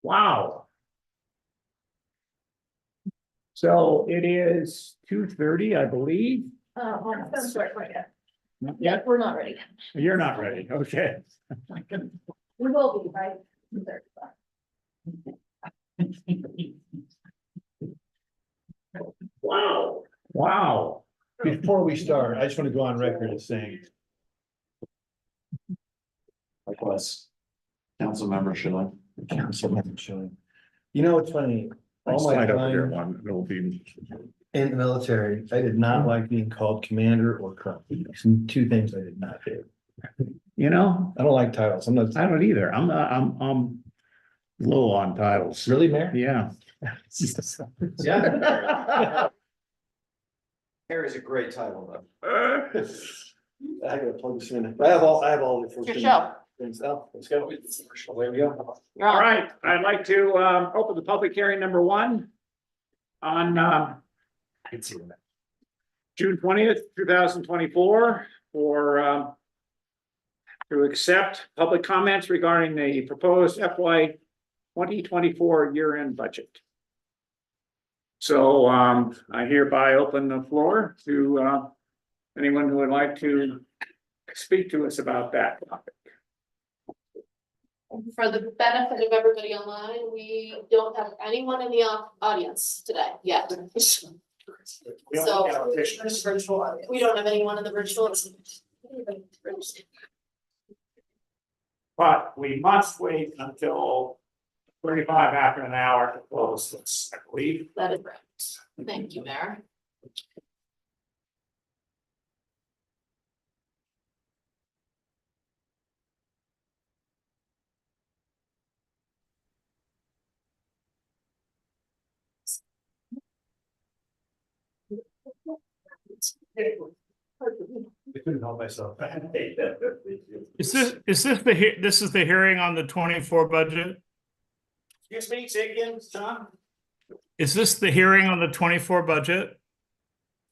Wow. So it is 2:30, I believe. That's right, yet. Not yet? We're not ready. You're not ready, okay. We will be, right? Wow, wow. Before we start, I just want to go on record as saying, Likewise. Council member Schilling. you know, it's funny, all my Slide over here time one, it'll be. in the military, I did not like being called commander or colonel. Two things I did not do. You know, I don't like titles. I'm not. I don't either. I'm low on titles. Really, Mayor? Yeah. Yeah. Mayor is a great title though. I gotta plug this in. I have all the. Your show. Things. Oh, let's go. There we go. You're All on. right, I'd like to open the public hearing number one on I can see that. June 20th, 2024 for to accept public comments regarding the proposed FY 2024 year-end budget. So I hereby open the floor to anyone who would like to speak to us about that topic. For the benefit of everybody online, we don't have anyone in the audience today yet. We only So- have officials. We don't have anyone in the virtual. But we must wait until 35 after an hour to close this, I believe. That is right. Thank you, Mayor. I couldn't help myself. Is this the hearing on the 24 budget? Excuse me, say again, John? Is this the hearing on the 24 budget?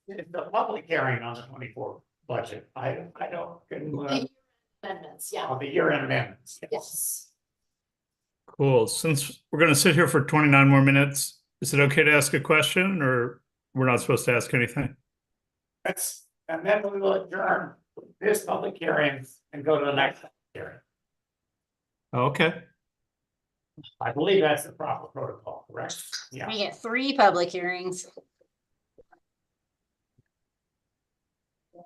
It's the public hearing on the 24 budget. I don't, The amendments, yeah, the year-end amendments. yes. Cool. Since we're going to sit here for 29 more minutes, is it okay to ask a question or we're not supposed to ask anything? That's, and then we will adjourn this public hearing and go to the next hearing. Okay. I believe that's the proper protocol, correct? Yeah. We get 3 public hearings.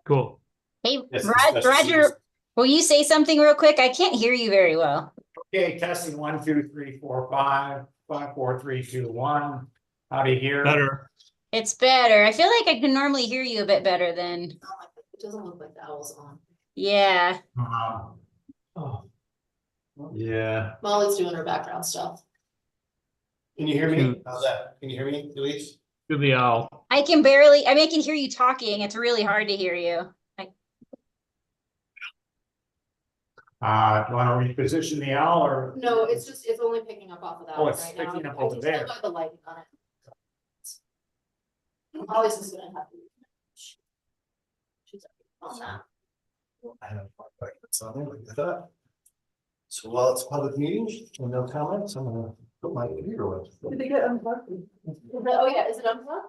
Cool. Hey, Yes, Roger, especially- will you say something real quick? I can't hear you very well. Okay, testing 1, 2, 3, 4, 5, 5, 4, 3, 2, 1. How do you hear? Better. It's better. I feel like I can normally hear you a bit better than. It doesn't look like the owl's on. Yeah. Oh. Yeah. Molly's doing her background stuff. Can you hear me? How's that? Can you hear me, Elise? To the owl. I can barely, I mean, I can hear you talking. It's really hard to hear you. Do you want to reposition the owl or? No, it's only picking up off of that Oh, one it's right now. picking up I over can tell there. by the lighting on it. Molly's is gonna have to. She's on that. I have something like that. So while it's a public meeting and no comments, I'm gonna put my computer away. Did they get unplugged? Oh, yeah, is it unplugged?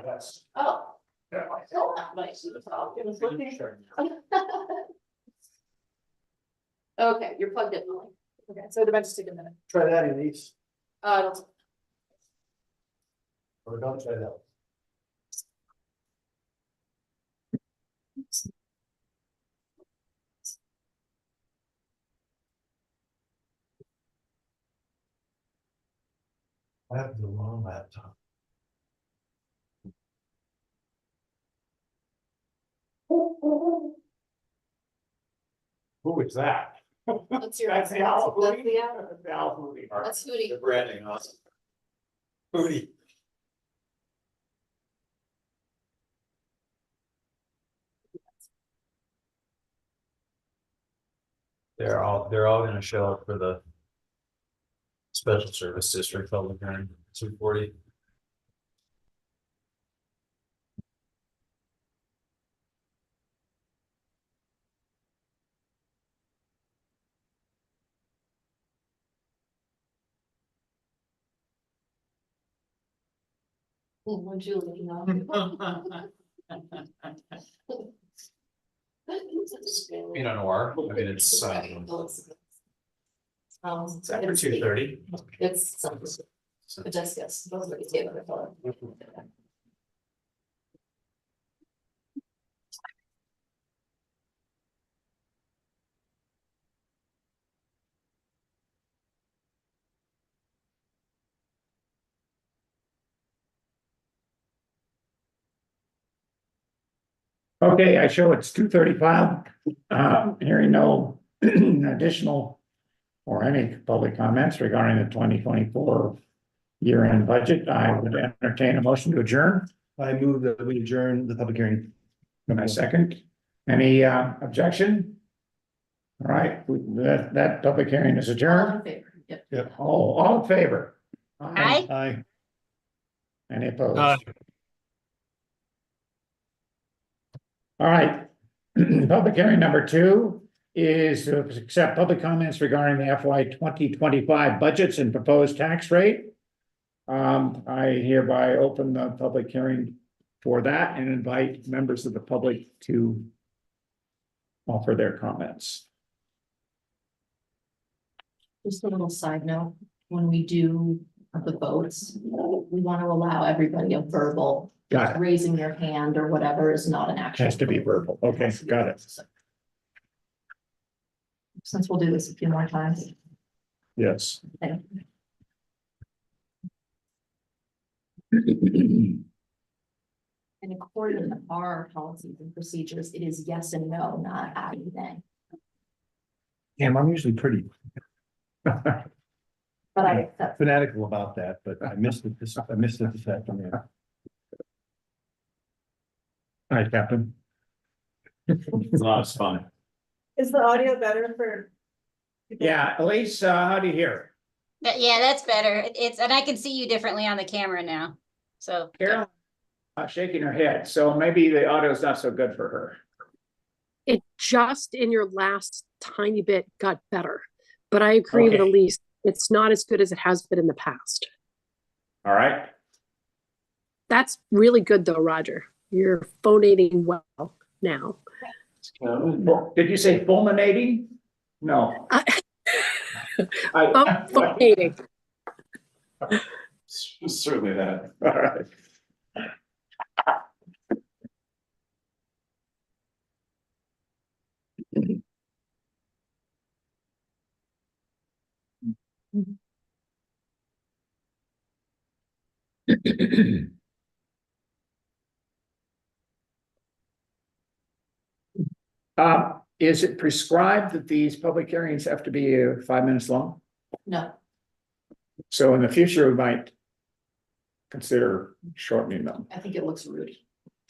That's. Oh. Yeah. Oh, nice. It was looking. Okay, you're plugged in, Molly. Okay, so it might just take a minute. Try that, Elise, I don't. or don't try that. I have the wrong laptop. Who is that? That's your. That's the owl. That's Hootie? the owl. That's the owl movie. That's Hootie. The branding, awesome. Booty. They're all gonna show up for the special service district public hearing, 240. Would you, you know? Pinot Noir, I mean, it's It's after it's- 2:30. It's something, but just, yes, those are the table for it. Okay, I show it's 2:35. Hearing no additional or any public comments regarding the 2024 year-end budget, I would entertain a motion to adjourn. I move that we adjourn the public hearing. In a second, any objection? All right, that public hearing is All adjourned. in favor, yep. All in favor? Aye. Aye. Any opposed? Uh, All right. Public hearing number 2 is to accept public comments regarding the FY 2025 budgets and proposed tax rate. I hereby open the public hearing for that and invite members of the public to offer their comments. Just a little side note, when we do the votes, we want to allow everybody a verbal, Got it. raising your hand or whatever is not an action. Has to be verbal. Okay, got it. Since we'll do this a few more times. Yes. Okay. And according to our policies and procedures, it is yes and no, not aye and nay. Cam, I'm usually pretty But I accept. fanatical about that, but I missed it this afternoon. All right, Captain. It's a lot of fun. Is the audio better for? Yeah, Elise, how do you hear? Yeah, that's better. It's, and I can see you differently on the camera now. So. Carol? Shaking her head, so maybe the audio is not so good for her. It just in your last tiny bit got better. But I agree with Okay. Elise, it's not as good as it has been in the past. All right, That's really good though, Roger. You're phonating well now. did you say fulminating? No. Phonating. Certainly that. All right. Is it prescribed that these public hearings have to be 5 minutes long? No, So in the future, we might consider shortening them. I think it looks rude.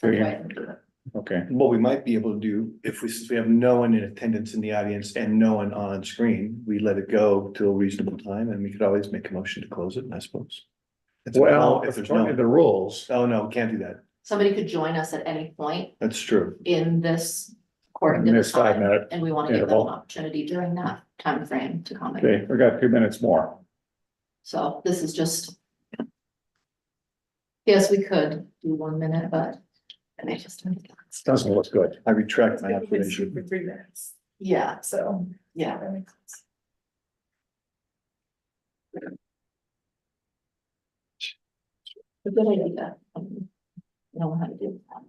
Do you? Right, do it. Okay, What we might be able to do, since we have no one in attendance in the audience and no one on screen, we let it go till a reasonable time and we could always make a motion to close it, I suppose. It's well, if there's according to no, the rules, oh, no, can't do that. Somebody could join us at any point That's true. in this, according to in the this 5 time, minute, and we want to give them an interval. opportunity during that time frame to comment. okay, we got 2 minutes more. So this is just. Yes, we could do 1 minute, but. And I just. Doesn't look good. I retract my application. For 3 minutes, Yeah, so. yeah. That makes sense. A good idea. I don't know how to do that.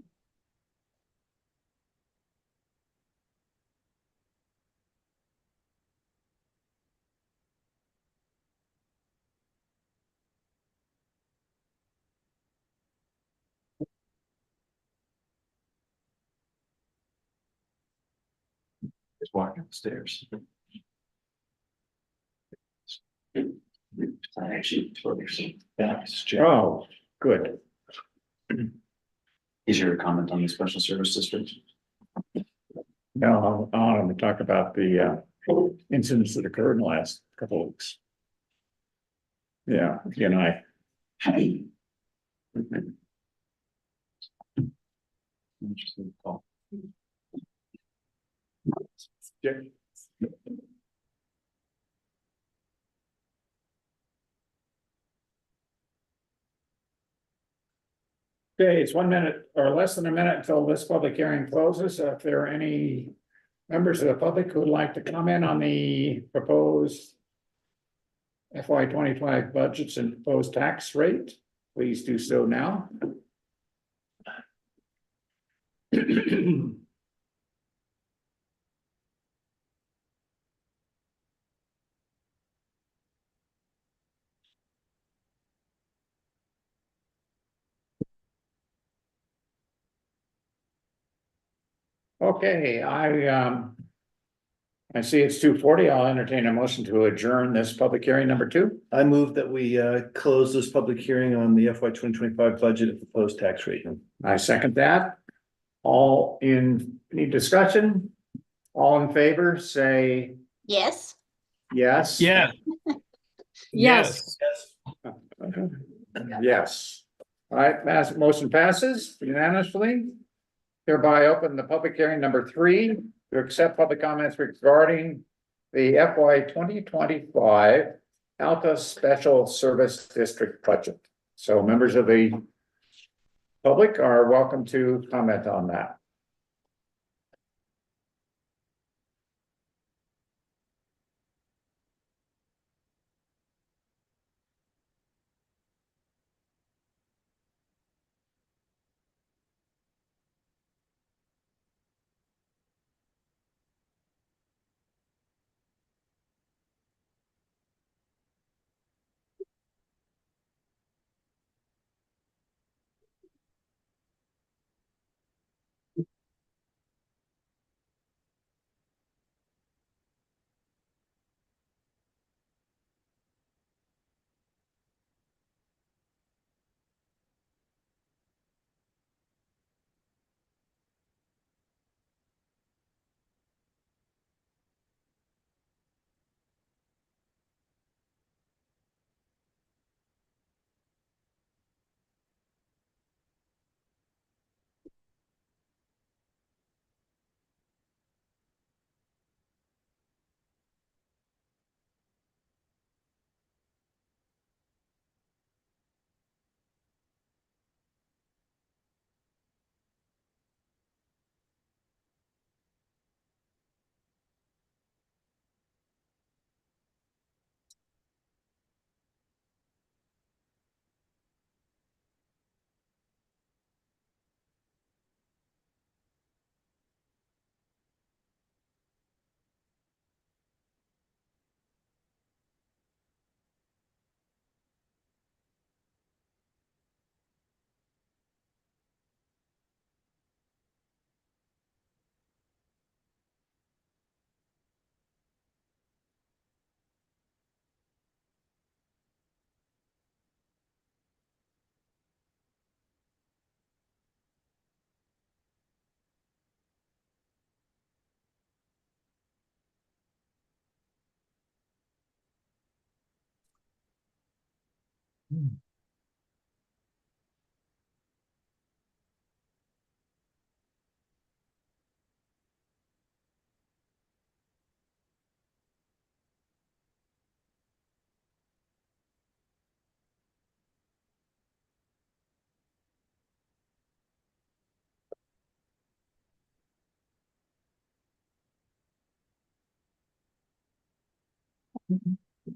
Just walking upstairs. Actually, Yeah, it's Jim. Oh, good. is your comment on the special service district? Now, I want to talk about the incidents that occurred in the last couple of weeks. Yeah, you and I. Interesting call. Okay, it's 1 minute or less than a minute until this public hearing closes. If there are any members of the public who would like to comment on the proposed FY 2025 budgets and proposed tax rate, please do so now. Okay, I see it's 2:40. I'll entertain a motion to adjourn this public hearing number 2. I move that we close this public hearing on the FY 2025 budget and proposed tax rate. I second that. All in, any discussion? All in favor, say Yes. yes. Yeah. Yes. Yes. All right, motion passes unanimously. Hereby open the public hearing number 3 to accept public comments regarding the FY 2025 Alta Special Service District budget. So members of the public are welcome to comment on that.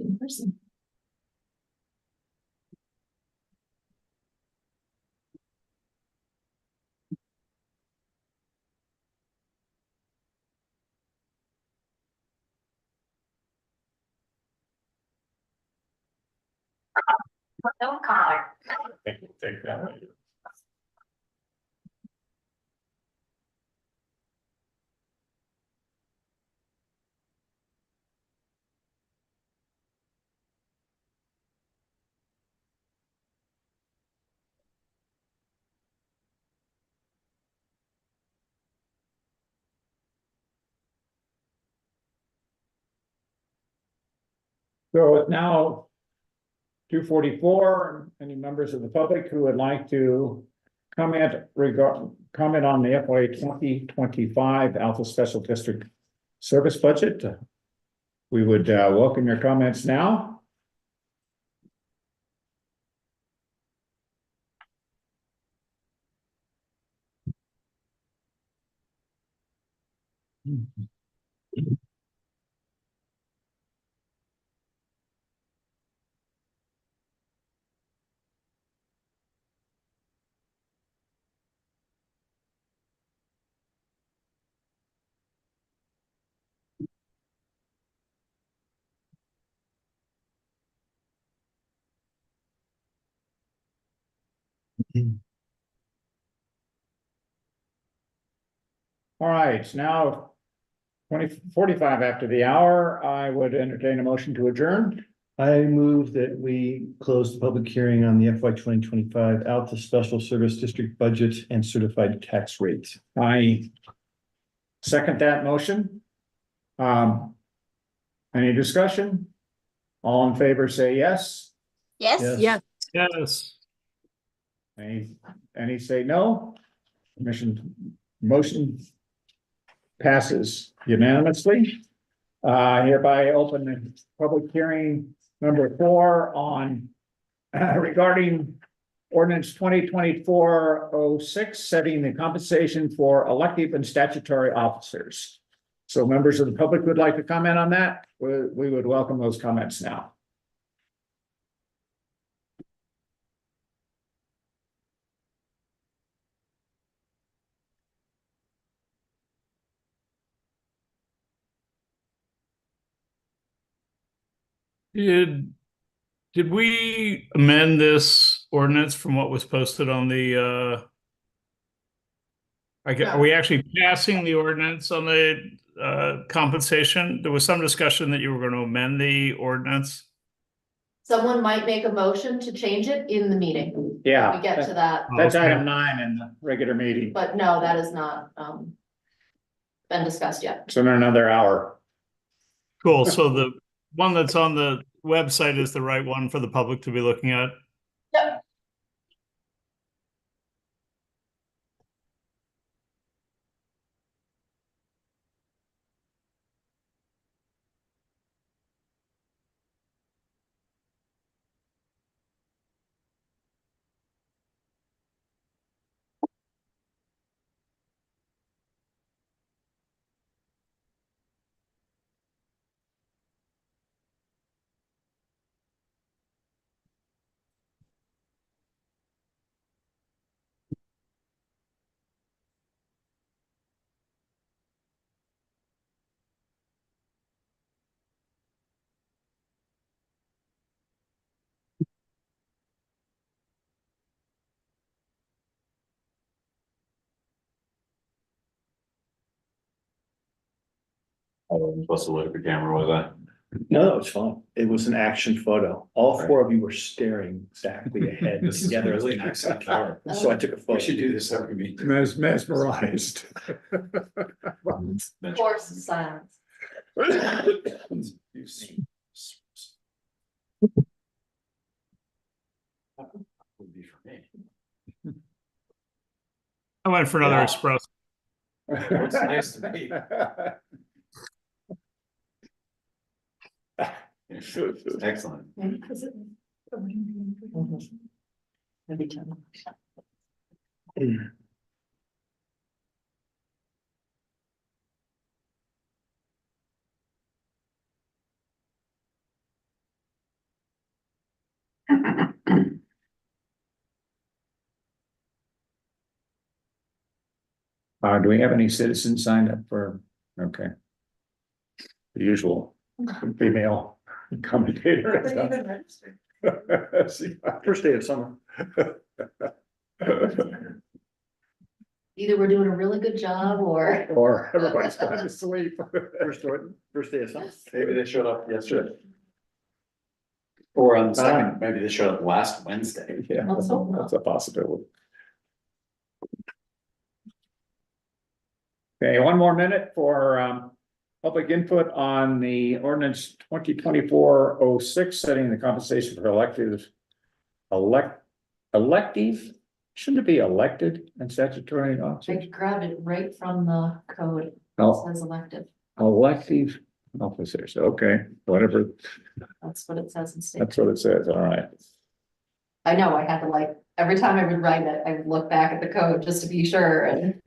In person. No caller. Take that. So it's now 2:44. Any members of the public who would like to comment on the FY 2025 Alpha Special District Service Budget? We would welcome your comments now. All right, it's now 20:45 after the hour. I would entertain a motion to adjourn. I move that we close the public hearing on the FY 2025 Alta Special Service District budget and certified tax rates. I second that motion. Any discussion? All in favor, say yes. Yes? Yeah, Yes. Any say no? Motion passes unanimously. Hereby open the public hearing number 4 on regarding ordinance 2024-06, setting the compensation for elective and statutory officers. So members of the public would like to comment on that. We would welcome those comments now. Did we amend this ordinance from what was posted on the are we actually passing the ordinance on the compensation? There was some discussion that you were going to amend the ordinance. Someone might make a motion to change it in the meeting. When Yeah, we get to that, that's Okay. item 9 in the regular meeting. but no, that is not, been discussed yet. So in another hour. Cool. So the one that's on the website is the right one for the public to be looking at. Yep. I wasn't supposed to look at the camera, was I? No, it's fine. It was an action photo. All 4 of you were staring exactly ahead This is together. really nice on camera. So I took a photo. We should do this every meeting. Mesmerized. Force of silence. You've seen. Would be for me. I went for another Yeah. espresso. It's nice to meet. Excellent. Every time. Do we have any citizens signed up for, okay. The usual female commentator. Nobody even registered. First day of summer. Either we're doing a really good job or. Or everybody's gone to sleep. First day of summer. Maybe they showed up yesterday. Or on the second, maybe they showed up last Wednesday. Yeah, Let's hope not. that's a possibility. Okay, 1 more minute for public input on the ordinance 2024-06, setting the compensation for elective, shouldn't it be elected and statutory I officers? grabbed it right from the code. It Oh, says elective. elective officers, okay, whatever, That's what it says in state. that's what it says, all right. I know, I had to like, every time I would write it, I would look back at the code just to be sure and.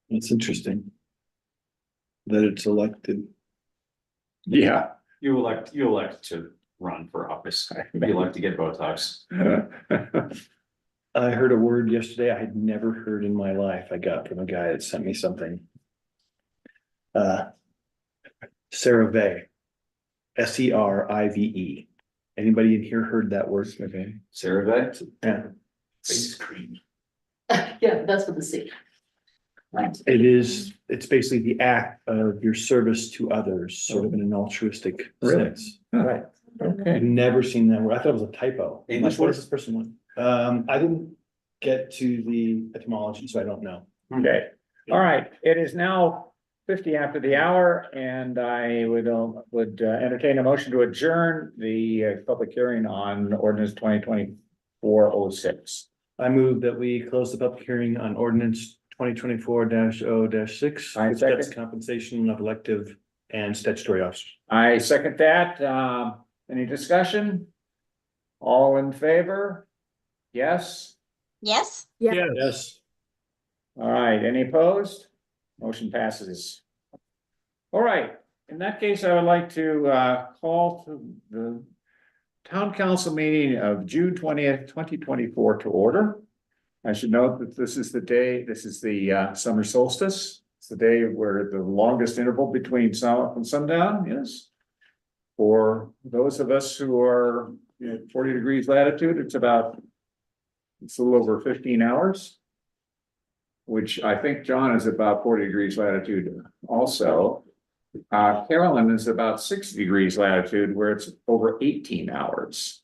It's interesting. That it's elected. Yeah. You elect to run for office. You elect to get Botox. I heard a word yesterday I had never heard in my life. I got from a guy that sent me something. Cerave. SERIVE. Anybody in here heard that word? Okay. CeraVe? Yeah. Face cream. Yeah, that's what the C. It's basically the act of your service to others, sort of in an altruistic Really? sense. Right. Okay. I've never seen that word. I thought it was a typo. English What word? is this person one? I didn't get to the etymology, so I don't know. Okay, all right, it is now 50 after the hour, and I would entertain a motion to adjourn the public hearing on ordinance 2024-06. I move that we close the public hearing on ordinance 2024-0-6. I which second. sets compensation of elective and statutory officers. I second that. Any discussion? All in favor? Yes? Yes? Yeah. Yes. All right, any opposed? Motion passes. All right, in that case, I would like to call to the town council meeting of June 20th, 2024 to order. I should note that this is the summer solstice. It's the day where the longest interval between sun up and sundown is. For those of us who are 40 degrees latitude, it's a little over 15 hours. Which I think John is about 40 degrees latitude also. Carolyn is about 60 degrees latitude where it's over 18 hours.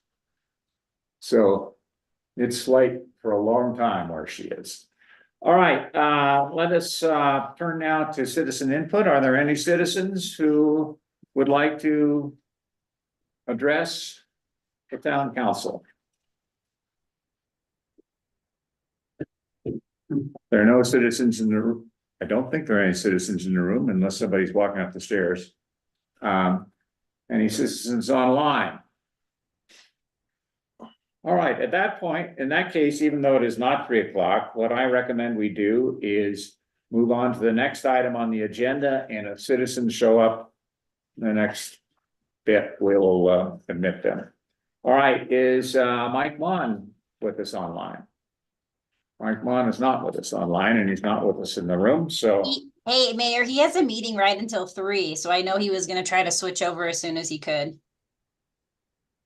So it's light for a long time where she is. All right, let us turn now to citizen input. Are there any citizens who would like to address the town council? There are no citizens in the room. I don't think there are any citizens in the room unless somebody's walking up the stairs. Any citizens online? All right, at that point, in that case, even though it is not 3 o'clock, what I recommend we do is move on to the next item on the agenda, and if citizens show up the next bit, we'll admit them. All right, is Mike Mon with us online? Mike Mon is not with us online, and he's not with us in the room, so. Hey, Mayor, he has a meeting right until 3, so I know he was gonna try to switch over as soon as he could.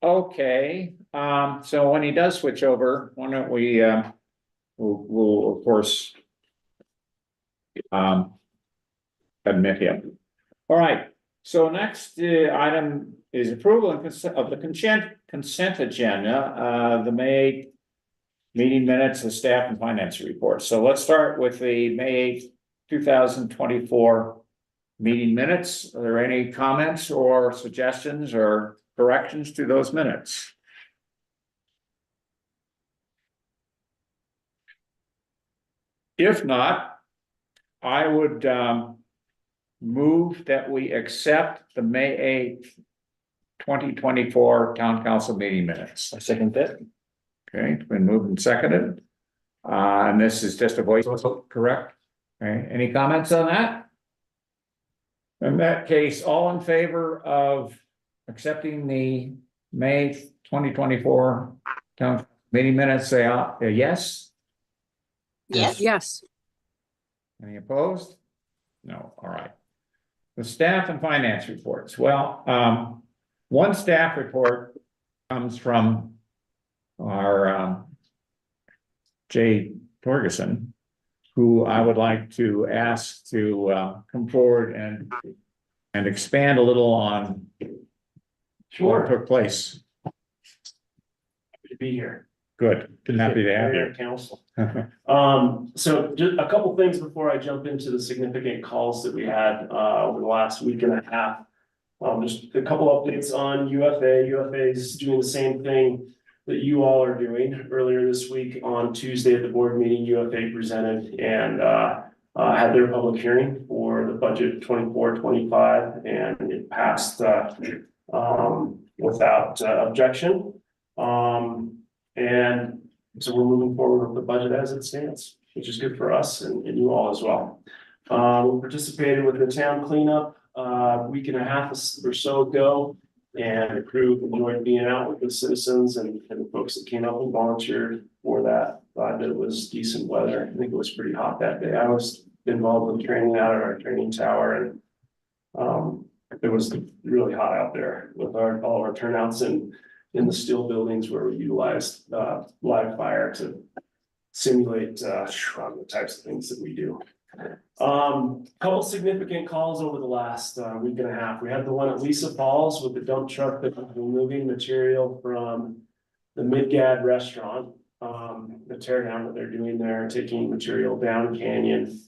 Okay, so when he does switch over, why don't we, we'll of course. Admit him. All right, so next item is approval of the consent agenda, the May meeting minutes, the staff and finance report. So let's start with the May 8th, 2024 meeting minutes. Are there any comments or suggestions or corrections to those minutes? If not, I would move that we accept the May 8th, 2024 town council meeting minutes. I second that. Okay, it's been moved and seconded. And this is just a voice vote, correct? Okay, any comments on that? In that case, all in favor of accepting the May 2024 town meeting minutes, say yes. Yes? Yes. Any opposed? No, all right. The staff and finance reports. Well, one staff report comes from our Jay Torgerson, who I would like to ask to come forward and expand a little on what took place. Happy to be here. Good, happy to have Mayor you. and Council. So just a couple things before I jump into the significant calls that we had over the last week and a half. Just a couple updates on UFA. UFA is doing the same thing that you all are doing. Earlier this week on Tuesday at the board meeting, UFA presented and had their public hearing for the budget 24-25, and it passed without objection. And so we're moving forward with the budget as it stands, which is good for us and you all as well. We participated with the town cleanup a week and a half or so ago. And the crew enjoyed being out with the citizens and the folks that came up and volunteered for that. Glad that it was decent weather. I think it was pretty hot that day. I was involved with training out at our training tower, and it was really hot out there with all of our turnouts in the steel buildings where we utilized live fire to simulate the types of things that we do. Couple significant calls over the last week and a half. We had the one at Lisa Falls with the dump truck that was removing material from the Midgad restaurant. The tear down that they're doing there, taking material down canyon.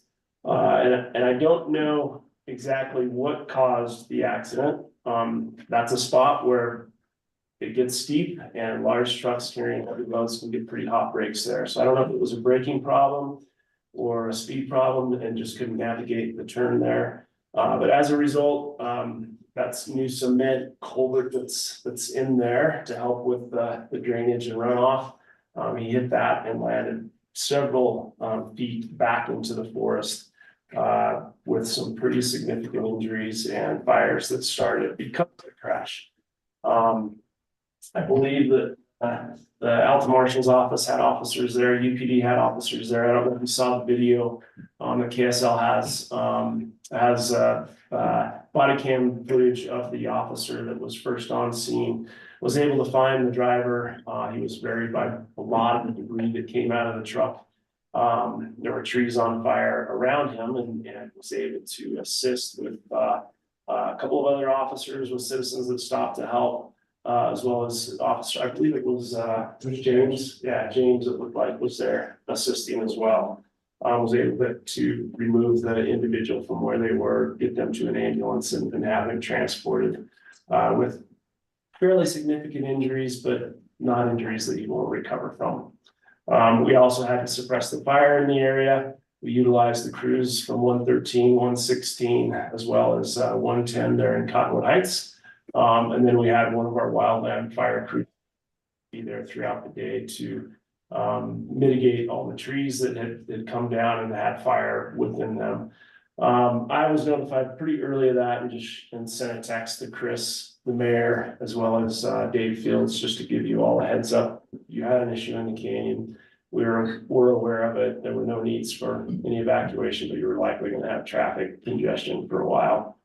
And I don't know exactly what caused the accident. That's a spot where it gets steep and large trucks carrying heavy loads can get pretty hot brakes there. So I don't know if it was a braking problem or a speed problem and just couldn't navigate the turn there. But as a result, that's new cement culvert that's in there to help with the drainage and runoff. He hit that and landed several feet back into the forest with some pretty significant injuries and fires that started because of the crash. I believe that the Alta Marshal's office had officers there, UPD had officers there. I don't know if you saw the video that KSL has body cam footage of the officer that was first on scene, was able to find the driver. He was buried by a lot of the debris that came out of the truck. There were trees on fire around him and was able to assist with a couple of other officers with citizens that stopped to help. As well as officer, I believe it was James. Yeah, James, it looked like, was there assisting as well. Was able to remove the individual from where they were, get them to an ambulance and have them transported with fairly significant injuries, but not injuries that you won't recover from. We also had to suppress the fire in the area. We utilized the crews from 113, 116, as well as 110 there in Cottonwood Heights. And then we had one of our wildland fire crews be there throughout the day to mitigate all the trees that had come down and had fire within them. I was notified pretty early of that and sent a text to Chris, the mayor, as well as Dave Fields, just to give you all a heads up. You had an issue in the canyon. We're aware of it. There were no needs for any evacuation, but you were likely going to have traffic congestion for a while.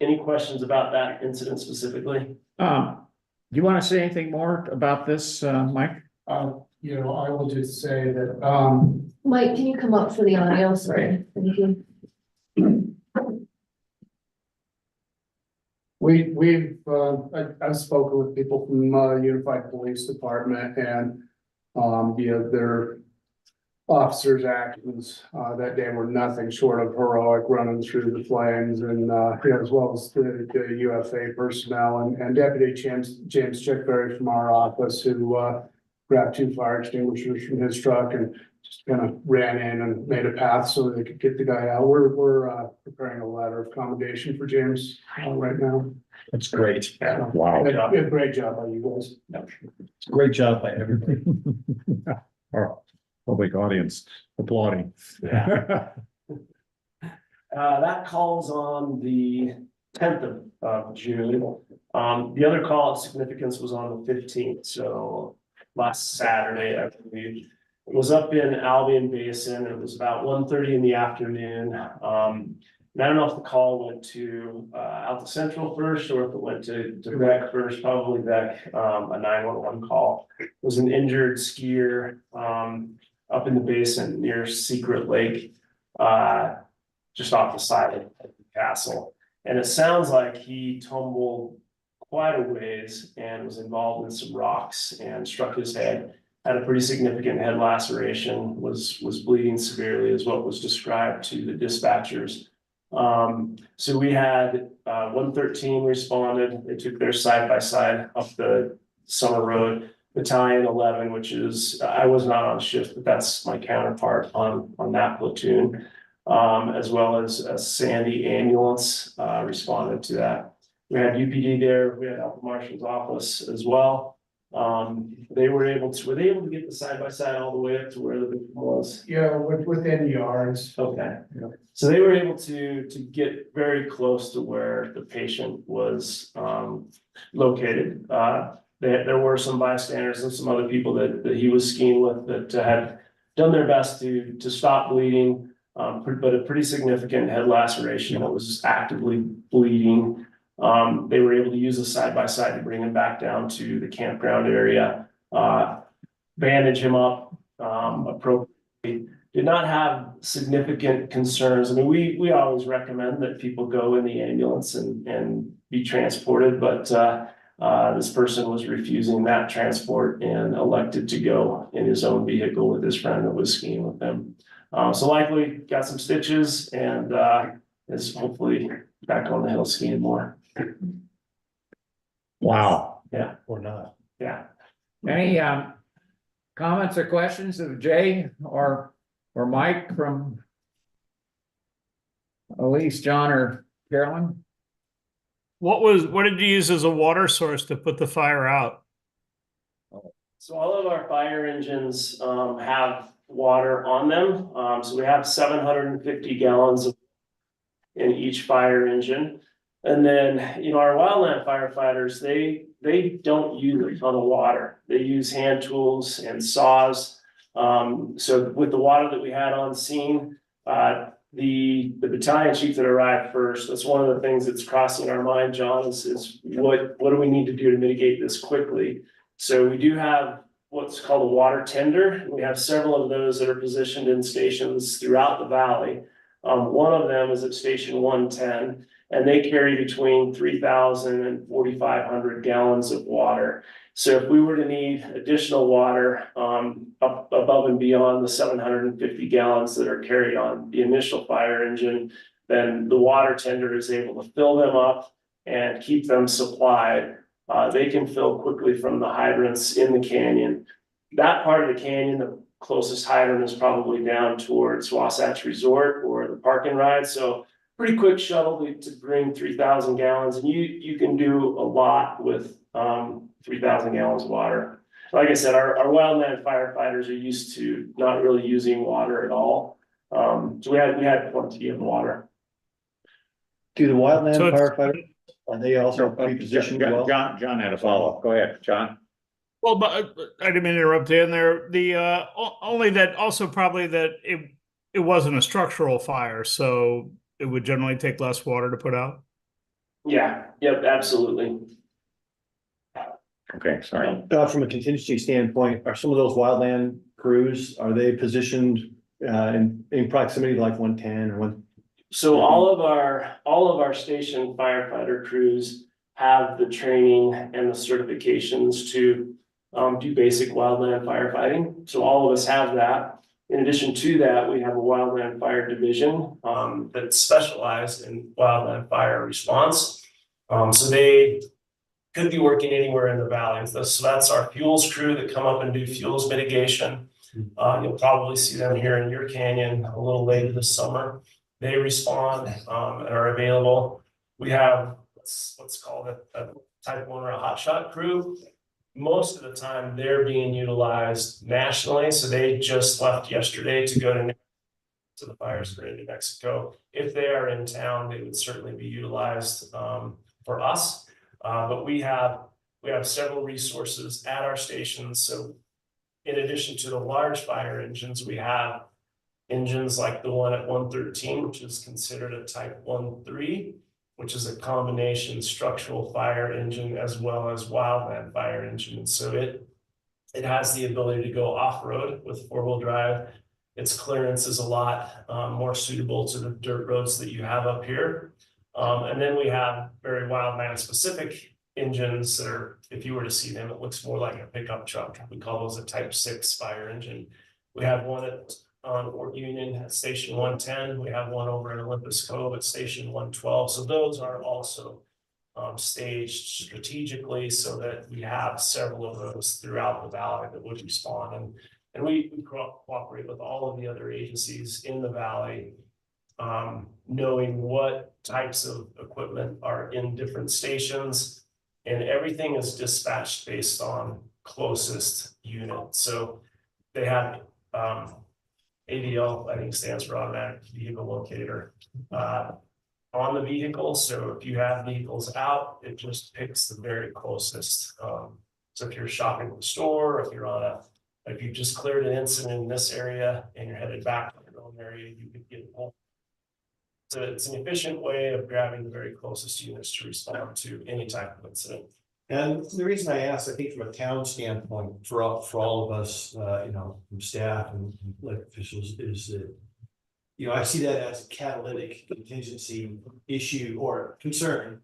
Any questions about that incident specifically? Do you want to say anything more about this, Mike? I will just say that, Mike, can you come up for the audio? Sorry, thank you. I've spoken with people from Unified Police Department and, their officers' actions that day were nothing short of heroic, running through the flames and, as well as the UFA personnel and Deputy James Chickberry from our office who grabbed 2 fire extinguishers from his truck and just kind of ran in and made a path so they could get the guy out. We're preparing a letter of commendation for James right now. That's great. Yeah. Wow. Great job by you guys. Great job by everybody. Our public audience applauding. Yeah. That call's on the 10th of June. The other call of significance was on the 15th, so last Saturday, I believe. It was up in Albion Basin. It was about 1:30 in the afternoon. And I don't know if the call went to Alta Central first or if it went to Beck first, probably Beck, a 911 call. It was an injured skier up in the basin near Secret Lake, just off the side of the castle. And it sounds like he tumbled quite a ways and was involved in some rocks and struck his head. Had a pretty significant head laceration, was bleeding severely is what was described to the dispatchers. So we had 113 responded. They took their side by side up the Summer Road. Battalion 11, which is, I was not on shift, but that's my counterpart on that platoon, as well as a Sandy ambulance responded to that. We had UPD there, we had Alta Marshal's office as well. Were they able to get the side by side all the way up to where the victim was? Yeah, within yards. Okay. Yeah. So they were able to get very close to where the patient was located. There were some bystanders and some other people that he was skiing with that had done their best to stop bleeding. But a pretty significant head laceration that was actively bleeding. They were able to use a side by side to bring him back down to the campground area, bandage him up appropriately. Did not have significant concerns. I mean, we always recommend that people go in the ambulance and be transported, but this person was refusing that transport and elected to go in his own vehicle with his friend that was skiing with him. So likely got some stitches and is hopefully back on the hill skiing more. Wow. Yeah. Or not. Yeah. Any comments or questions of Jay or Mike from Elise, John, or Carolyn? What did you use as a water source to put the fire out? So all of our fire engines have water on them. So we have 750 gallons in each fire engine. And then, you know, our wildland firefighters, they don't use a ton of water. They use hand tools and saws. So with the water that we had on scene, the battalion chief that arrived first, that's one of the things that's crossing our mind, John, is what do we need to do to mitigate this quickly? So we do have what's called a water tender. We have several of those that are positioned in stations throughout the valley. One of them is at station 110, and they carry between 3,000 and 4,500 gallons of water. So if we were to need additional water up above and beyond the 750 gallons that are carried on the initial fire engine, then the water tender is able to fill them up and keep them supplied. They can fill quickly from the hydrants in the canyon. That part of the canyon, the closest hydrant is probably down towards Wasatch Resort or the park and ride. So pretty quick shuttle to bring 3,000 gallons, and you can do a lot with 3,000 gallons of water. Like I said, our wildland firefighters are used to not really using water at all. So we had plenty of water. Do the wildland So it's- firefighters, are they also pre-positioned well? John had a follow-up. Go ahead, John. Well, but I didn't mean to interrupt you in there. The only that also probably that it wasn't a structural fire, so it would generally take less water to put out. Yeah, yep, absolutely. Okay, sorry. From a contingency standpoint, are some of those wildland crews, are they positioned in proximity to like 110 or 1? So all of our station firefighter crews have the training and the certifications to do basic wildland firefighting. So all of us have that. In addition to that, we have a wildland fire division that's specialized in wildland fire response. So they could be working anywhere in the valley. So that's our fuels crew that come up and do fuels mitigation. You'll probably see them here in your canyon a little later this summer. They respond and are available. We have what's called a type 1 or a hotshot crew. Most of the time they're being utilized nationally. So they just left yesterday to go to the fires that are in New Mexico. If they are in town, they would certainly be utilized for us. But we have several resources at our stations. So in addition to the large fire engines, we have engines like the one at 113, which is considered a type 1-3, which is a combination structural fire engine as well as wildland fire engine. And so it has the ability to go off-road with 4-wheel drive. Its clearance is a lot more suitable to the dirt roads that you have up here. And then we have very wildland specific engines that are, if you were to see them, it looks more like a pickup truck. We call those a type 6 fire engine. We have one on Fort Union at station 110. We have one over in Olympus Cove at station 112. So those are also staged strategically so that we have several of those throughout the valley that would respond. And we cooperate with all of the other agencies in the valley knowing what types of equipment are in different stations. And everything is dispatched based on closest unit. So they have AVL, I think stands for automatic vehicle locator, on the vehicle. So if you have vehicles out, it just picks the very closest. So if you're shopping at the store, if you've just cleared an incident in this area and you're headed back to your own area, you could get home. So it's an efficient way of grabbing the very closest units to respond to any type of incident. And the reason I asked, I think from a town standpoint, for all of us, from staff and elected officials, is that, I see that as a catalytic contingency issue or concern.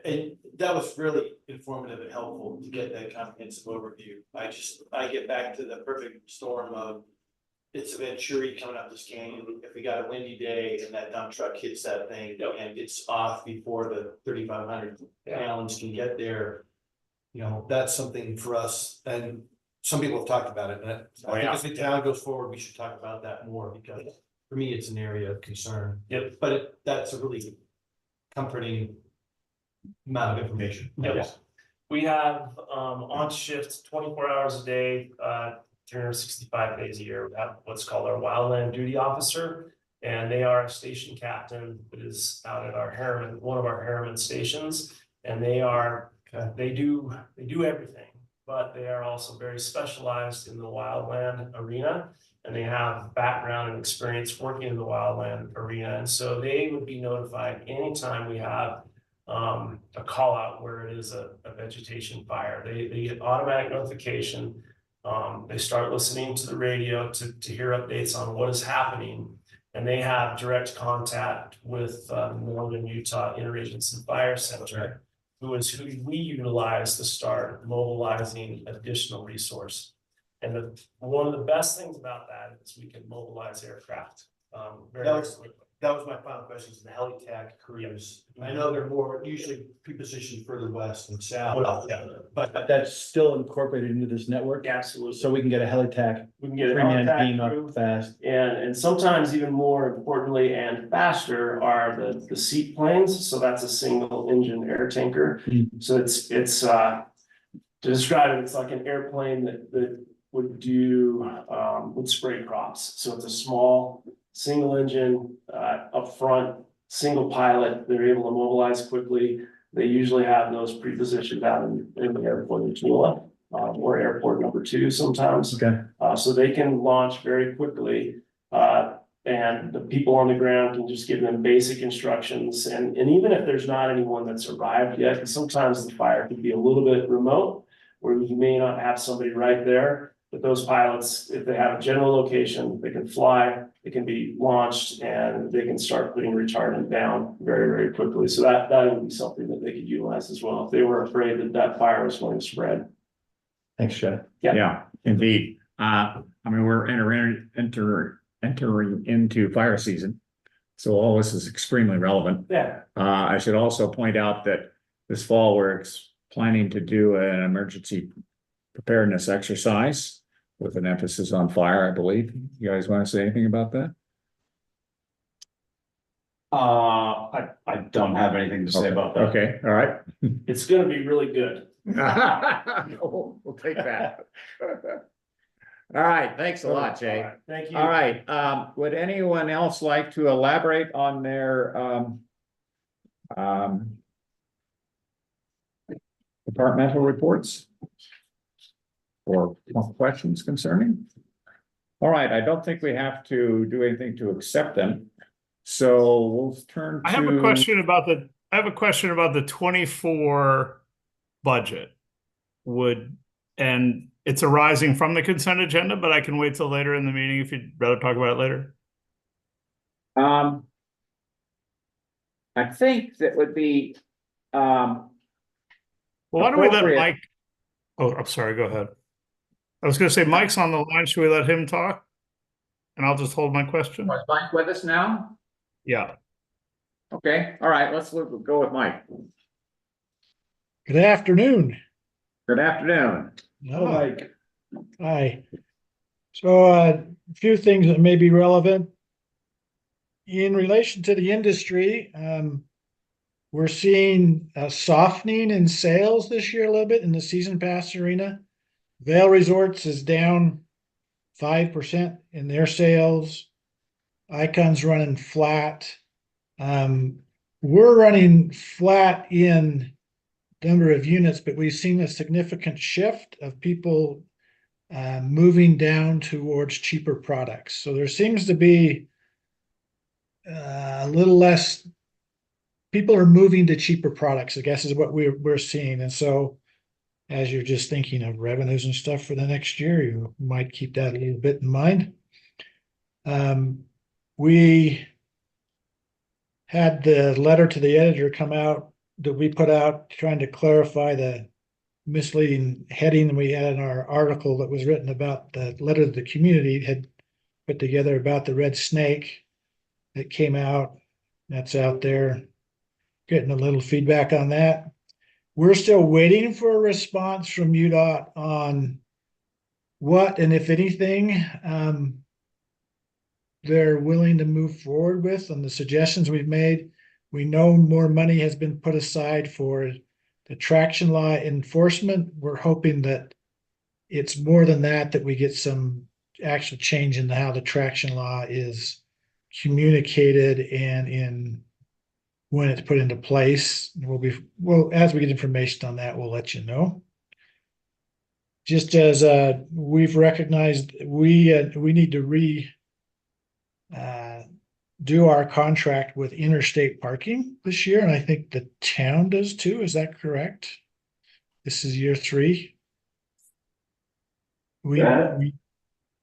And that was really informative and helpful to get that comprehensive overview. I get back to the perfect storm of it's a Venturi coming up this canyon. If we got a windy day and that dump truck hits that thing and gets off before the 3,500 gallons can get there, that's something for us. And some people have talked about it. And I think as the town goes forward, we should talk about that more because for me, it's an area of concern. Yep. But that's a really comforting amount of information. Yep. We have on shift 24 hours a day, 365 days a year. We have what's called our wildland duty officer, and they are a station captain that is out at our Harriman, one of our Harriman stations, and they do everything, but they are also very specialized in the wildland arena, and they have background and experience working in the wildland arena, and so they would be notified anytime we have a call out where it is a vegetation fire. They get automatic notification. They start listening to the radio to hear updates on what is happening, and they have direct contact with Northern Utah Interagency Fire Center, who we utilize to start mobilizing additional resource. And one of the best things about that is we can mobilize aircraft very quickly. That was my final question, is the helitack crews. I know they're more usually prepositioned further west and south, but that's still incorporated into this network. Absolutely. So we can get a helitack. We can get a three-man helitack team crew. up fast. And sometimes even more importantly and faster are the seat planes. So that's a single engine air tanker. So it's to describe it, it's like an airplane that would spray crops. So it's a small single engine up front, single pilot. They're able to mobilize quickly. They usually have those pre-positioned out in the airport in Tula or airport number 2 sometimes. Okay. So they can launch very quickly. And the people on the ground can just give them basic instructions. And even if there's not anyone that's arrived yet, because sometimes the fire can be a little bit remote, where you may not have somebody right there. But those pilots, if they have a general location, they can fly, it can be launched, and they can start putting retardant down very, very quickly. So that would be something that they could utilize as well if they were afraid that fire was going to spread. Thanks, Chad. Yeah, indeed. We're entering into fire season. So all this is extremely relevant. Yeah. I should also point out that this fall, we're planning to do an emergency preparedness exercise with an emphasis on fire, I believe. You guys want to say anything about that? I don't have anything to say about that. Okay, all right. It's gonna be really good. We'll take that. All right, thanks a lot, Jay. Thank you. All right, would anyone else like to elaborate on their departmental reports? Or questions concerning? All right, I don't think we have to do anything to accept them. So we'll turn to. I have a question about the 24 budget. And it's arising from the consent agenda, but I can wait till later in the meeting if you'd rather talk about it later. I think that would be Well, why don't we let appropriate. Mike? Oh, I'm sorry, go ahead. I was gonna say Mike's on the line. Should we let him talk? And I'll just hold my question. Was Mike with us now? Yeah. Okay, all right, let's go with Mike. Good afternoon. Good afternoon. Mike. Hi. So a few things that may be relevant. in relation to the industry, we're seeing a softening in sales this year a little bit in the season pass arena. Vail Resorts is down 5% in their sales. Icon's running flat. We're running flat in number of units, but we've seen a significant shift of people moving down towards cheaper products. So there seems to be a little less. People are moving to cheaper products, I guess, is what we're seeing. And so, as you're just thinking of revenues and stuff for the next year, you might keep that a little bit in mind. We had the letter to the editor come out that we put out trying to clarify the misleading heading we had in our article that was written about the letter that the community had put together about the red snake. That came out. That's out there. Getting a little feedback on that. We're still waiting for a response from UDOT on what and if anything they're willing to move forward with on the suggestions we've made. We know more money has been put aside for the traction law enforcement. We're hoping that it's more than that, that we get some actual change in how the traction law is communicated and in when it's put into place. Well, as we get information on that, we'll let you know. Just as we've recognized, we need to do our contract with interstate parking this year, and I think the town does too. Is that correct? This is year 3.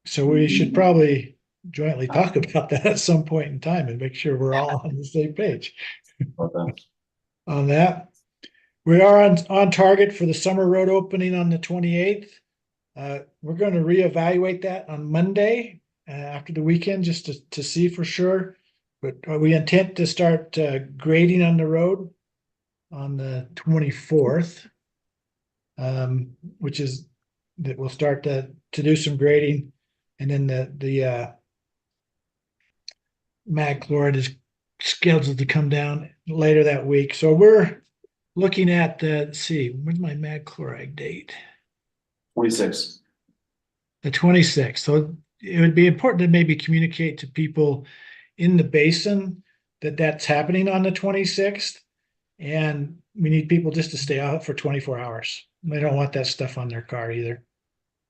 So we should probably jointly talk about that at some point in time and make sure we're all on the same page on that. We are on target for the summer road opening on the 28th. We're going to reevaluate that on Monday after the weekend just to see for sure. But we intend to start grading on the road on the 24th, which is that we'll start to do some grading, and then the mag chloride is scheduled to come down later that week. So we're looking at let's see, when's my mag chloride date? 26. The 26th. So it would be important to maybe communicate to people in the basin that that's happening on the 26th, and we need people just to stay out for 24 hours. They don't want that stuff on their car either.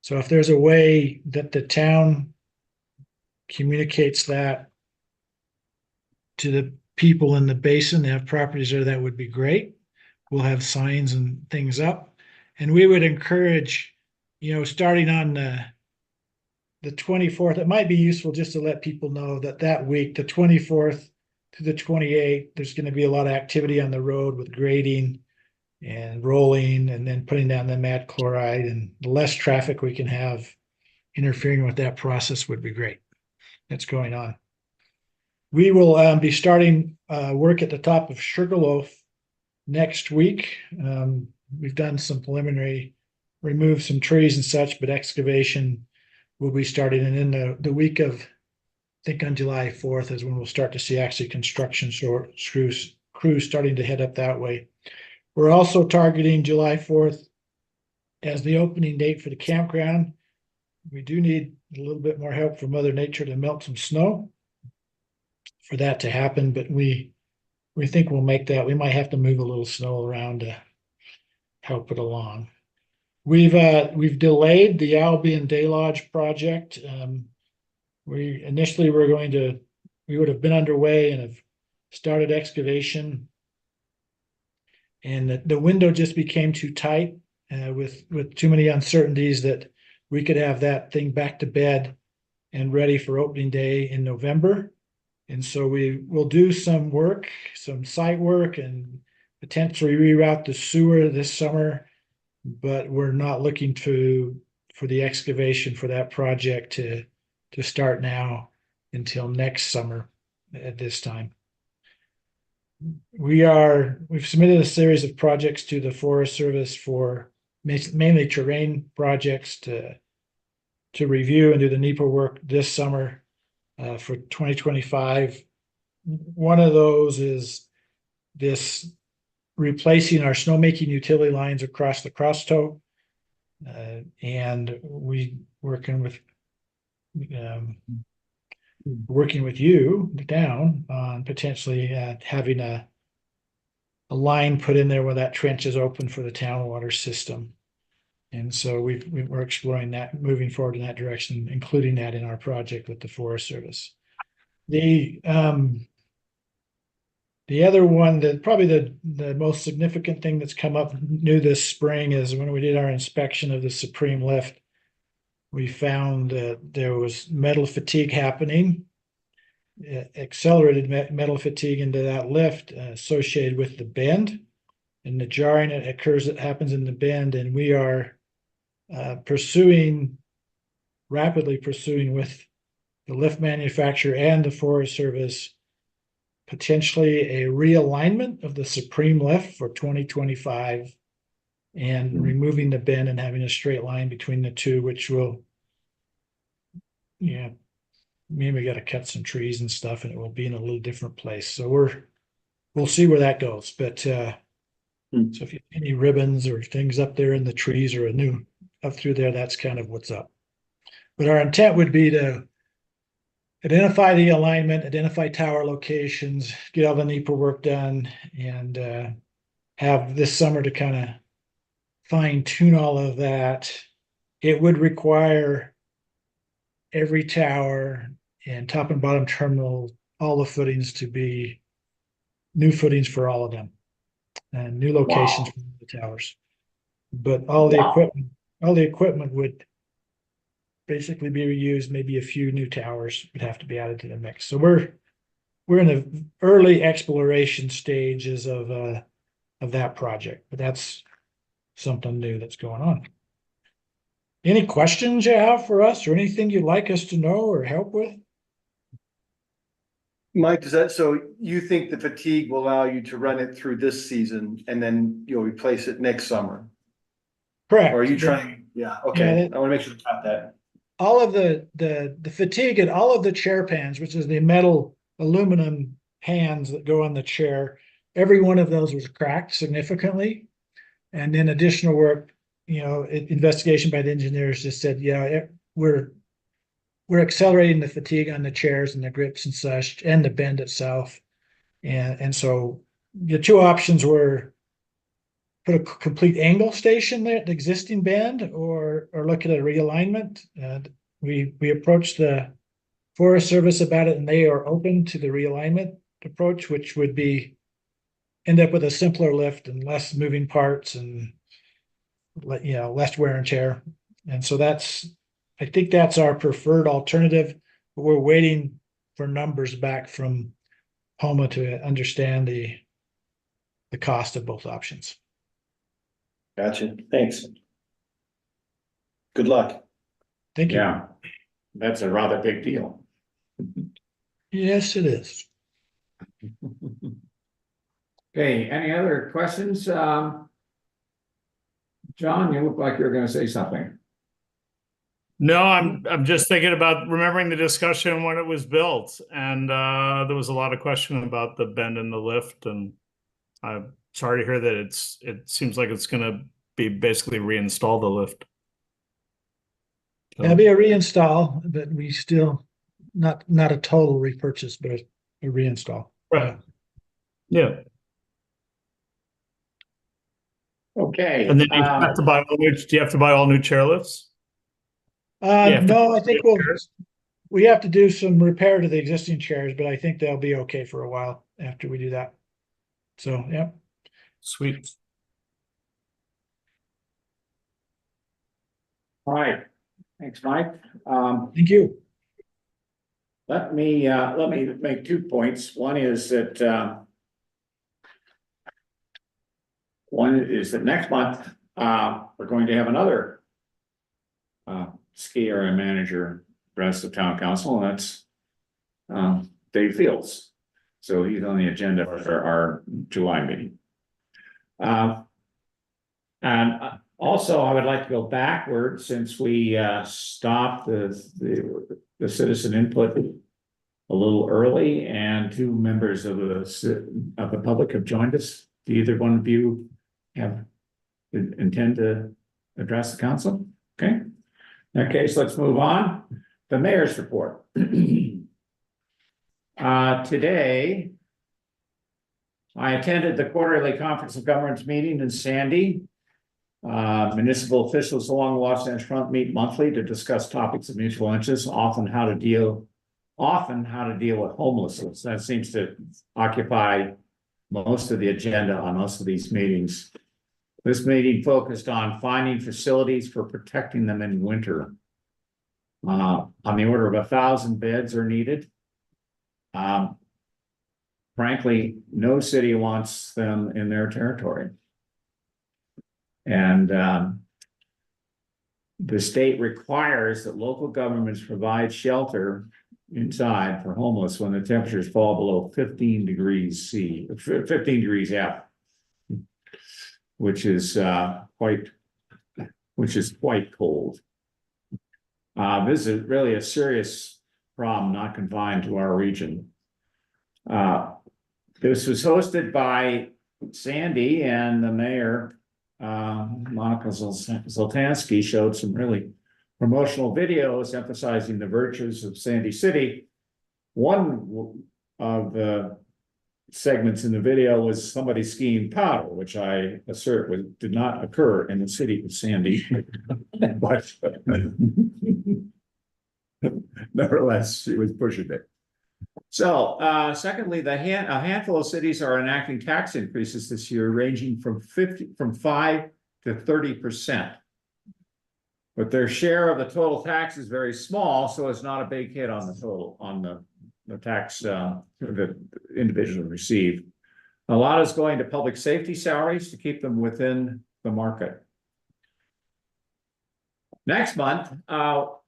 So if there's a way that the town communicates that to the people in the basin that have properties there, that would be great. We'll have signs and things up, and we would encourage, starting on the 24th, it might be useful just to let people know that week, the 24th to the 28th, there's going to be a lot of activity on the road with grading and rolling and then putting down the mag chloride, and the less traffic we can have interfering with that process would be great. That's going on. We will be starting work at the top of Sugarloaf next week. We've done some preliminary, remove some trees and such, but excavation will be starting. And in the week of, I think on July 4th is when we'll start to see actually construction crews starting to head up that way. We're also targeting July 4th as the opening date for the campground. We do need a little bit more help from Mother Nature to melt some snow for that to happen, but we think we'll make that. We might have to move a little snow around to help it along. We've delayed the Albion Day Lodge project. We initially we would have been underway and have started excavation, and the window just became too tight with too many uncertainties that we could have that thing back to bed and ready for opening day in November. And so we will do some work, some site work, and potentially reroute the sewer this summer, but we're not looking for the excavation for that project to start now until next summer at this time. We've submitted a series of projects to the Forest Service for mainly terrain projects to review and do the NEPA work this summer for 2025. one of those is this replacing our snowmaking utility lines across the cross-toe. And we working with you down on potentially having a line put in there where that trench is open for the town water system. And so we're exploring that, moving forward in that direction, including that in our project with the Forest Service. The other one that probably the most significant thing that's come up new this spring is when we did our inspection of the Supreme Lift, we found that there was metal fatigue happening, accelerated metal fatigue into that lift associated with the bend and the jarring that occurs that happens in the bend. And we are rapidly pursuing with the lift manufacturer and the Forest Service potentially a realignment of the Supreme Lift for 2025 and removing the bend and having a straight line between the two, which will, maybe we got to cut some trees and stuff and it will be in a little different place. So we'll see where that goes. But so if you have any ribbons or things up there in the trees or up through there, that's kind of what's up. But our intent would be to identify the alignment, identify tower locations, get all the NEPA work done, and have this summer to kind of fine tune all of that. It would require every tower and top and bottom terminal, all the footings to be new footings for all of them and new locations for the towers. But all the equipment would basically be reused. Maybe a few new towers would have to be added to the mix. So we're in the early exploration stages of that project, but that's something new that's going on. Any questions you have for us or anything you'd like us to know or help with? Mike, so you think the fatigue will allow you to run it through this season and then you'll replace it next summer? Correct. Or are you trying? Yeah, okay. I want to make sure you got that. All of the fatigue and all of the chair pans, which is the metal aluminum pans that go on the chair, every one of those was cracked significantly. And then additional work, investigation by the engineers just said, we're accelerating the fatigue on the chairs and the grips and such, and the bend itself. And so the two options were put a complete angle station there, the existing bend, or look at a realignment. We approached the Forest Service about it, and they are open to the realignment approach, which would be end up with a simpler lift and less moving parts and less wear and tear. And so I think that's our preferred alternative, but we're waiting for numbers back from HOMA to understand the cost of both options. Gotcha. Thanks. Good luck. Thank you. Yeah, that's a rather big deal. Yes, it is. Okay, any other questions? John, you look like you're going to say something. No, I'm just thinking about remembering the discussion when it was built, and there was a lot of question about the bend in the lift, and I'm sorry to hear that it seems like it's going to be basically reinstall the lift. So, It'll be a reinstall, but we still not a total repurchase, but a reinstall. right. Yeah. Okay. And then you have to buy do you have to buy all new chairlifts? No, I think we have to do some repair to the existing chairs, but I think they'll be okay for a while after we do that. So, yeah. Sweet. All right. Thanks, Mike. Thank you. Let me make 2 points. One is that next month we're going to have another ski area manager address the town council, and that's Dave Fields. So he's on the agenda for our July meeting. And also, I would like to go backward since we stopped the citizen input a little early, and two members of the public have joined us. Do either one of you have intend to address the council? Okay. In that case, let's move on. The mayor's report. Today, I attended the quarterly conference of governments meeting in Sandy. Municipal officials along the Los Angeles front meet monthly to discuss topics of mutual interest, often how to deal with homelessness. That seems to occupy most of the agenda on most of these meetings. This meeting focused on finding facilities for protecting them in winter. On the order of 1,000 beds are needed. Frankly, no city wants them in their territory. And the state requires that local governments provide shelter inside for homeless when the temperatures fall below 15 degrees C, 15 degrees F, which is quite cold. This is really a serious problem, not confined to our region. This was hosted by Sandy, and the mayor, Monica Zoltansky, showed some really promotional videos emphasizing the virtues of Sandy City. One of the segments in the video was somebody skiing powder, which I assert did not occur in the city of Sandy, but nevertheless, she was pushing it. So, secondly, a handful of cities are enacting tax increases this year, ranging from 5 to 30%. But their share of the total tax is very small, so it's not a big hit on the total, on the tax that individuals receive. A lot is going to public safety salaries to keep them within the market. Next month,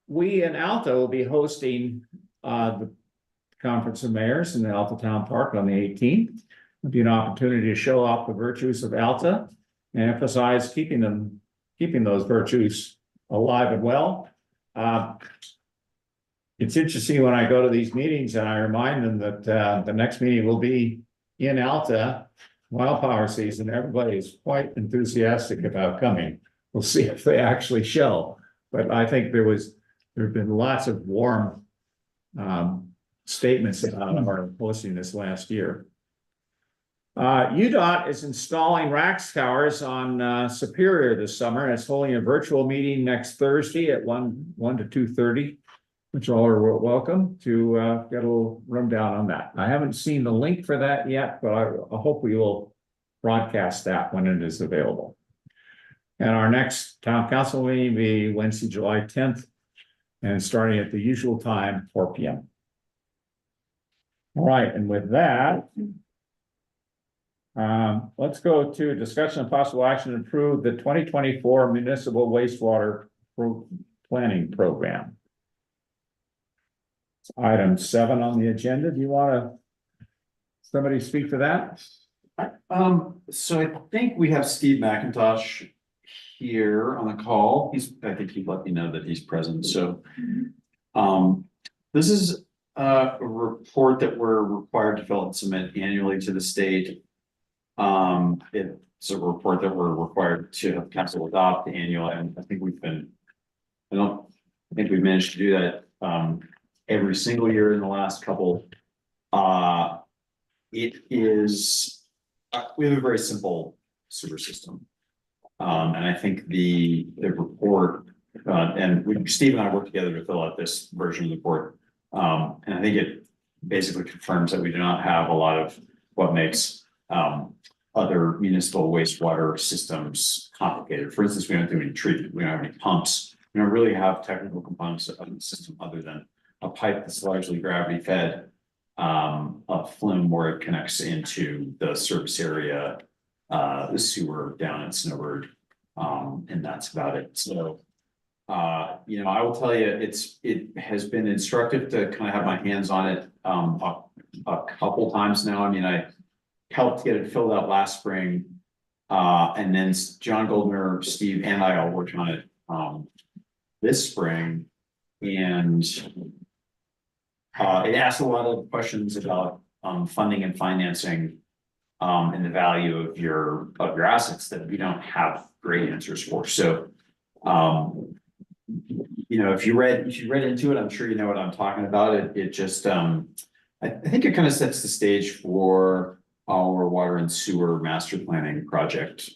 we in Alta will be hosting the Conference of Mayors in the Alta Town Park on the 18th. It'll be an opportunity to show off the virtues of Alta and emphasize keeping those virtues alive and well. It's interesting when I go to these meetings and I remind them that the next meeting will be in Alta, wildflower season. Everybody is quite enthusiastic about coming. We'll see if they actually show. But I think there have been lots of warm statements about our hosting this last year. UDOT is installing RACS towers on Superior this summer, and it's holding a virtual meeting next Thursday at 1 to 2:30, which all are welcome to get a little rundown on that. I haven't seen the link for that yet, but I hope we will broadcast that when it is available. And our next town council meeting will be Wednesday, July 10th, and starting at the usual time, 4 p.m. All right, and with that, let's go to discussion of possible action to approve the 2024 municipal wastewater planning program. It's item 7 on the agenda. Do you want somebody speak to that? So I think we have Steve McIntosh here on the call. I think he let me know that he's present. So this is a report that we're required to fill and submit annually to the state. It's a report that we're required to have council adopt annually, and I think I don't think we've managed to do that every single year in the last couple. It is, we have a very simple sewer system. And I think the report, and Steve and I worked together to fill out this version of the report. And I think it basically confirms that we do not have a lot of what makes other municipal wastewater systems complicated. For instance, we don't do any treatment, we don't have any pumps, we don't really have technical components of the system other than a pipe that's largely gravity fed, a flume where it connects into the service area, the sewer down in Snowbird, and that's about it. So I will tell you, it has been instructive to kind of have my hands on it a couple times now. I mean, I helped get it filled out last spring, and then John Goldner, Steve, and I all worked on it this spring, and It asked a lot of questions about funding and financing. And the value of your assets that we don't have great answers for. So if you read into it, I'm sure you know what I'm talking about. It just I think it kind of sets the stage for our water and sewer master planning project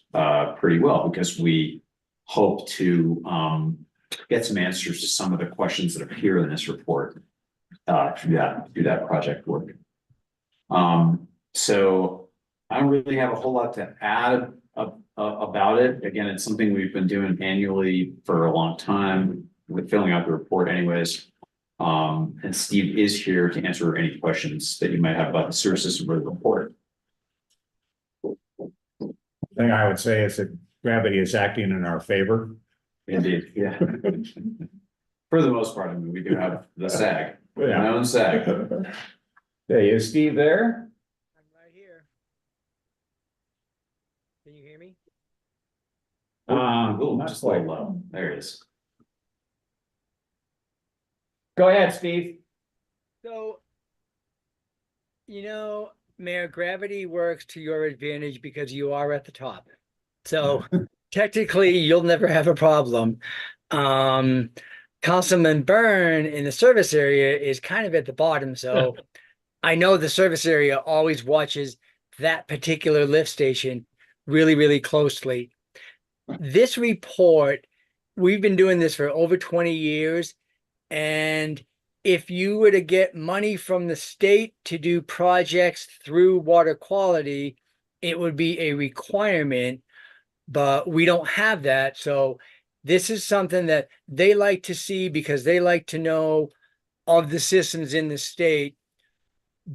pretty well, because we hope to get some answers to some of the questions that appear in this report through that project work. So I don't really have a whole lot to add about it. Again, it's something we've been doing annually for a long time with filling out the report anyways. And Steve is here to answer any questions that you might have about the sewer system or the report. Thing I would say is that gravity is acting in our favor. Indeed, yeah. For the most part, I mean, we do have the SAG, Yeah. my own SAG. Hey, is Steve there? I'm right here. Can you hear me? Not Just a little quite. low. There it is. Go ahead, Steve. So, Mayor, gravity works to your advantage because you are at the top. So technically, you'll never have a problem. Councilman Byrne in the service area is kind of at the bottom. So I know the service area always watches that particular lift station really, really closely. This report, we've been doing this for over 20 years. And if you were to get money from the state to do projects through water quality, it would be a requirement, but we don't have that. So this is something that they like to see because they like to know of the systems in the state.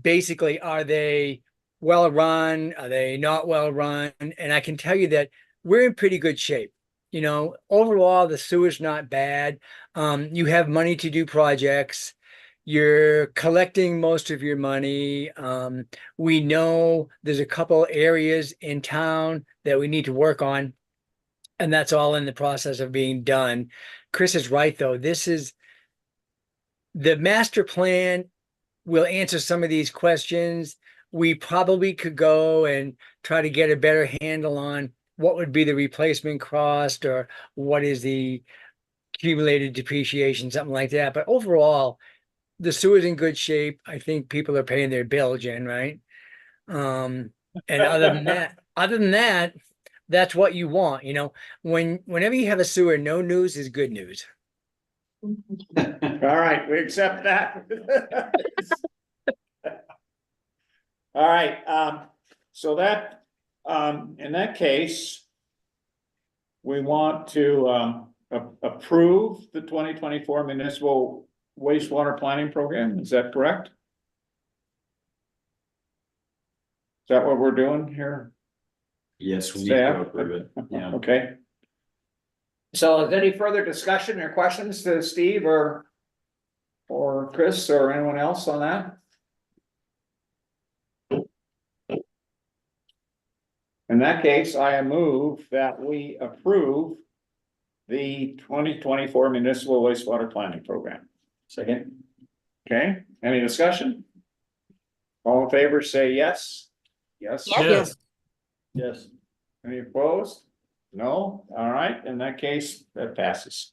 Basically, are they well run? Are they not well run? And I can tell you that we're in pretty good shape. Overall, the sewer's not bad. You have money to do projects. You're collecting most of your money. We know there's a couple areas in town that we need to work on, and that's all in the process of being done. Chris is right, though. This is the master plan will answer some of these questions. We probably could go and try to get a better handle on what would be the replacement cost or what is the accumulated depreciation, something like that. But overall, the sewer's in good shape. I think people are paying their bill, Jen, right? And other than that, that's what you want. Whenever you have a sewer, no news is good news. All right, we accept that. All right, so that, in that case, we want to approve the 2024 municipal wastewater planning program. Is that correct? Is that what we're doing here? Yes, we need Staff? to approve it. Yeah. Okay. So is there any further discussion or questions to Steve or Chris or anyone else on that? In that case, I move that we approve the 2024 municipal wastewater planning program. Second. Okay, any discussion? All in favor, say yes. Yes. Yes. Yes. Any opposed? No? All right, in that case, that passes.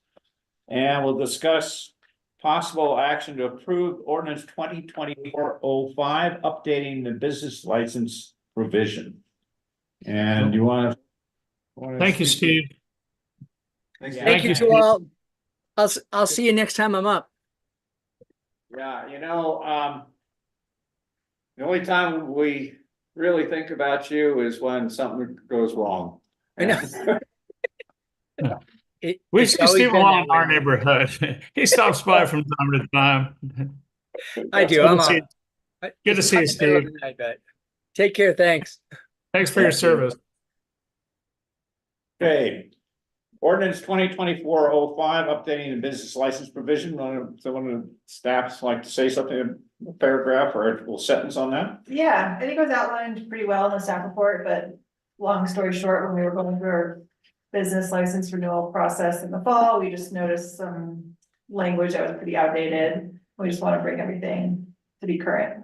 And we'll discuss possible action to approve ordinance 2024-05, updating the business license provision. And you want to? Thank you, Steve. Thanks. Yeah. Thank you Steve. to all. I'll see you next time I'm up. Yeah, the only time we really think about you is when something goes wrong. I know. We It's see always Steve a been lot that in our way. neighborhood. He stops by from time to time. I do. Good I'm to see on. you. Good to see you, Steve. Take care. Thanks. Thanks for your service. Okay. Ordinance 2024-05, updating the business license provision. Someone on the staff's like to say something, a paragraph or a little sentence on that? Yeah, I think it was outlined pretty well in the staff report, but long story short, when we were going through our business license renewal process in the fall, we just noticed some language that was pretty outdated. We just want to bring everything to be current,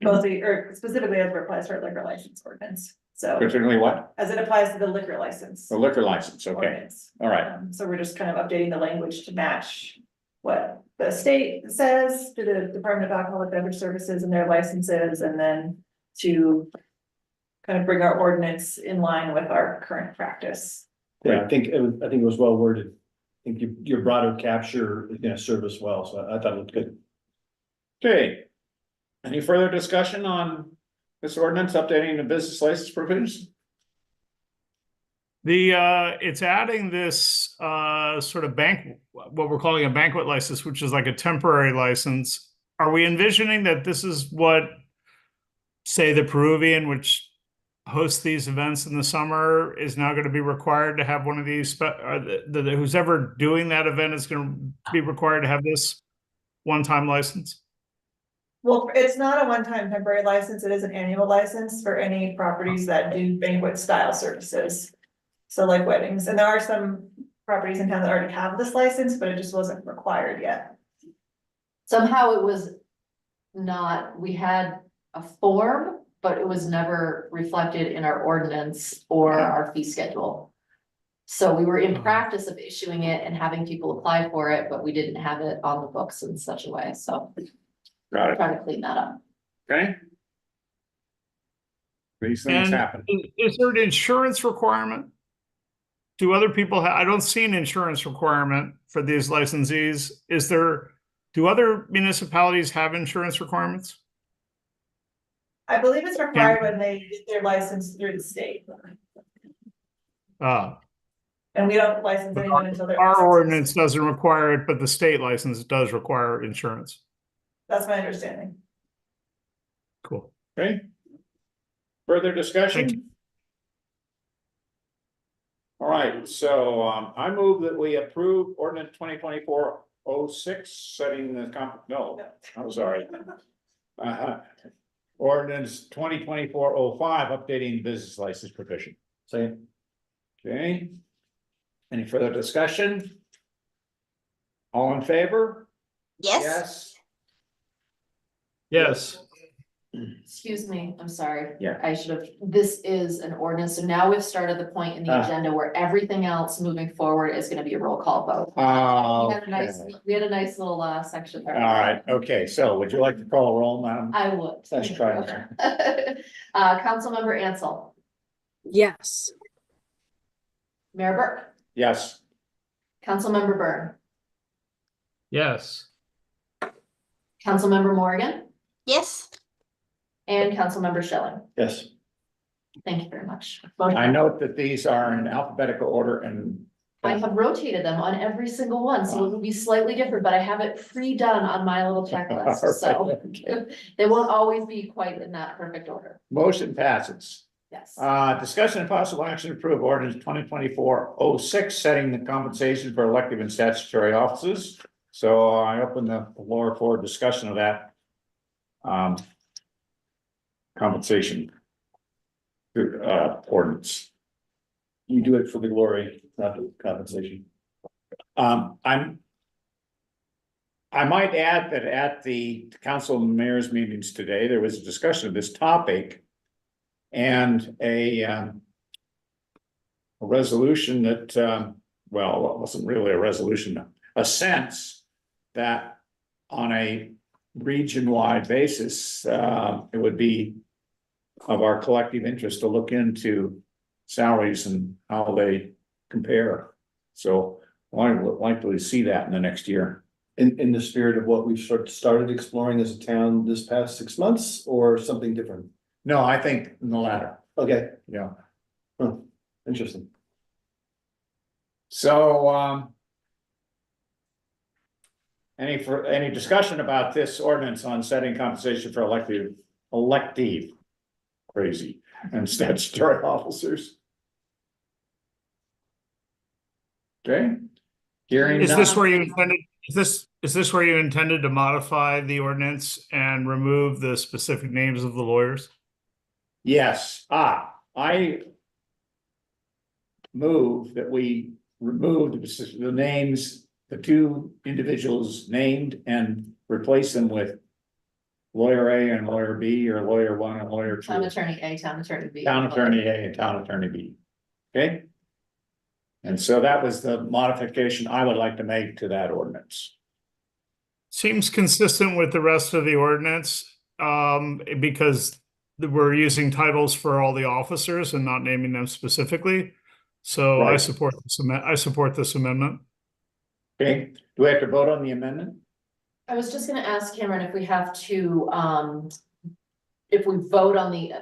mostly, or specifically as it applies to our liquor license ordinance. So Particularly what? as it applies to the liquor license. The liquor license, okay, ordinance. all right. So we're just kind of updating the language to match what the state says to the Department of Alcoholic Beverage Services and their licenses, and then to kind of bring our ordinance in line with our current practice. Yeah, I think it was well worded. I think your broader capture is gonna serve us well, so I thought it looked good. Okay. Any further discussion on this ordinance updating the business license provisions? It's adding this sort of what we're calling a banquet license, which is like a temporary license. Are we envisioning that this is what, say, the Peruvian, which hosts these events in the summer, is now going to be required to have one of these, who's ever doing that event is going to be required to have this one-time license? Well, it's not a one-time temporary license, it is an annual license for any properties that do banquet style services. So like weddings, and there are some properties in town that already have this license, but it just wasn't required yet. Somehow it was not, we had a form, but it was never reflected in our ordinance or our fee schedule. So we were in practice of issuing it and having people apply for it, but we didn't have it on the books in such a way, so. Got it. Trying to clean that up. Okay. These things And happen. is there an insurance requirement? Do other people I don't see an insurance requirement for these licensees. Do other municipalities have insurance requirements? I believe it's required when they get their license through the state. And we don't license anyone until they're. Our ordinance doesn't require it, but the state license does require insurance. That's my understanding. Cool. Okay. Further Thank you. discussion? All right, so I move that we approve ordinance 2024-06, setting the I'm sorry. Ordinance 2024-05, updating business license provision. Same. Okay. Any further discussion? All in favor? Yes. Yes. Excuse me, I'm sorry. Yeah. I should have, this is an ordinance, so now we've started the point in the agenda where everything else moving forward is gonna be a roll call vote. Oh. We had a nice little section there. All right, okay, so would you like to call a roll, madam? I would. Let's try it. Councilmember Ansel, Yes. Mayor Burke, Yes. Councilmember Byrne, Yes. Councilmember Morgan, Yes. and Councilmember Schilling. Yes. Thank you very much. I note that these are in alphabetical order and I have rotated them on every single one, so it will be slightly different, but I have it pre-done on my little checklist, so Okay. they won't always be quite in that perfect order. Motion passes. Yes. Discussion and possible action to approve ordinance 2024-06, setting the compensation for elective and statutory offices. So I open the floor for discussion of that. Compensation. Ordinance. You do it for the glory, not the compensation. I might add that at the council and mayor's meetings today, there was a discussion of this topic. And a resolution that, well, it wasn't really a resolution, a sense that on a region-wide basis, it would be of our collective interest to look into salaries and how they compare. So I would likely see that in the next year. In the spirit of what we've started exploring as a town this past 6 months, or something different? No, I think in the latter. Okay, Yeah. interesting. So, any discussion about this ordinance on setting compensation for elective, crazy, and statutory officers? Okay. Hearing Is none. this where you intended, is this where you intended to modify the ordinance and remove the specific names of the lawyers? Yes, I move that we remove the names, the two individuals named and replace them with lawyer A and lawyer B, or lawyer one and lawyer Town two. attorney A, town attorney B. Town attorney A and town attorney B. Okay? And so that was the modification I would like to make to that ordinance. Seems consistent with the rest of the ordinance, because we're using titles for all the officers and not naming them specifically. So I Right. support this amendment. Okay, do we have to vote on the amendment? I was just gonna ask Cameron if we have to, if we vote on the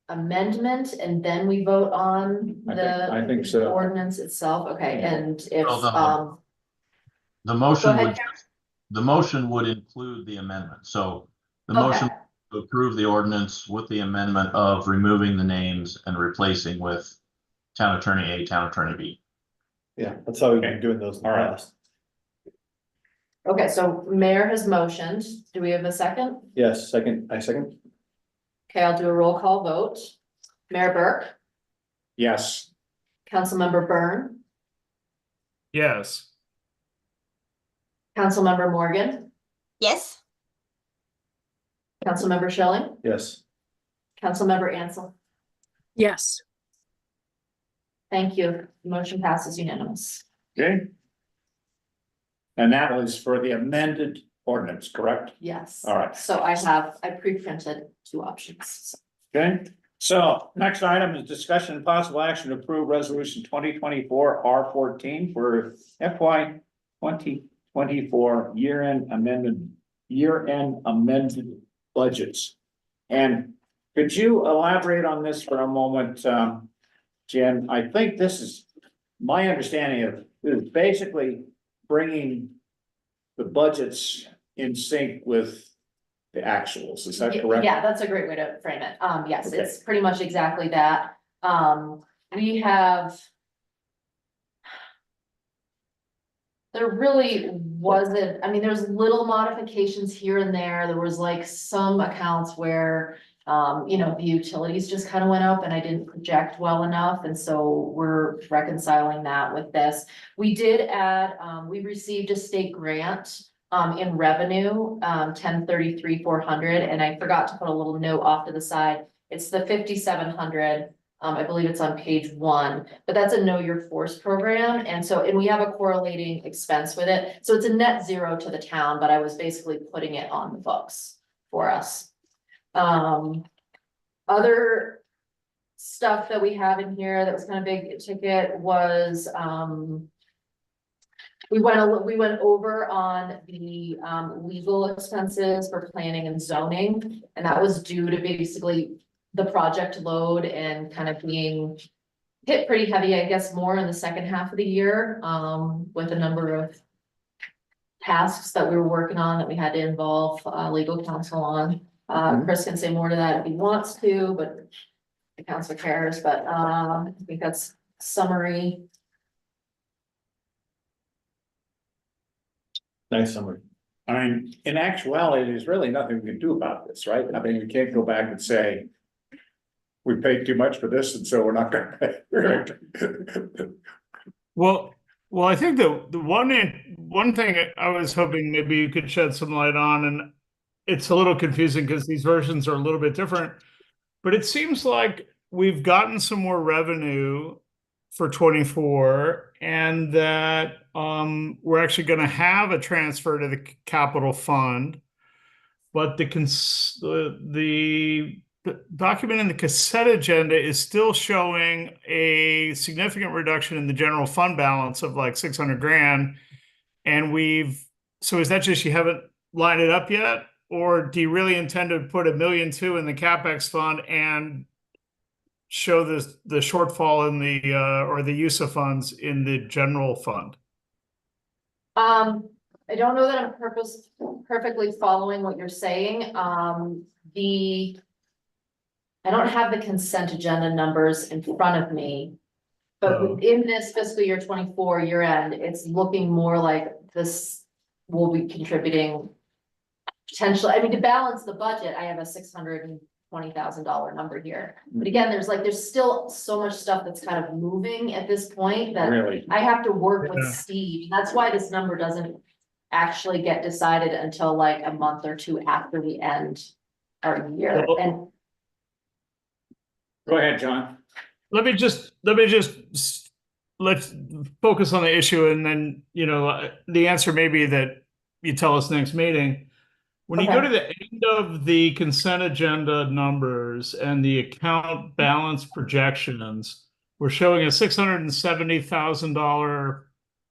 amendment and then we vote on I think the so. ordinance itself, okay, and if, Well, the go motion ahead, would, Cameron. the motion would include the amendment, so the Okay. motion to approve the ordinance with the amendment of removing the names and replacing with town attorney A, town attorney B. Yeah, that's how we've been doing those in the All right. past. Okay, so mayor has motioned, do we have a second? Yes, second, I second. Okay, I'll do a roll call vote. Mayor Burke, Yes. Councilmember Byrne, Yes. Councilmember Morgan, Yes. Councilmember Schilling, Yes. Councilmember Ansel. Yes. Thank you. Motion passes unanimous. Okay. And that was for the amended ordinance, correct? Yes. All right. So I pre-printed two options. Okay, so next item is discussion and possible action to approve resolution 2024 R14 for FY 2024 year-end amended budgets. And could you elaborate on this for a moment, Jen? I think this is my understanding of, it is basically bringing the budgets in sync with the actuals, is that correct? Yeah, that's a great way to frame it. Yes, Okay. it's pretty much exactly that. We have. There really wasn't, I mean, there's little modifications here and there. There was like some accounts where, the utilities just kind of went up and I didn't project well enough. And so we're reconciling that with this. We did add, we received a state grant in revenue, 1033,400, and I forgot to put a little note off to the side. It's the 5,700. I believe it's on page 1, but that's a Know Your Force program. And we have a correlating expense with it. So it's a net zero to the town, but I was basically putting it on the books for us. Other stuff that we have in here that was kind of big ticket was, we went over on the legal expenses for planning and zoning, and that was due to basically the project load and kind of being hit pretty heavy, I guess, more in the second half of the year, with a number of tasks that we were working on that we had to involve legal counsel on. Chris can say more to that if he wants to, but the council cares, but I think that's summary. Nice summary. I mean, in actuality, there's really nothing we can do about this, right? I mean, we can't go back and say, we paid too much for this, and so we're not gonna pay. Well, I think the one thing I was hoping maybe you could shed some light on, and it's a little confusing because these versions are a little bit different, but it seems like we've gotten some more revenue for 24, and that we're actually going to have a transfer to the capital fund, but the document in the cassette agenda is still showing a significant reduction in the general fund balance of like 600 grand. And so is that just you haven't lined it up yet? Or do you really intend to put $1.2 million in the CapEx fund and show the shortfall in the, or the use of funds in the general fund? I don't know that I'm perfectly following what you're saying. I don't have the consent agenda numbers in front of me. But in this fiscal year 24 year end, it's looking more like this will be contributing potentially, I mean, to balance the budget, I have a $620,000 number here. But again, there's still so much stuff that's kind of moving at this point that Really? I have to work with Yeah. Steve. That's why this number doesn't actually get decided until like a month or two after we end our year. Well- And Go ahead, John. Let's focus on the issue, and then, the answer may be that you tell us next meeting. When you go Okay. to the end of the consent agenda numbers and the account balance projections, we're showing a $670,000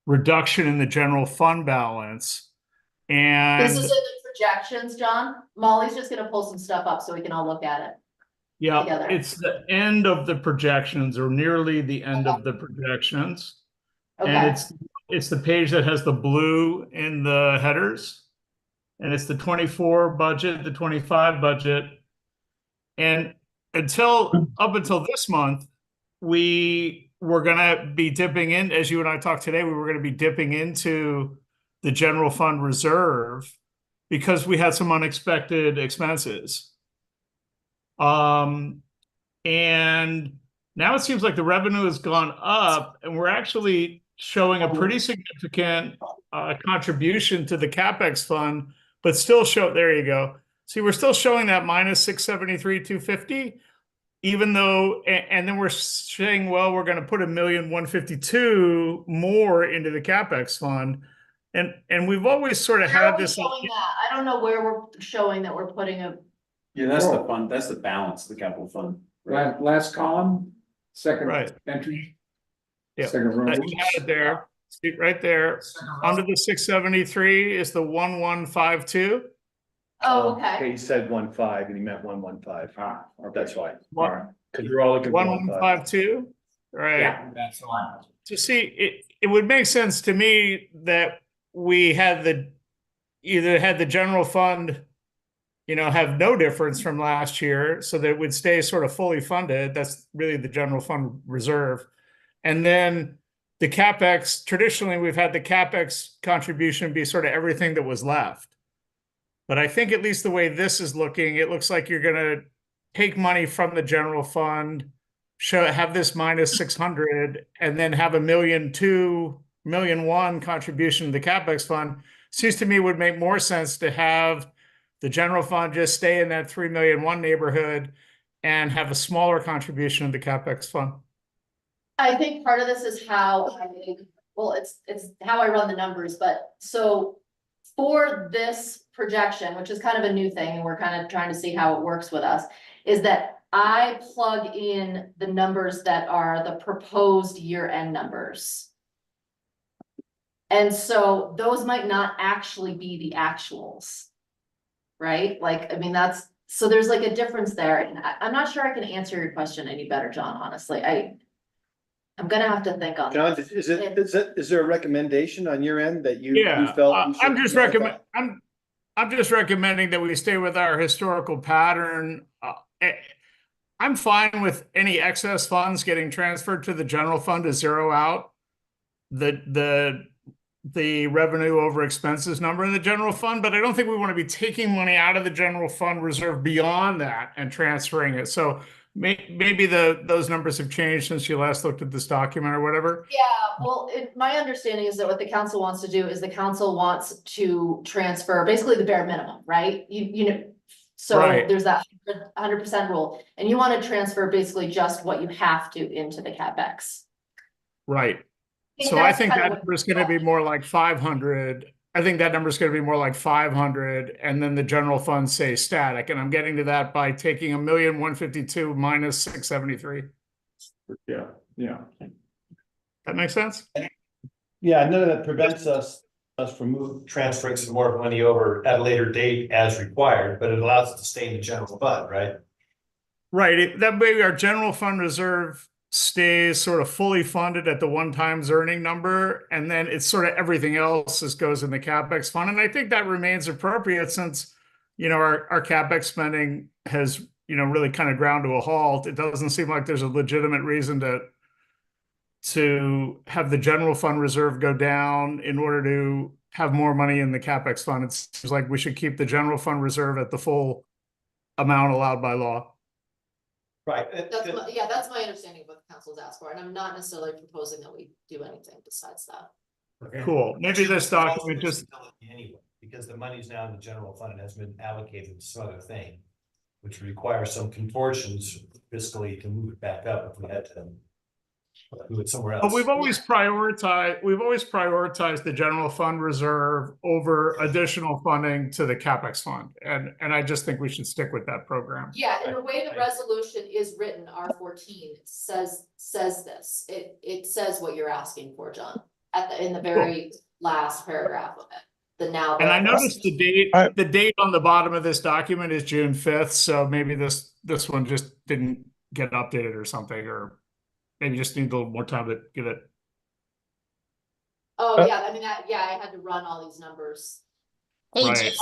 reduction in the general fund balance. this is And in the projections, John. Molly's just gonna pull some stuff up so we can all look at it. yeah, together. it's the end of the projections, or nearly the end of the projections. And Okay, it's the page that has the blue in the headers. And it's the 24 budget, the 25 budget. And up until this month, we were gonna be dipping in, as you and I talked today, we were gonna be dipping into the general fund reserve because we had some unexpected expenses. And now it seems like the revenue has gone up, and we're actually showing a pretty significant contribution to the CapEx fund, but still there you go. See, we're still showing that minus 673,250, even though, and then we're saying, well, we're going to put 1,152,000 more into the CapEx fund. And we've always sort of where are had we this. showing that? I don't know where we're showing that we're putting a, Yeah, that's the fund, that's the balance of the capital fund. Last column, second Right. entry. Yeah, Second row. you had it there. See, right there. Under the 673 is the 1152. oh, okay. He said 1.5 and he meant 1.15. Ah, That's why. What? Because we're all looking for 1.5. 1152, right? Yeah, that's the one. To see, it would make sense to me that we had either had the general fund, have no difference from last year, so that it would stay sort of fully funded. That's really the general fund reserve. And then the CapEx, traditionally, we've had the CapEx contribution be sort of everything that was left. But I think at least the way this is looking, it looks like you're gonna take money from the general fund, have this minus 600, and then have $1,200,000, $1,100,000 contribution to the CapEx fund. Seems to me would make more sense to have the general fund just stay in that 3,000,001 neighborhood and have a smaller contribution to the CapEx fund. I think part of this is it's how I run the numbers, but so for this projection, which is kind of a new thing, and we're kind of trying to see how it works with us, is that I plug in the numbers that are the proposed year-end numbers. And so those might not actually be the actuals. Right? Like, I mean, so there's like a difference there. And I'm not sure I can answer your question any better, John, honestly. I'm gonna have to think on John, this. is there a recommendation on your end that you Yeah, felt? we I'm should just modify? I'm just recommending that we stay with our historical pattern. I'm fine with any excess funds getting transferred to the general fund to zero out the revenue over expenses number in the general fund, but I don't think we want to be taking money out of the general fund reserve beyond that and transferring it. So maybe those numbers have changed since you last looked at this document or whatever. Yeah, well, my understanding is that what the council wants to do is the council wants to transfer basically the bare minimum, right? So Right. there's that 100% rule, and you want to transfer basically just what you have to into the CapEx. Right. think So I that's think kind of that what- number is going to be more like 500. I think that number is going to be more like 500, and then the general fund stays static. And I'm getting to that by taking 1,152,000 minus 673. Yeah, yeah. That makes sense? Yeah, none of that prevents us from transferring some more money over at a later date as required, but it allows us to stay in the general fund, right? Right. That way our general fund reserve stays sort of fully funded at the one times earning number, and then it's sort of everything else just goes in the CapEx fund. And I think that remains appropriate since, our CapEx spending has, really kind of ground to a halt. It doesn't seem like there's a legitimate reason to have the general fund reserve go down in order to have more money in the CapEx fund. It seems like we should keep the general fund reserve at the full amount allowed by law. Right. That's my understanding of what the council's asked for, and I'm not necessarily proposing that we do anything besides that. Okay. Cool. Maybe this document just, Anyway, because the money's now in the general fund and has been allocated to some other thing, which requires some contortions fiscally to move it back up if we had to do it somewhere but else. we've always prioritized the general fund reserve over additional funding to the CapEx fund. And I just think we should stick with that program. Yeah, and the way the resolution is written, R14 says this. It says what you're asking for, John, in the very last paragraph of it. The now. And I noticed the date on the bottom of this document is June 5th, so maybe this one just didn't get updated or something, or maybe just need a little more time to get it. Oh, yeah, I mean, I had to run all these numbers. Hey, Right.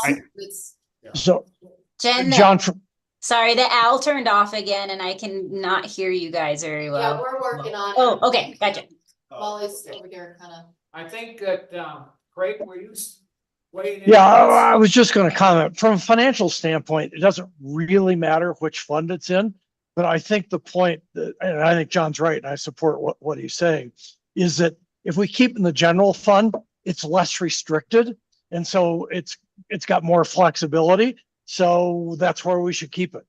So, Jen, John, sorry, the owl turned off again and I can not hear you guys very well. Yeah, we're working on it. Oh, okay, gotcha. Molly's over here kind of. I think that, Craig, were you weighing in? yeah, I was just going to comment from a financial standpoint, it doesn't really matter which fund it's in, but I think the point that, and I think John's right, and I support what he's saying, is that if we keep in the general fund, it's less restricted. And so it's got more flexibility. So that's where we should keep it.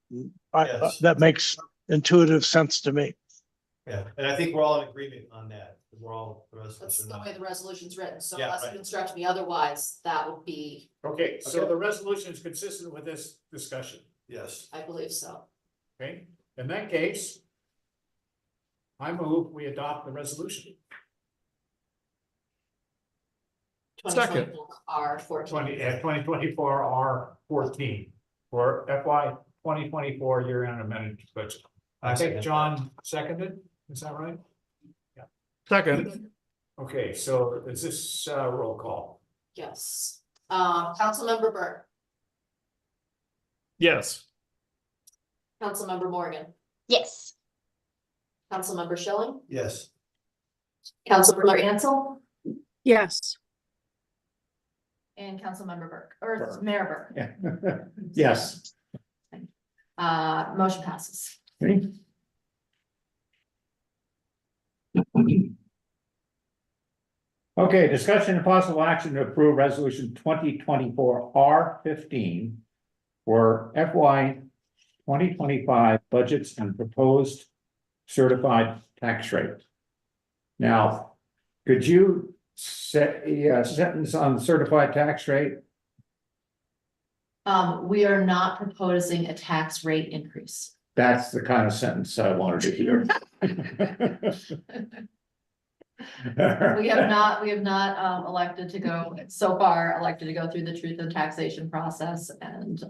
Yes. That makes intuitive sense to me. Yeah, and I think we're all in agreement on that. We're all, the rest of That's us are the not. way the resolution's written, so Yeah, unless you right. instruct me otherwise, that would be, Okay, so the resolution is consistent with this discussion, Yes. I believe so. okay? In that case, I move we adopt the resolution. Second. 2024 R14. 2024 R14 for FY 2024 year-end amended budget. I think John seconded, is that right? Second, Okay, so is this roll call? Yes. Councilmember Burke, yes. Councilmember Morgan, Yes. Councilmember Schilling, Yes. Councilmember Ansel, Yes. and Councilmember Burke, or Burke. Mayor Burke. Yeah. Yes. Motion passes. Okay. Okay, discussion and possible action to approve resolution 2024 R15 for FY 2025 budgets and proposed certified tax rate. Now, could you set a sentence on certified tax rate? We are not proposing a tax rate increase. That's the kind of sentence I wanted to hear. We have not elected to go, so far elected to go through the truth and taxation process and.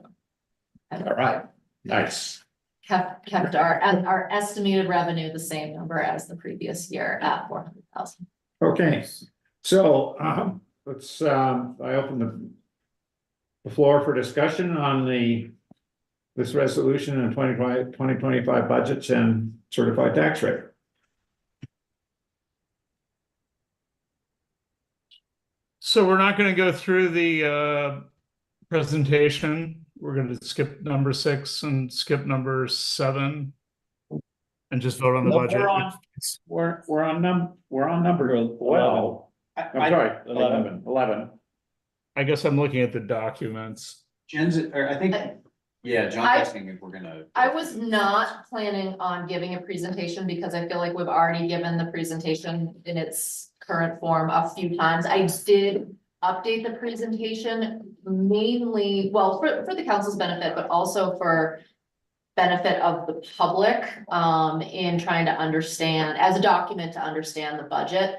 All right, nice. Kept our estimated revenue the same number as the previous year at 400,000. Okay, so let's I open the floor for discussion on this resolution and 2025 budgets and certified tax rate. So we're not going to go through the presentation. We're going to skip number 6 and skip number 7 and just vote on the budget. We're on number 11. I'm sorry, 11. I guess I'm looking at the documents. Jen's, or I think, yeah, John's asking if we're gonna. I was not planning on giving a presentation because I feel like we've already given the presentation in its current form a few times. I did update the presentation mainly, well, for the council's benefit, but also for benefit of the public, in trying to understand, as a document to understand the budget.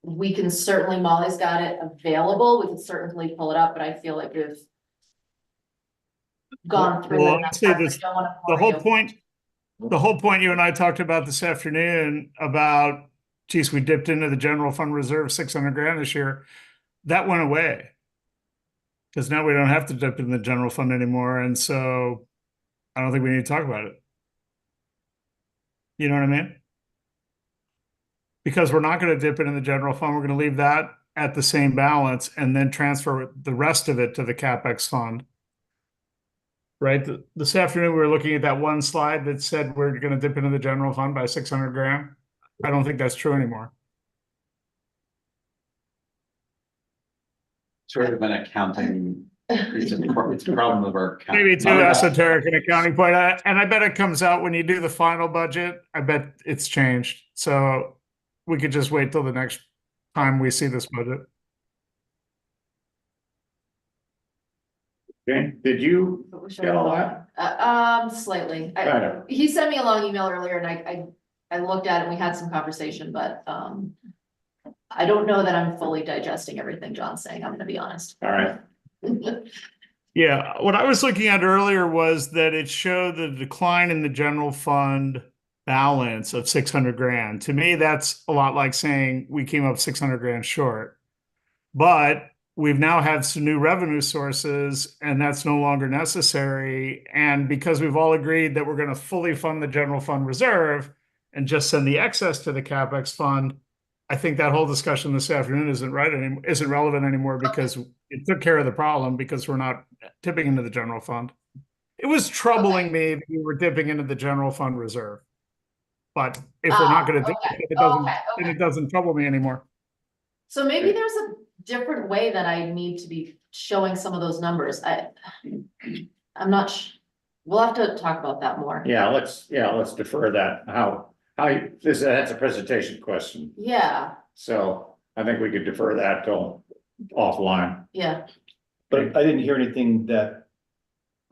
We can certainly, Molly's got it available, we can certainly pull it up, but I feel like we've gone through Well, it. I'd say this, the whole point you and I talked about this afternoon about, geez, we dipped into the general fund reserve 600 grand this year. That went away. Because now we don't have to dip in the general fund anymore. And so I don't think we need to talk about it. You know what I mean? Because we're not going to dip it in the general fund. We're going to leave that at the same balance and then transfer the rest of it to the CapEx fund. Right? This afternoon, we were looking at that one slide that said we're going to dip into the general fund by 600 grand. I don't think that's true anymore. sort of an accounting, it's a problem of our. Maybe too esoteric an accounting point, and I bet it comes out when you do the final budget. I bet it's changed, so we could just wait till the next time we see this budget. Okay, did you get all that? Slightly. Kind of. He sent me a long email earlier and I looked at it and we had some conversation, but, I don't know that I'm fully digesting everything John's saying. I'm gonna be honest. All right. Yeah, what I was looking at earlier was that it showed the decline in the general fund balance of 600 grand. To me, that's a lot like saying we came up 600 grand short. But we've now had some new revenue sources and that's no longer necessary. And because we've all agreed that we're going to fully fund the general fund reserve and just send the excess to the CapEx fund, I think that whole discussion this afternoon isn't relevant anymore because it took care of the problem because we're not tipping into the general fund. It was troubling me that we were dipping into the general fund reserve. But if we're not going to do it, it doesn't trouble me anymore. So maybe there's a different way that I need to be showing some of those numbers. I'm not, we'll have to talk about that more. Yeah, let's defer that. That's a presentation question. Yeah, So I think we could defer that till offline. yeah. But I didn't hear anything that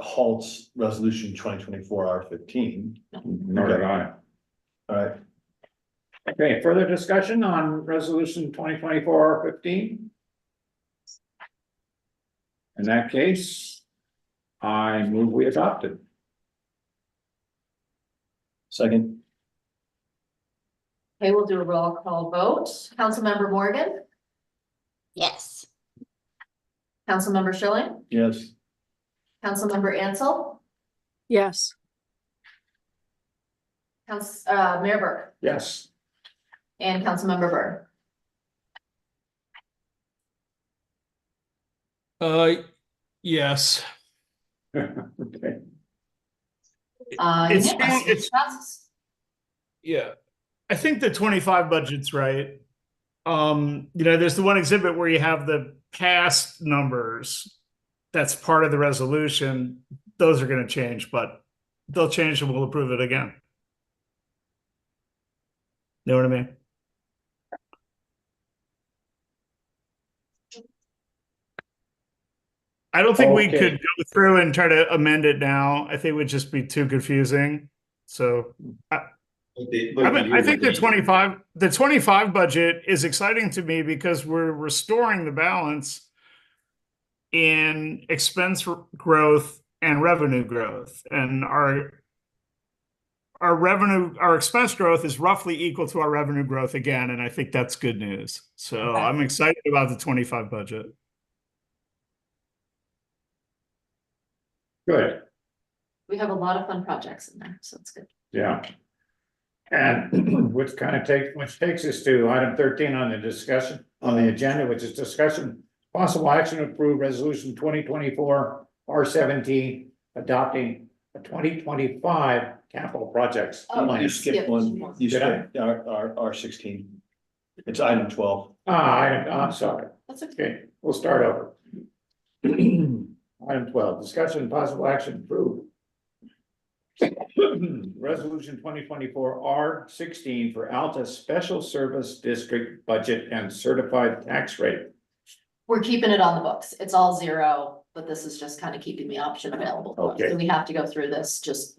halts resolution 2024 R15. Nor did I. All right, Okay, further discussion on resolution 2024 R15? In that case, I move we adopt it. second, Okay, we'll do a roll call vote. Councilmember Morgan, Yes. Councilmember Schilling, yes. Councilmember Ansel, Yes. Mayor Burke, Yes. and Councilmember Byrne. Yes. Okay. Unanimous. Yeah, I think the 25 budget's right. There's the one exhibit where you have the past numbers. That's part of the resolution. Those are going to change, but they'll change and we'll approve it again. Know what I mean? I don't think we Okay. could go through and try to amend it now. I think it would just be too confusing. So I think the 25 budget is exciting to me because we're restoring the balance in expense growth and revenue growth. And our expense growth is roughly equal to our revenue growth again. And I think that's good news. So I'm excited about the 25 budget. Good. We have a lot of fun projects in there, so it's good. Yeah. And which takes us to item 13 on the discussion on the agenda, which is discussion possible action to approve resolution 2024 R17 adopting a 2025 capital projects plan. You skipped one, you skipped our R16. It's item 12. I'm sorry. That's okay. Okay, we'll start over. Item 12, discussion and possible action approved. Resolution 2024 R16 for Alta Special Service District budget and certified tax rate. We're keeping it on the books. It's all zero, but this is just kind of keeping the option available. to us. Okay. So we have to go through this just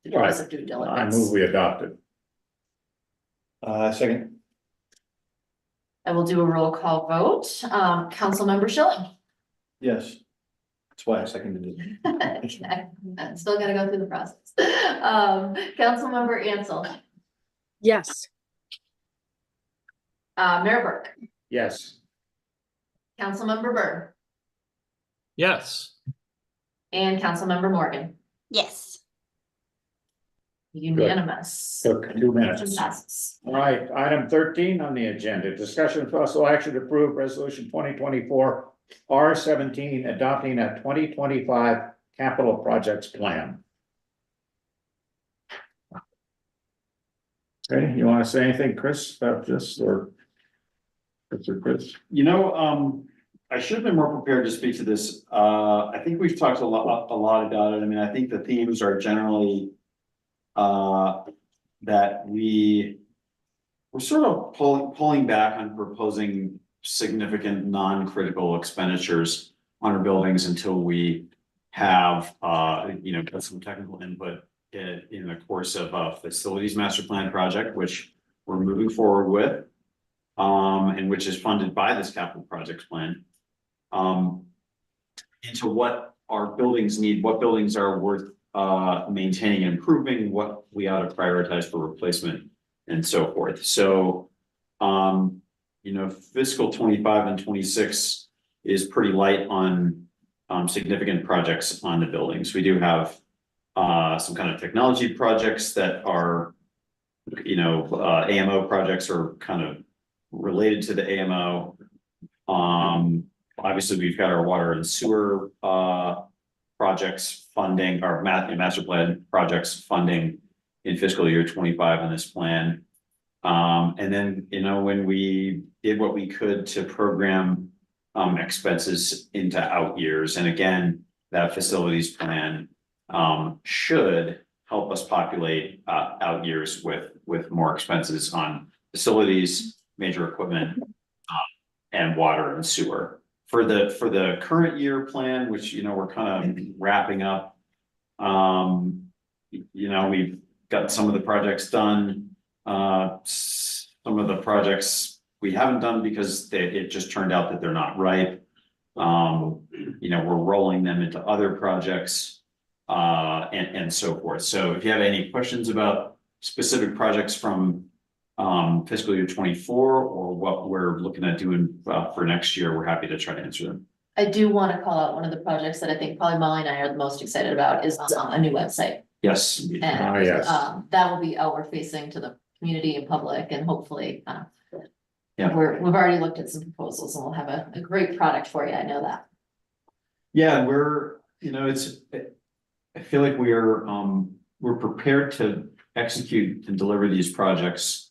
to do Right. some due I diligence. move we adopt it. Second, I will do a roll call vote. Councilmember Schilling. yes. That's why I seconded it. Okay, I'm still gotta go through the process. Councilmember Ansel, Yes. Mayor Burke, Yes. Councilmember Byrne, Yes. and Councilmember Morgan. Yes. Unanimous. Took 2 minutes. Motion passes. All right, item 13 on the agenda, discussion and possible action to approve resolution 2024 R17 adopting a 2025 capital projects plan. Okay, you want to say anything, Chris, about this or? Chris? I should have been more prepared to speak to this. I think we've talked a lot about it. I mean, I think the themes are generally that we're sort of pulling back on proposing significant non-critical expenditures on our buildings until we have, got some technical input in the course of a facilities master plan project, which we're moving forward with, and which is funded by this capital projects plan. Into what our buildings need, what buildings are worth maintaining and improving, what we ought to prioritize for replacement and so forth. So, fiscal 25 and 26 is pretty light on significant projects on the buildings. We do have some kind of technology projects that are, AMO projects are kind of related to the AMO. Obviously, we've got our water and sewer projects funding, our master plan projects funding in fiscal year 25 in this plan. And then, when we did what we could to program expenses into out years, and again, that facilities plan should help us populate out years with more expenses on facilities, major equipment, and water and sewer. For the current year plan, which we're kind of wrapping up, we've got some of the projects done. Some of the projects we haven't done because it just turned out that they're not ripe. We're rolling them into other projects and so forth. So if you have any questions about specific projects from fiscal year 24 or what we're looking at doing for next year, we're happy to try to answer them. I do want to call out one of the projects that I think probably Molly and I are the most excited about is a new website. Yes. And yes. That will be outward facing to the community and public, and hopefully Yeah. we've already looked at some proposals and we'll have a great product for you. I know that. Yeah, I feel like we're prepared to execute and deliver these projects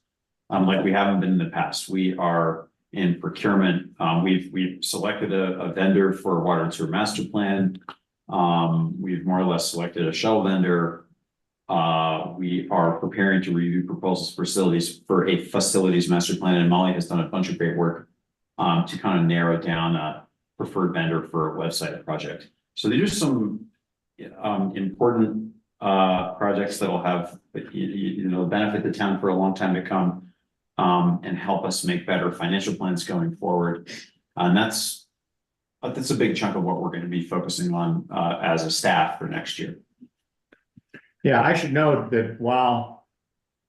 like we haven't been in the past. We are in procurement. We've selected a vendor for water and sewer master plan. We've more or less selected a shell vendor. We are preparing to review proposals for a facilities master plan, and Molly has done a bunch of great work to kind of narrow down a preferred vendor for a website project. So these are some important projects that will have benefit the town for a long time to come, and help us make better financial plans going forward. And that's a big chunk of what we're going to be focusing on as a staff for next year. Yeah, I should note that while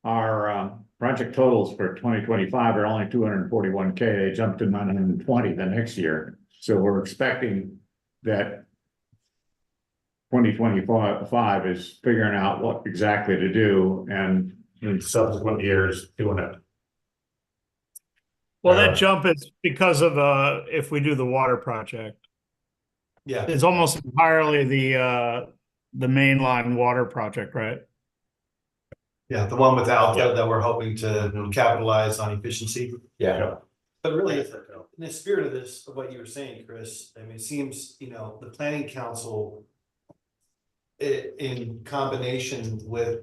our project totals for 2025 are only 241K, they jumped to 920 the next year. So we're expecting that 2025 is figuring out what exactly to do, and in subsequent years doing it. Well, that jump is because of if we do the water project. Yeah. It's almost entirely the mainline water project, right? Yeah, the one with Alta that we're hoping to capitalize on efficiency. Yeah. But really, in the spirit of this, of what you were saying, Chris, I mean, it seems, the planning council in combination with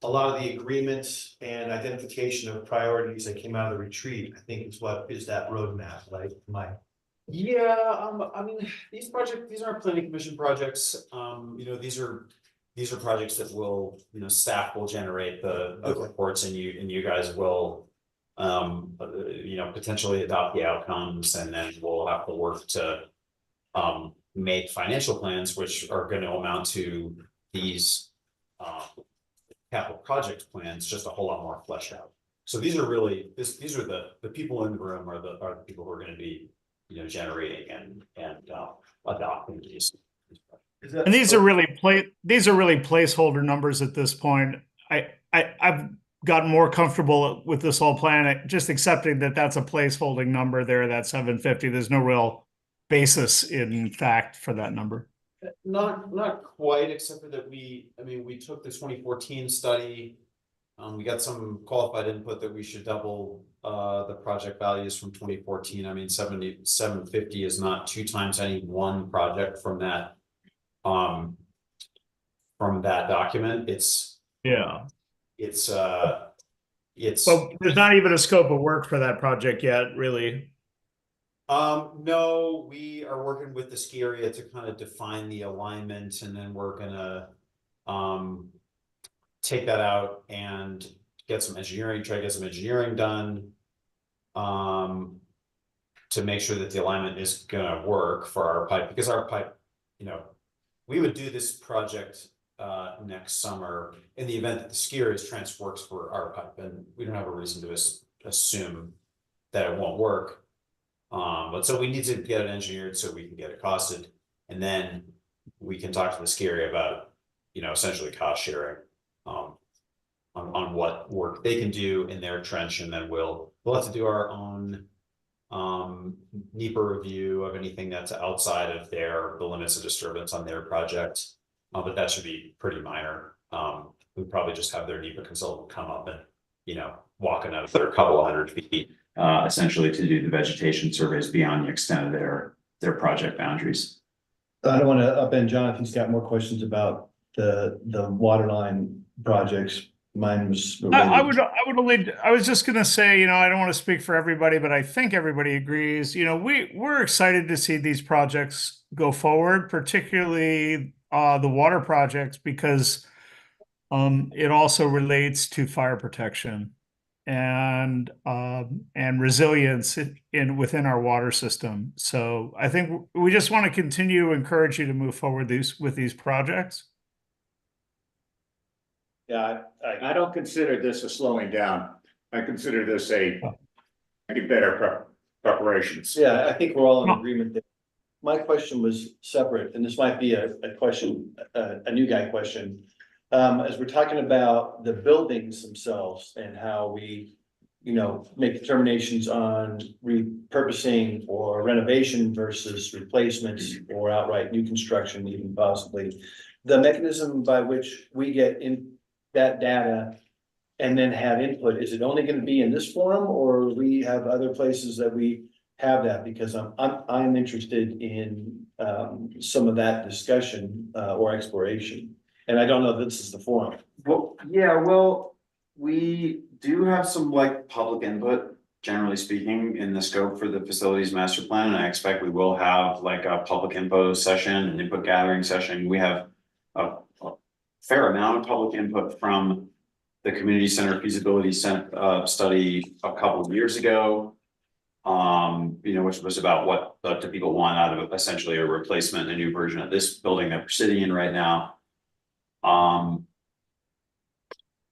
a lot of the agreements and identification of priorities that came out of the retreat, I think is what is that roadmap, like Yeah, I mean, these aren't planning commission projects. These are projects that will, staff will generate the reports, and you guys will, potentially adopt the outcomes, and then we'll have to work to make financial plans, which are going to amount to these capital project plans, just a whole lot more fleshed out. So these are really these are the people in the room are the people who are going to be generating and adopting these. And these are really placeholder numbers at this point. I've gotten more comfortable with this whole plan, just accepting that that's a placeholding number there, that 750. There's no real basis in fact for that number. Not quite, except for that we took the 2014 study, We got some qualified input that we should double the project values from 2014. I mean, 750 is not 2 times any one project from that document. It's Yeah. it's But there's not even a scope of work for that project yet, really. No, we are working with the ski area to kind of define the alignment, and then we're gonna take that out and get some engineering, try to get some engineering done. To make sure that the alignment is gonna work for our pipe, because our pipe, you know, we would do this project next summer in the event that the ski area's trench works for our pipe, and we don't have a reason to assume that it won't work. But so we need to get it engineered so we can get it costed, and then we can talk to the ski area about, you know, essentially cost sharing. On what work they can do in their trench, and then we'll have to do our own NEPA review of anything that's outside of the limits of disturbance on their project. But that should be pretty minor. We probably just have their NEPA consultant come up and, you know, walk another couple of 100 feet, essentially to do the vegetation surveys beyond the extent of their project boundaries. I don't want to upend John if he's got more questions about the water line projects. Mine was. I was just gonna say, you know, I don't want to speak for everybody, but I think everybody agrees. You know, we're excited to see these projects go forward, particularly the water projects, because it also relates to fire protection and resilience within our water system. So I think we just want to continue to encourage you to move forward with these projects. Yeah, I don't consider this a slowing down. I consider this a better preparations. Yeah, I think we're all in agreement there. My question was separate, and this might be a question, a new guy question. As we're talking about the buildings themselves and how we, you know, make determinations on repurposing or renovation versus replacements or outright new construction, even possibly. The mechanism by which we get in that data and then have input, is it only going to be in this forum, or we have other places that we have that? Because I'm interested in some of that discussion or exploration, and I don't know if this is the forum. Well, yeah, well, we do have some like public input, generally speaking, in the scope for the facilities master plan, and I expect we will have like a public info session, an input gathering session. We have a fair amount of public input from the community center feasibility study a couple of years ago. You know, which was about what do people want out of essentially a replacement, a new version of this building that we're sitting in right now.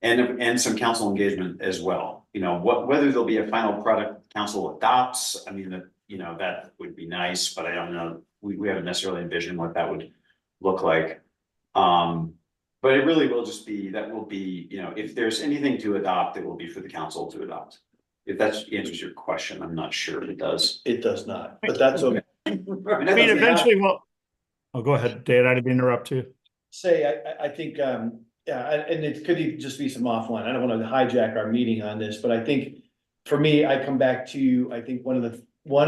And some council engagement as well. You know, whether there'll be a final product council adopts, I mean, you know, that would be nice, but I don't know. We haven't necessarily envisioned what that would look like. But it really will just be, that will be, you know, if there's anything to adopt, it will be for the council to adopt. If that answers your question, I'm not sure it does. It does not, but that's okay. I mean, eventually, well, oh, go ahead, Dave. I didn't interrupt you. Say, I think, yeah, and it could even just be some offline. I don't want to hijack our meeting on this, but I think for me, I come back to, I think one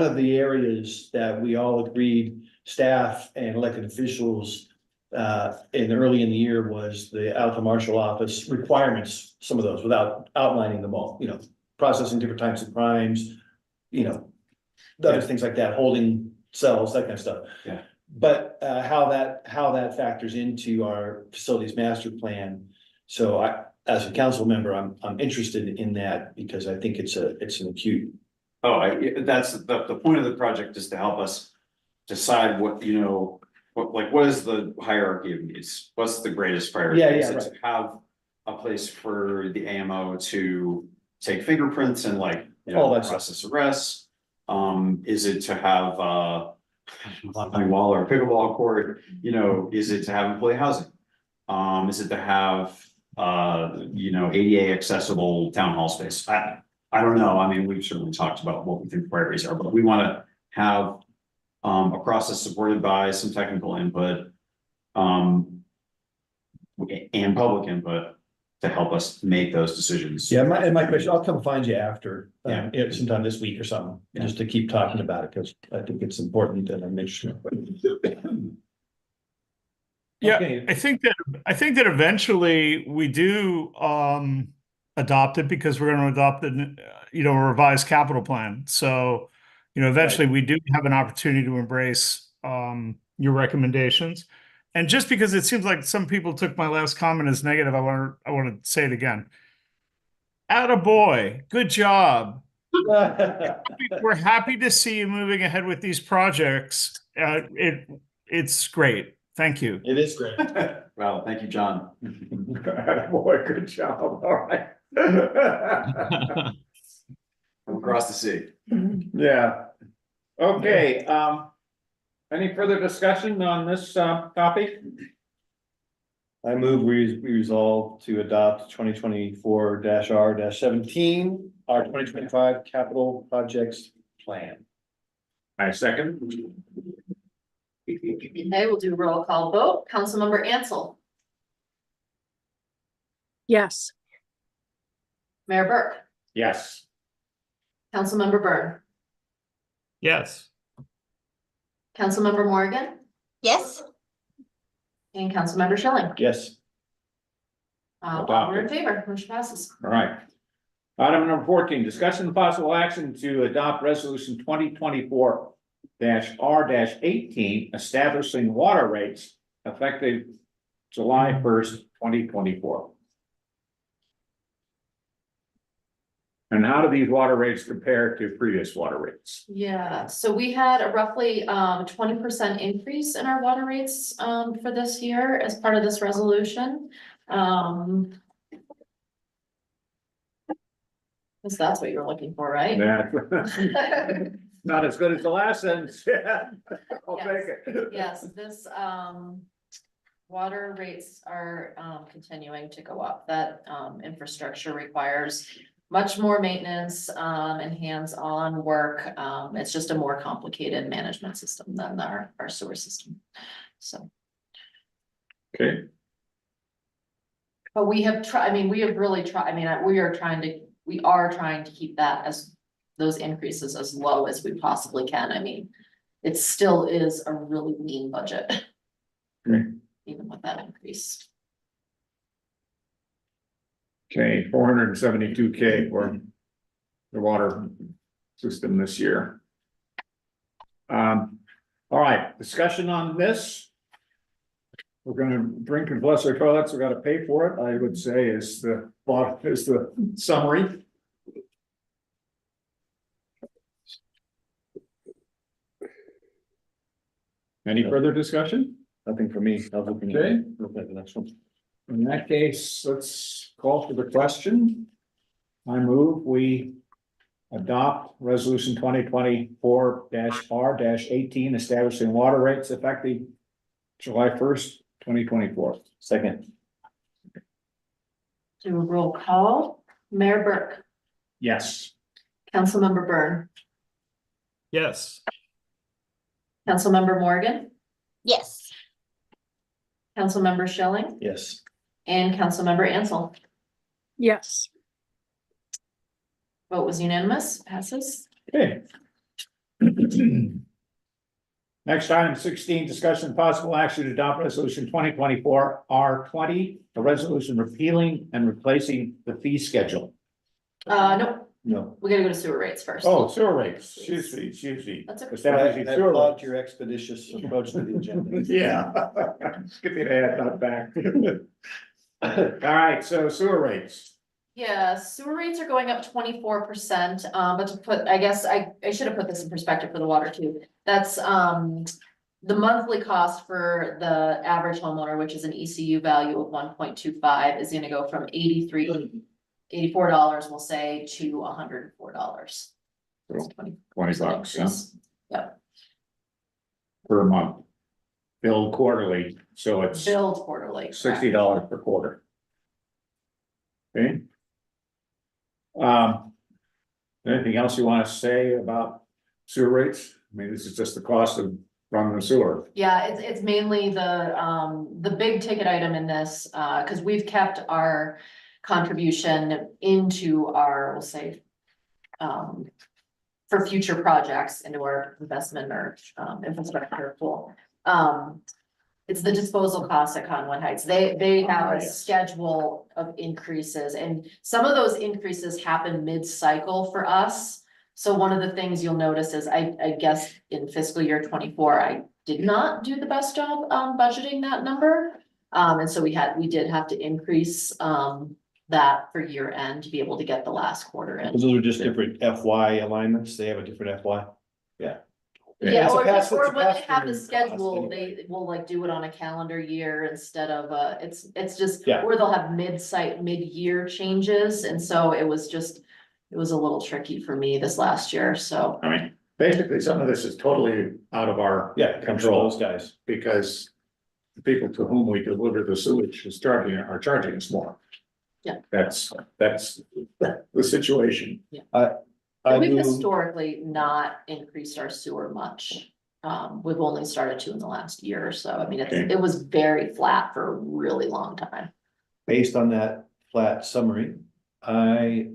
of the areas that we all agreed, staff and elected officials, early in the year was the Alta Marshal Office requirements, some of those without outlining them all, you know, processing different types of crimes, you know, other things like that, holding cells, that kind of stuff. Yeah. But how that factors into our facilities master plan. So I, as a council member, I'm interested in that because I think it's an acute. That's the point of the project, is to help us decide what, you know, what is the hierarchy of needs? What's the greatest priority? Yeah, Is it right. to have a place for the AMO to take fingerprints and like, you know, process arrests? Is it to have a wall or a pickleball court? You know, is it to have employee housing? Is it to have you know, ADA accessible town hall space? I don't know. I mean, we've certainly talked about what we think priorities are, but we want to have a process supported by some technical input and public input to help us make those decisions. Yeah, my question, I'll come find you after, Yeah. sometime this week or something, just to keep talking about it, because I think it's important that I'm interested. Yeah, Okay. I think that eventually we do adopt it because we're going to adopt the a revised capital plan. So, eventually we do have an opportunity to embrace your recommendations. And just because it seems like some people took my last comment as negative, I want to say it again. Attaboy, good job. We're happy to see you moving ahead with these projects. It's great. Thank you. It is great. Well, thank you, John. Boy, good job, all right. From across the sea. Yeah. Okay, any further discussion on this, topic? I move we resolve to adopt 2024-R-17, our 2025 capital projects plan. I second. Okay, we'll do roll call vote. Councilmember Ansel, Yes. Mayor Burke, Yes. Councilmember Byrne, Yes. Councilmember Morgan, Yes. and Councilmember Schilling. Yes. All in favor, motion passes. All right. Item number 14, discussion and possible action to adopt resolution 2024-R-18, establishing water rates effective July 1st, 2024. And how do these water rates compare to previous water rates? Yeah, so we had a roughly 20% increase in our water rates for this year as part of this resolution. Because that's what you're looking for, right? Yeah. Not as good as the last sentence. Yeah. I'll take it. Yes, this water rates are continuing to go up. That infrastructure requires much more maintenance and hands-on work. It's just a more complicated management system than our sewer system. So, Okay. but we have tried, I mean, we have really tried, I mean, we are trying to keep that as those increases as low as we possibly can. I mean, it still is a really lean budget. Great. Even with that increase. Okay, 472K for the water system this year. All right, discussion on this. We're gonna drink and flush our toilets, we gotta pay for it, I would say is the summary. Any further discussion? Nothing for me. I'll look at Okay. the next one. In that case, let's call for the question. I move we adopt resolution 2024-R-18, establishing water rates effective July 1st, 2024. Second. Do a roll call. Mayor Burke, Yes. Councilmember Byrne, Yes. Councilmember Morgan, Yes. Councilmember Schilling, Yes. and Councilmember Ansel. Yes. Vote was unanimous, passes. Okay. Next item 16, discussion and possible action to adopt resolution 2024-R-20, a resolution repealing and replacing the fee schedule. No, No. we gotta go to sewer rates first. Oh, sewer rates, excuse me. That's okay. Establishing I sewer applaud rates. your expeditious approach to the agenda. Yeah. Skip it ahead, not back. All right, so sewer rates. Yeah, sewer rates are going up 24%, but to put, I guess I should have put this in perspective for the water too. That's the monthly cost for the average homeowner, which is an ECU value of 1.25, is gonna go from $84, we'll say, to $104. That's 20 bucks, huh? increase. Yep, Per month. Billed quarterly, so it's billed quarterly. $60 per quarter. Okay. Anything else you want to say about sewer rates? I mean, this is just the cost of running the sewer. Yeah, it's mainly the big ticket item in this, cause we've kept our contribution into our, we'll say, for future projects into our investment or infrastructure pool. It's the disposal costs at Conway Heights. They have a schedule of increases, and some of those increases happen mid-cycle for us. So one of the things you'll notice is I guess in fiscal year 24, I did not do the best job budgeting that number. And so we did have to increase that for year end to be able to get the last quarter in. Those are just different FY alignments. They have a different FY. Yeah. Yeah, It's a or pass- it's a when they have the pass-through schedule, cost anyway. they will like do it on a calendar year instead of it's just, Yeah. or they'll have mid-year changes, and so it was a little tricky for me this last year, so. I mean, basically, some of this is totally out of our Control control, those guys. because the people to whom we deliver the sewage are charging us more. Yeah. That's the situation. I We've move- historically not increased our sewer much. We've only started to in the last year or so. I mean, Okay. it was very flat for a really long time. Based on that flat summary, I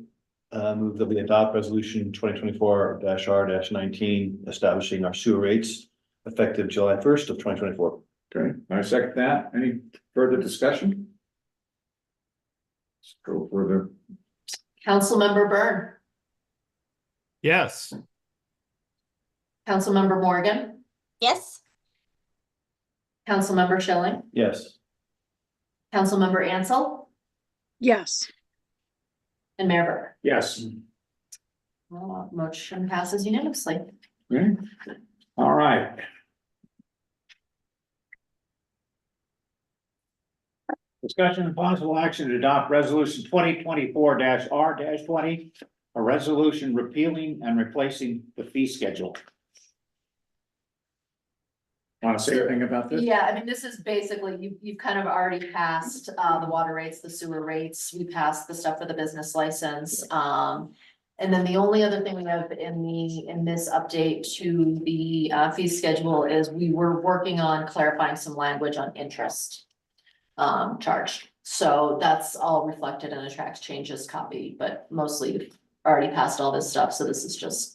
move that we adopt resolution 2024-R-19, establishing our sewer rates effective July 1st of 2024. Okay, I second that. Any further discussion? Let's go further. Councilmember Byrne, Yes. Councilmember Morgan, Yes. Councilmember Schilling, Yes. Councilmember Ansel, Yes. and Mayor Burke. Yes. Motion passes unanimously. Okay. All right. Discussion and possible action to adopt resolution 2024-R-20, a resolution repealing and replacing the fee schedule. Want to say anything about this? Yeah, I mean, this is basically, you've kind of already passed, the water rates, the sewer rates, we passed the stuff for the business license. And then the only other thing we have in this update to the, fee schedule is we were working on clarifying some language on interest charged. So that's all reflected in a tracks changes copy, but mostly we've already passed all this stuff, so this is just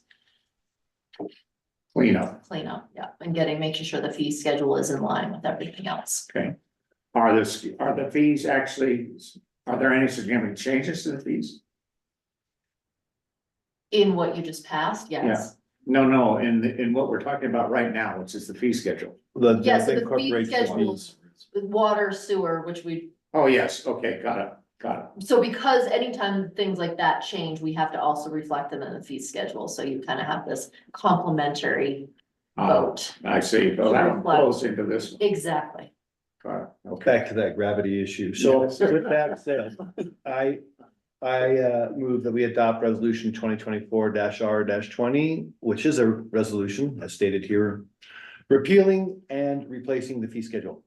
Clean up. clean up, yeah, and making sure the fee schedule is in line with everything else. Okay. Are the fees actually, are there any significant changes to the fees? In what you just passed, yes. No, in what we're talking about right now, which is the fee schedule. Yes, so the fee incorporates the schedule, fees. with water, sewer, which Oh, yes, okay, got it. so because anytime things like that change, we have to also reflect them in the fee schedule, so you kind of have this complementary vote. I see, so that one flows into this. Exactly. Got it. Okay. Back to that gravity issue. So with that said, I move that we adopt resolution 2024-R-20, which is a resolution as stated here, repealing and replacing the fee schedule.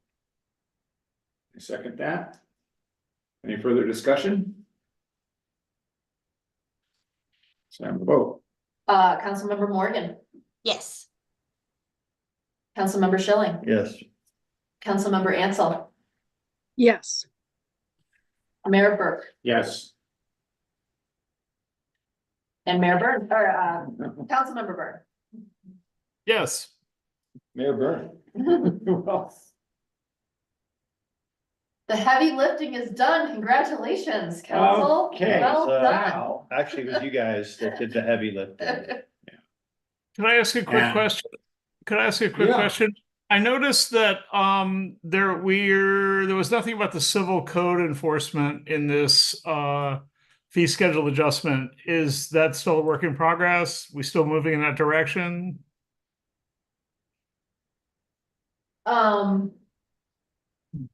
I second that. Any further discussion? Sam, vote. Councilmember Morgan, Yes. Councilmember Schilling, Yes. Councilmember Ansel, Yes. Mayor Burke, Yes. and Mayor Byrne, or Councilmember Byrne. Yes. Mayor Byrne. The heavy lifting is done. Congratulations, council. Okay, Well so done. Now, Actually, it was you guys that did the heavy lifting. Can I ask a quick Yeah. question? Could I ask you a quick Yeah. question? I noticed that there was nothing about the civil code enforcement in this fee schedule adjustment. Is that still a work in progress? We still moving in that direction?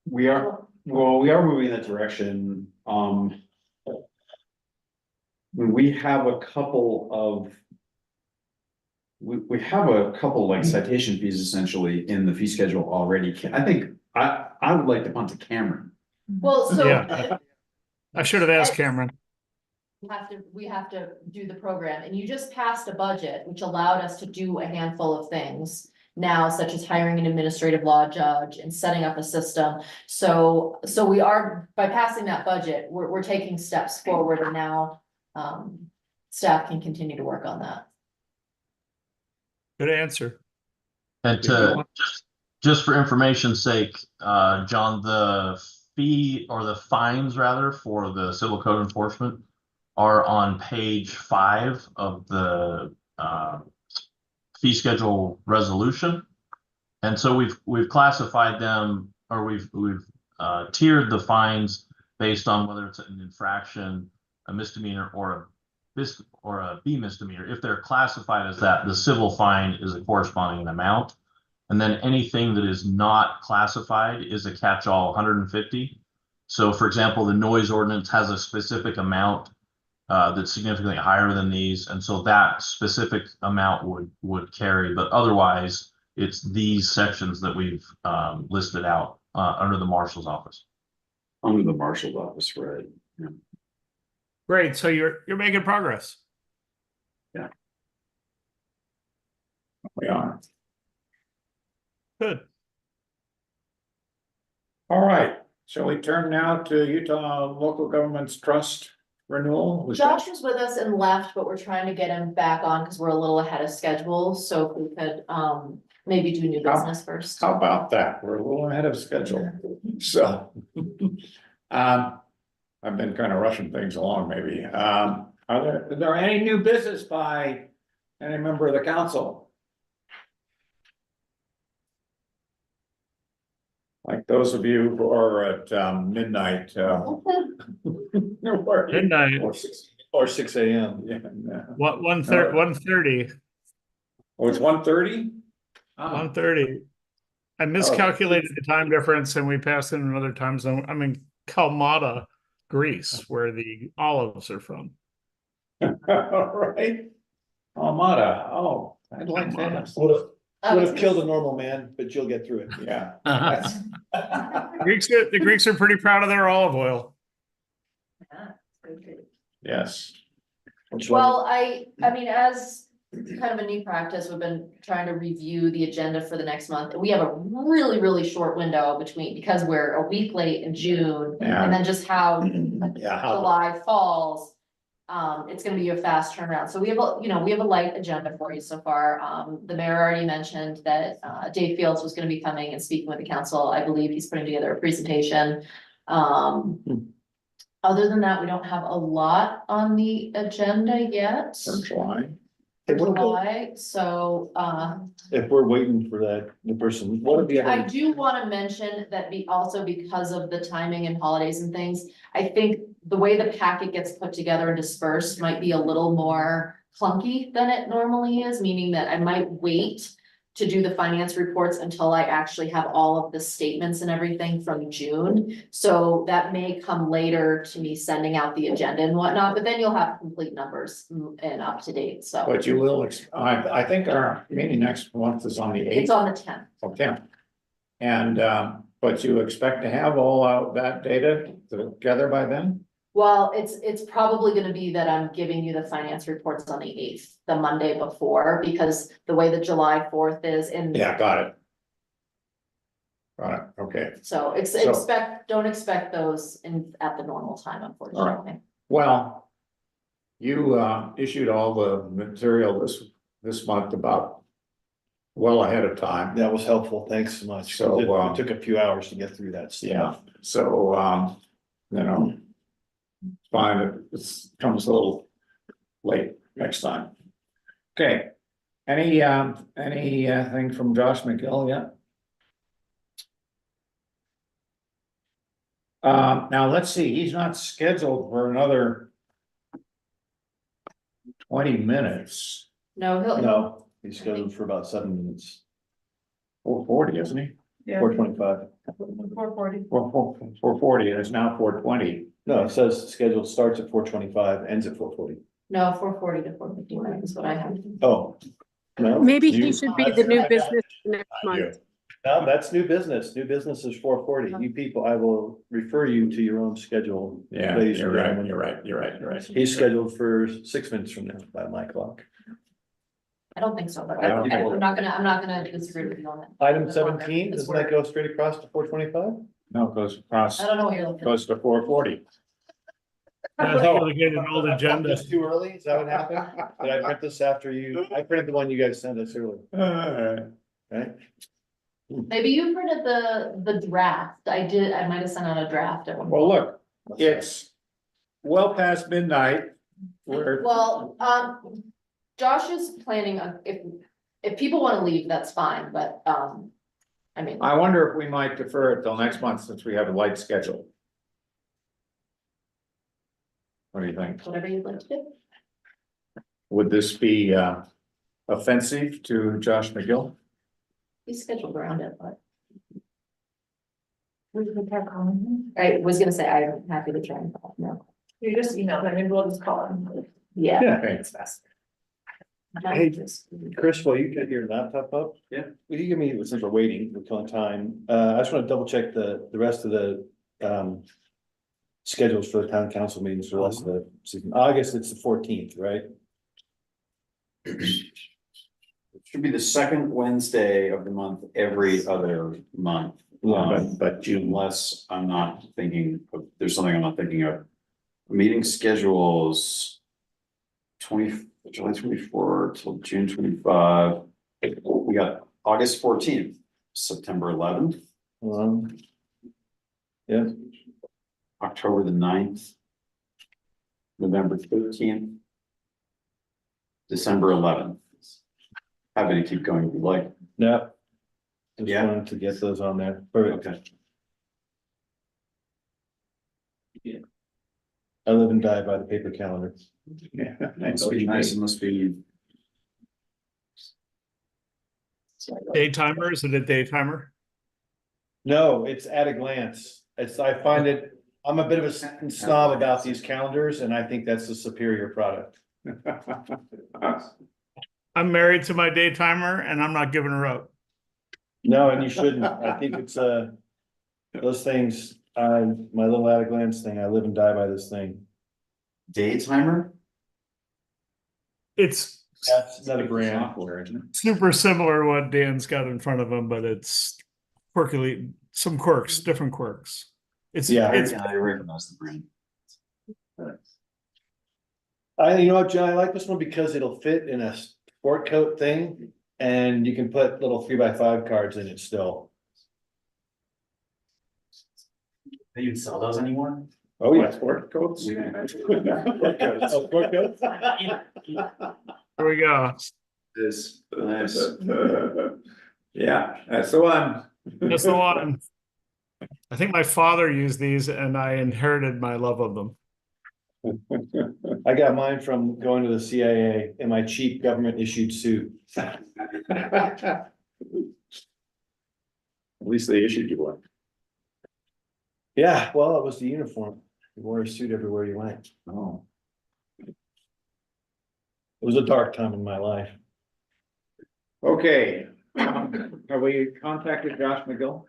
We are moving in that direction. We have a couple of. We have a couple like citation fees essentially in the fee schedule already. I think I would like to punt to Cameron. Well, so. Yeah. I should have asked Cameron. We have to do the program, and you just passed a budget, which allowed us to do a handful of things. now, such as hiring an administrative law judge and setting up a system. So we are, by passing that budget, we're taking steps forward, and now staff can continue to work on that. Good answer. And to just for information's sake, John, the fee or the fines rather for the civil code enforcement are on page 5 of the fee schedule resolution. And so we've classified them, or we've tiered the fines based on whether it's an infraction, a misdemeanor, or a B misdemeanor. If they're classified as that, the civil fine is a corresponding amount. And then anything that is not classified is a catch-all 150. So for example, the noise ordinance has a specific amount that's significantly higher than these. And so that specific amount would carry, but otherwise it's these sections that we've listed out under the marshal's office. Under the marshal's office, right? Yeah. Great. So you're making progress. Yeah. We are. Good. All right, shall we turn now to Utah Local Governments Trust renewal? Josh was with us and left, but we're trying to get him back on because we're a little ahead of schedule. So if we could maybe do new business first. How about that? We're a little ahead of schedule. So I've been kind of rushing things along maybe. Is there any new business by any member of the council? Like those of you who are at midnight. Midnight. Or 6 a.m. Yeah. What 1:30? Oh, it's 1:30? 1:30. I miscalculated the time difference, and we passed in another time zone. I'm in Kalmata, Greece, where the olives are from. All right. Almada. Oh, I'd like that. Would have killed a normal man, but you'll get through it. Yeah. The Greeks are pretty proud of their olive oil. Yes. Well, I mean, as kind of a new practice, we've been trying to review the agenda for the next month. We have a really short window between, because we're a week late in June, and then just how July falls. It's gonna be a fast turnaround. So we have a light agenda for you so far. The mayor already mentioned that Dave Fields was gonna be coming and speaking with the council. I believe he's putting together a presentation. Other than that, we don't have a lot on the agenda yet. For July. July, so If we're waiting for the person, what are the I other? do want to mention that also because of the timing and holidays and things, I think the way the packet gets put together and dispersed might be a little more clunky than it normally is, meaning that I might wait to do the finance reports until I actually have all of the statements and everything from June. So that may come later to me sending out the agenda and whatnot, but then you'll have complete numbers and up to date, so. But you will, I think our meeting next month is on the 8th. It's on the 10th. Okay. And, but you expect to have all that data together by then? Well, it's probably gonna be that I'm giving you the finance reports on the 8th, the Monday before, because the way the July 4th is in. Yeah, got it. Got it, okay. So don't expect those at the normal time, unfortunately. Well, you issued all the material this month about well ahead of time. That was helpful. Thanks so much. So, It took a few hours to get through that stuff. Yeah, so it's fine, it comes a little late next time. Okay, anything from Josh McGill yet? Now let's see, he's not scheduled for another 20 minutes. No, No, he's scheduled for about 7 minutes. 4:40, isn't he? Yeah. 4:25. 4:40. 4:40, and it's now 4:20. No, it says schedule starts at 4:25, ends at 4:40. No, 4:40 to 4:59 is what I have. Oh. No. Maybe he should be the new business next month. No, that's new business. New business is 4:40. You people, I will refer you to your own schedule. Yeah, ladies you're and right, gentlemen. you're right. He's scheduled for 6 minutes from now by my clock. I don't think so, but I don't think I'm not gonna disagree with you on that. Item That's longer. 17, It's doesn't that where- go straight across to 425? No, it goes across, I don't know what you're looking at. goes to 440. I think you're looking at an old agenda. Just too early, is that what happened? Did I print this after you, I printed the one you guys sent us earlier, right? Maybe you printed the draft. I might have sent out a draft at one. Well, look, it's well past midnight. We're, Well, Josh is planning on, if people wanna leave, that's fine, but, I mean, I wonder if we might defer it till next month since we have a light schedule. What do you think? whatever you'd like to do. Would this be offensive to Josh McGill? He's scheduled around it, but. I was gonna say, I'm happy to try and call, no. You just email them, maybe we'll just call them. Yeah. Yeah. It's best. Hey, Chris, while you get your laptop up. Yeah. Will you give me, since we're waiting, we're killing time, I just wanna double check the rest of the, schedules for the town council meetings for the rest of the season. August, it's the 14th, right? It should be the second Wednesday of the month, every other month. But June, Unless I'm not thinking of, there's something I'm not thinking of. Meeting schedules. July 24 till June 25. We got August 14th, September 11th, Yeah, October the 9th. November 13th. December 11th. Happy to keep going if you like. yeah. Just Yeah. wanted to get those on there. Perfect. Okay. I live and die by the paper calendar. yeah. Must be nice, it must be. Day timer, is it a day timer? No, it's at a glance. I find it, I'm a bit of a snob about these calendars and I think that's the superior product. I'm married to my day timer and I'm not giving her up. No, and you shouldn't. I think it's those things, my little at a glance thing, I live and die by this thing. Day timer? It's That's another brand. Software, isn't it? super similar to what Dan's got in front of him, but it's quirkily, some quirks, different quirks. It's, Yeah. it's, I recognize the brand. You know what, John, I like this one because it'll fit in a sport coat thing and you can put little 3x5 cards in it still. Do you sell those anymore? Oh, yeah. Sport coats? Oh, sport coats? here we go. This, nice. Yeah, that's the one. That's the one. I think my father used these and I inherited my love of them. I got mine from going to the CIA in my cheap government issued suit. At least they issued you one. Yeah, well, it was the uniform. You wore a suit everywhere you went. Oh. It was a dark time in my life. Okay, have we contacted Josh McGill?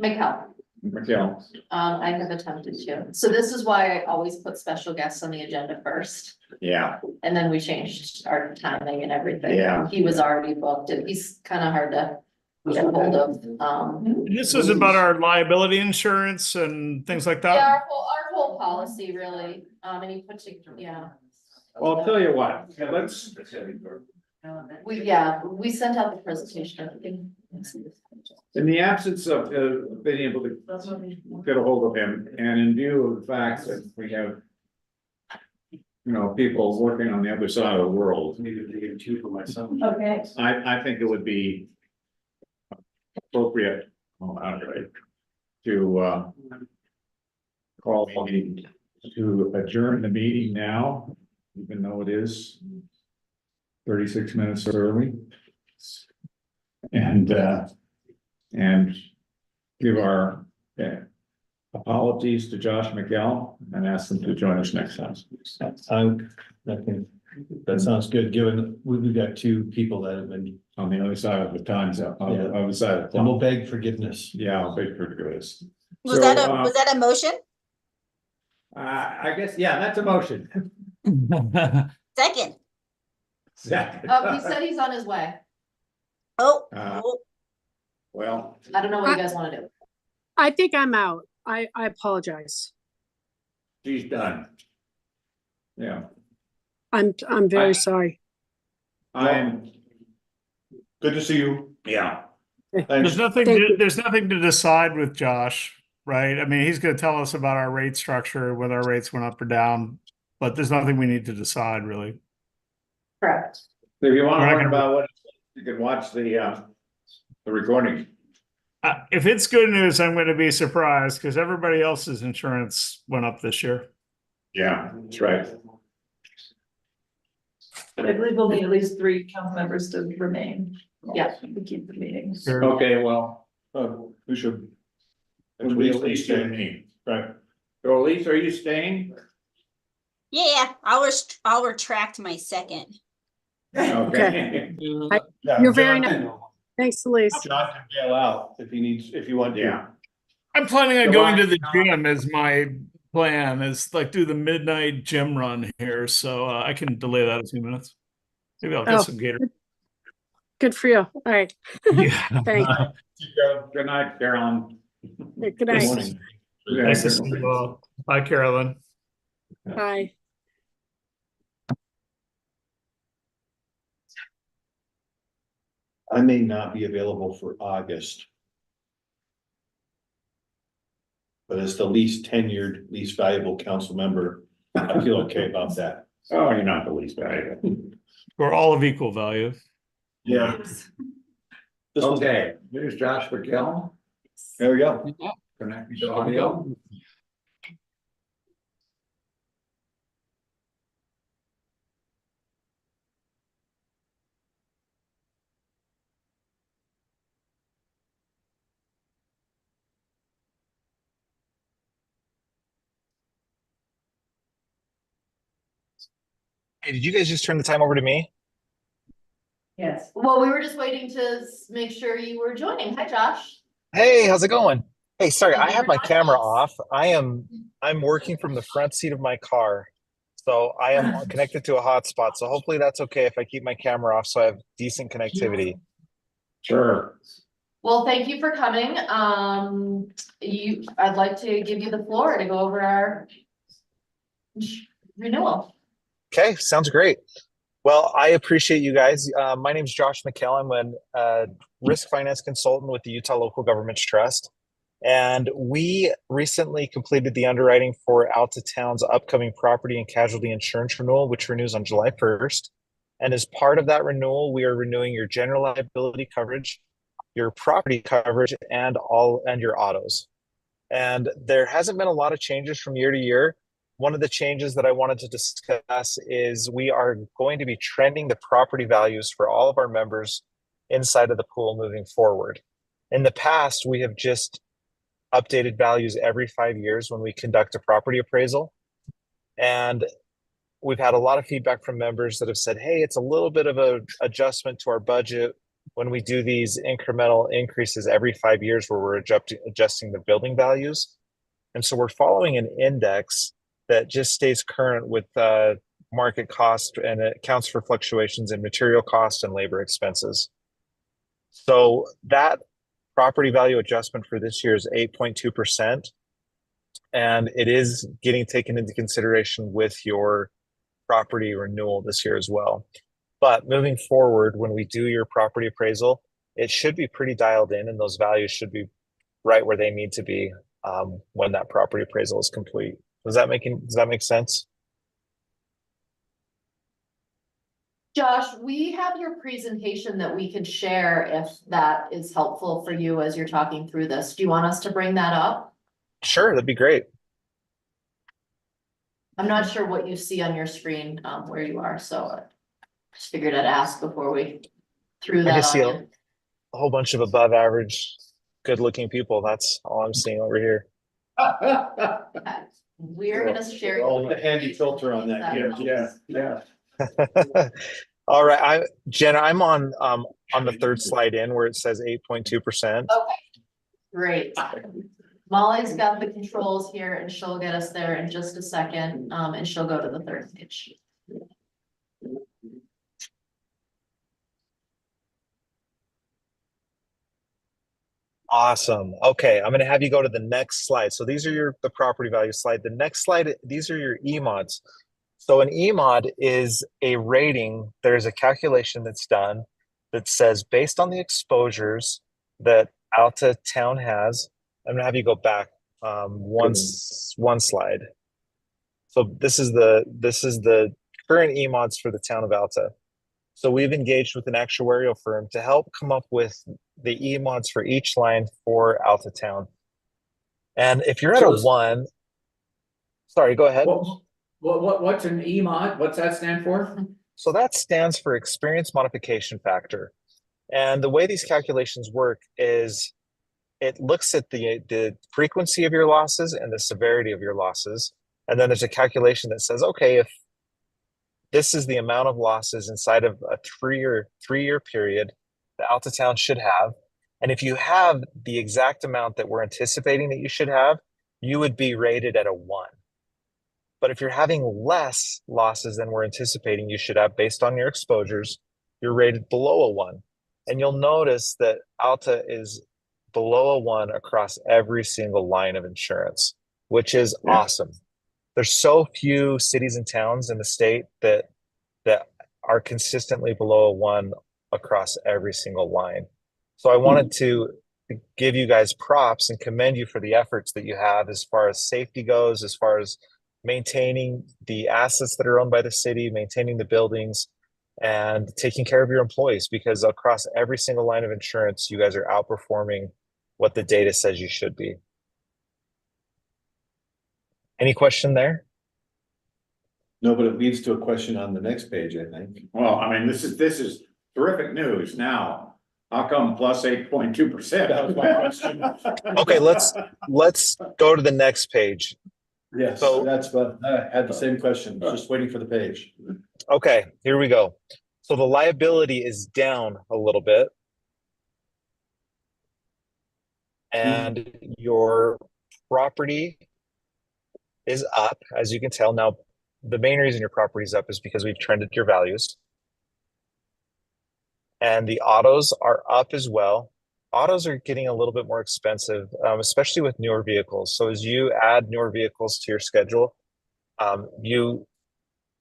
McHale, I have attempted to. So this is why I always put special guests on the agenda first. Yeah, And then we changed our timing and everything. Yeah. He was already booked and he's kind of hard to get a hold of. This is about our liability insurance and things like Yeah, that. our whole policy really, and he put together, yeah. well, I'll tell you what, let's, We sent out the presentation. I think. in the absence of being able to get a hold of him, and in view of the fact that we have, you know, people working on the other side of the world, Needed to get two for my son. Okay, I think it would be appropriate, to call a meeting, to adjourn the meeting now, even though it is 36 minutes early. And give our apologies to Josh McGill and ask them to join us next time. I think that sounds good, given we've got two people that have been, On the other side of the time zone, on the Yeah. other side of the and we'll clock. beg forgiveness. Yeah, I'll beg forgiveness. Was So, that a motion? I guess, yeah, that's a motion. Second. He said he's on his way. Oh, Uh, Well, I don't know what you guys want to do. I think I'm out. I apologize. she's done. Yeah, I'm very I- sorry. I'm, Good to see you. yeah. Thanks. Thank you. There's nothing to decide with Josh, right? I mean, he's gonna tell us about our rate structure, whether our rates went up or down, but there's nothing we need to decide really. Correct. If you want We're to not learn gonna- about what, you can watch the recording. If it's good news, I'm gonna be surprised because everybody else's insurance went up this year. Yeah, that's right. But I believe we'll need at least 3 council members to remain. Yeah. To keep the meetings. Sure. Okay, well, We should. it'll be Elise and me. Right. So Elise, are you staying? yeah, I'll retract my second. Okay. Yeah, You're very John- nice. Thanks, Elise. John can bail out if you want to. Yeah. I'm planning on So going I- to the gym as my plan is like do the midnight gym run here. So I can delay that a few minutes. Maybe I'll get Oh. some gator. Good for you. All right. Yeah. Thanks. Good night, Carolyn. Good Good night. morning. Nice to see you all. Bye, Carolyn. Bye. I may not be available for August. But as the least tenured, least valuable council member, I feel okay about that. Oh, you're not the least valuable. We're all of equal value. Yeah. This was, Okay, here's Josh McGill. there we go. Connect to audio. Hey, did you guys just turn the time over to me? Yes. Well, we were just waiting to make sure you were joining. Hi, Josh. Hey, how's it going? Hey, sorry, Thank I you have for my joining camera us. off. I'm working from the front seat of my car. So I am connected to a hotspot. So hopefully that's okay if I keep my camera off so I have decent connectivity. Sure. Well, thank you for coming. I'd like to give you the floor to go over our renewal. Okay, sounds great. Well, I appreciate you guys. My name is Josh McKell. I'm a risk finance consultant with the Utah Local Governments Trust. And we recently completed the underwriting for Alta Town's upcoming property and casualty insurance renewal, which renews on July 1st. And as part of that renewal, we are renewing your general liability coverage, your property coverage, and your autos. And there hasn't been a lot of changes from year to year. One of the changes that I wanted to discuss is we are going to be trending the property values for all of our members inside of the pool moving forward. In the past, we have just updated values every 5 years when we conduct a property appraisal. And we've had a lot of feedback from members that have said, hey, it's a little bit of an adjustment to our budget when we do these incremental increases every 5 years where we're adjusting the building values. And so we're following an index that just stays current with market cost, and it accounts for fluctuations in material cost and labor expenses. So that property value adjustment for this year is 8.2%. And it is getting taken into consideration with your property renewal this year as well. But moving forward, when we do your property appraisal, it should be pretty dialed in, and those values should be right where they need to be when that property appraisal is complete. Does that make sense? Josh, we have your presentation that we could share if that is helpful for you as you're talking through this. Do you want us to bring that up? Sure, that'd be great. I'm not sure what you see on your screen where you are, so I just figured I'd ask before we threw I that just see on a you. whole bunch of above average, good looking people. That's all I'm seeing over here. Okay. We're gonna share. Oh, the handy filter on that. Yeah. All right, Jenna, I'm on the third slide in where it says 8.2%. Okay, great. Molly's got the controls here and she'll get us there in just a second, and she'll go to the third page. Awesome. Okay, I'm gonna have you go to the next slide. So these are the property value slide. The next slide, these are your EMODs. So an EMOD is a rating. There's a calculation that's done that says based on the exposures that Alta Town has. I'm gonna have you go back one slide. So this is the current EMODs for the town of Alta. So we've engaged with an actuarial firm to help come up with the EMODs for each line for Alta Town. And if you're at a one, sorry, go ahead. What's an EMOD? What's that stand for? So that stands for experience modification factor. And the way these calculations work is it looks at the frequency of your losses and the severity of your losses. And then there's a calculation that says, okay, if this is the amount of losses inside of a three-year period that Alta Town should have. And if you have the exact amount that we're anticipating that you should have, you would be rated at a 1. But if you're having less losses than we're anticipating you should have based on your exposures, you're rated below a 1. And you'll notice that Alta is below a 1 across every single line of insurance, which is awesome. There's so few cities and towns in the state that are consistently below a 1 across every single line. So I wanted to give you guys props and commend you for the efforts that you have as far as safety goes, as far as maintaining the assets that are owned by the city, maintaining the buildings, and taking care of your employees, because across every single line of insurance, you guys are outperforming what the data says you should be. Any question there? No, but it leads to a question on the next page, I think. Well, I mean, this is terrific news. Now, how come plus 8.2%? That was my question. Okay, let's go to the next page. Yes, So that's what I had the same question, just waiting for the page. Okay, here we go. So the liability is down a little bit. And your property is up, as you can tell. Now, the main reason your property is up is because we've trended your values. And the autos are up as well. Autos are getting a little bit more expensive, especially with newer vehicles. So as you add newer vehicles to your schedule, you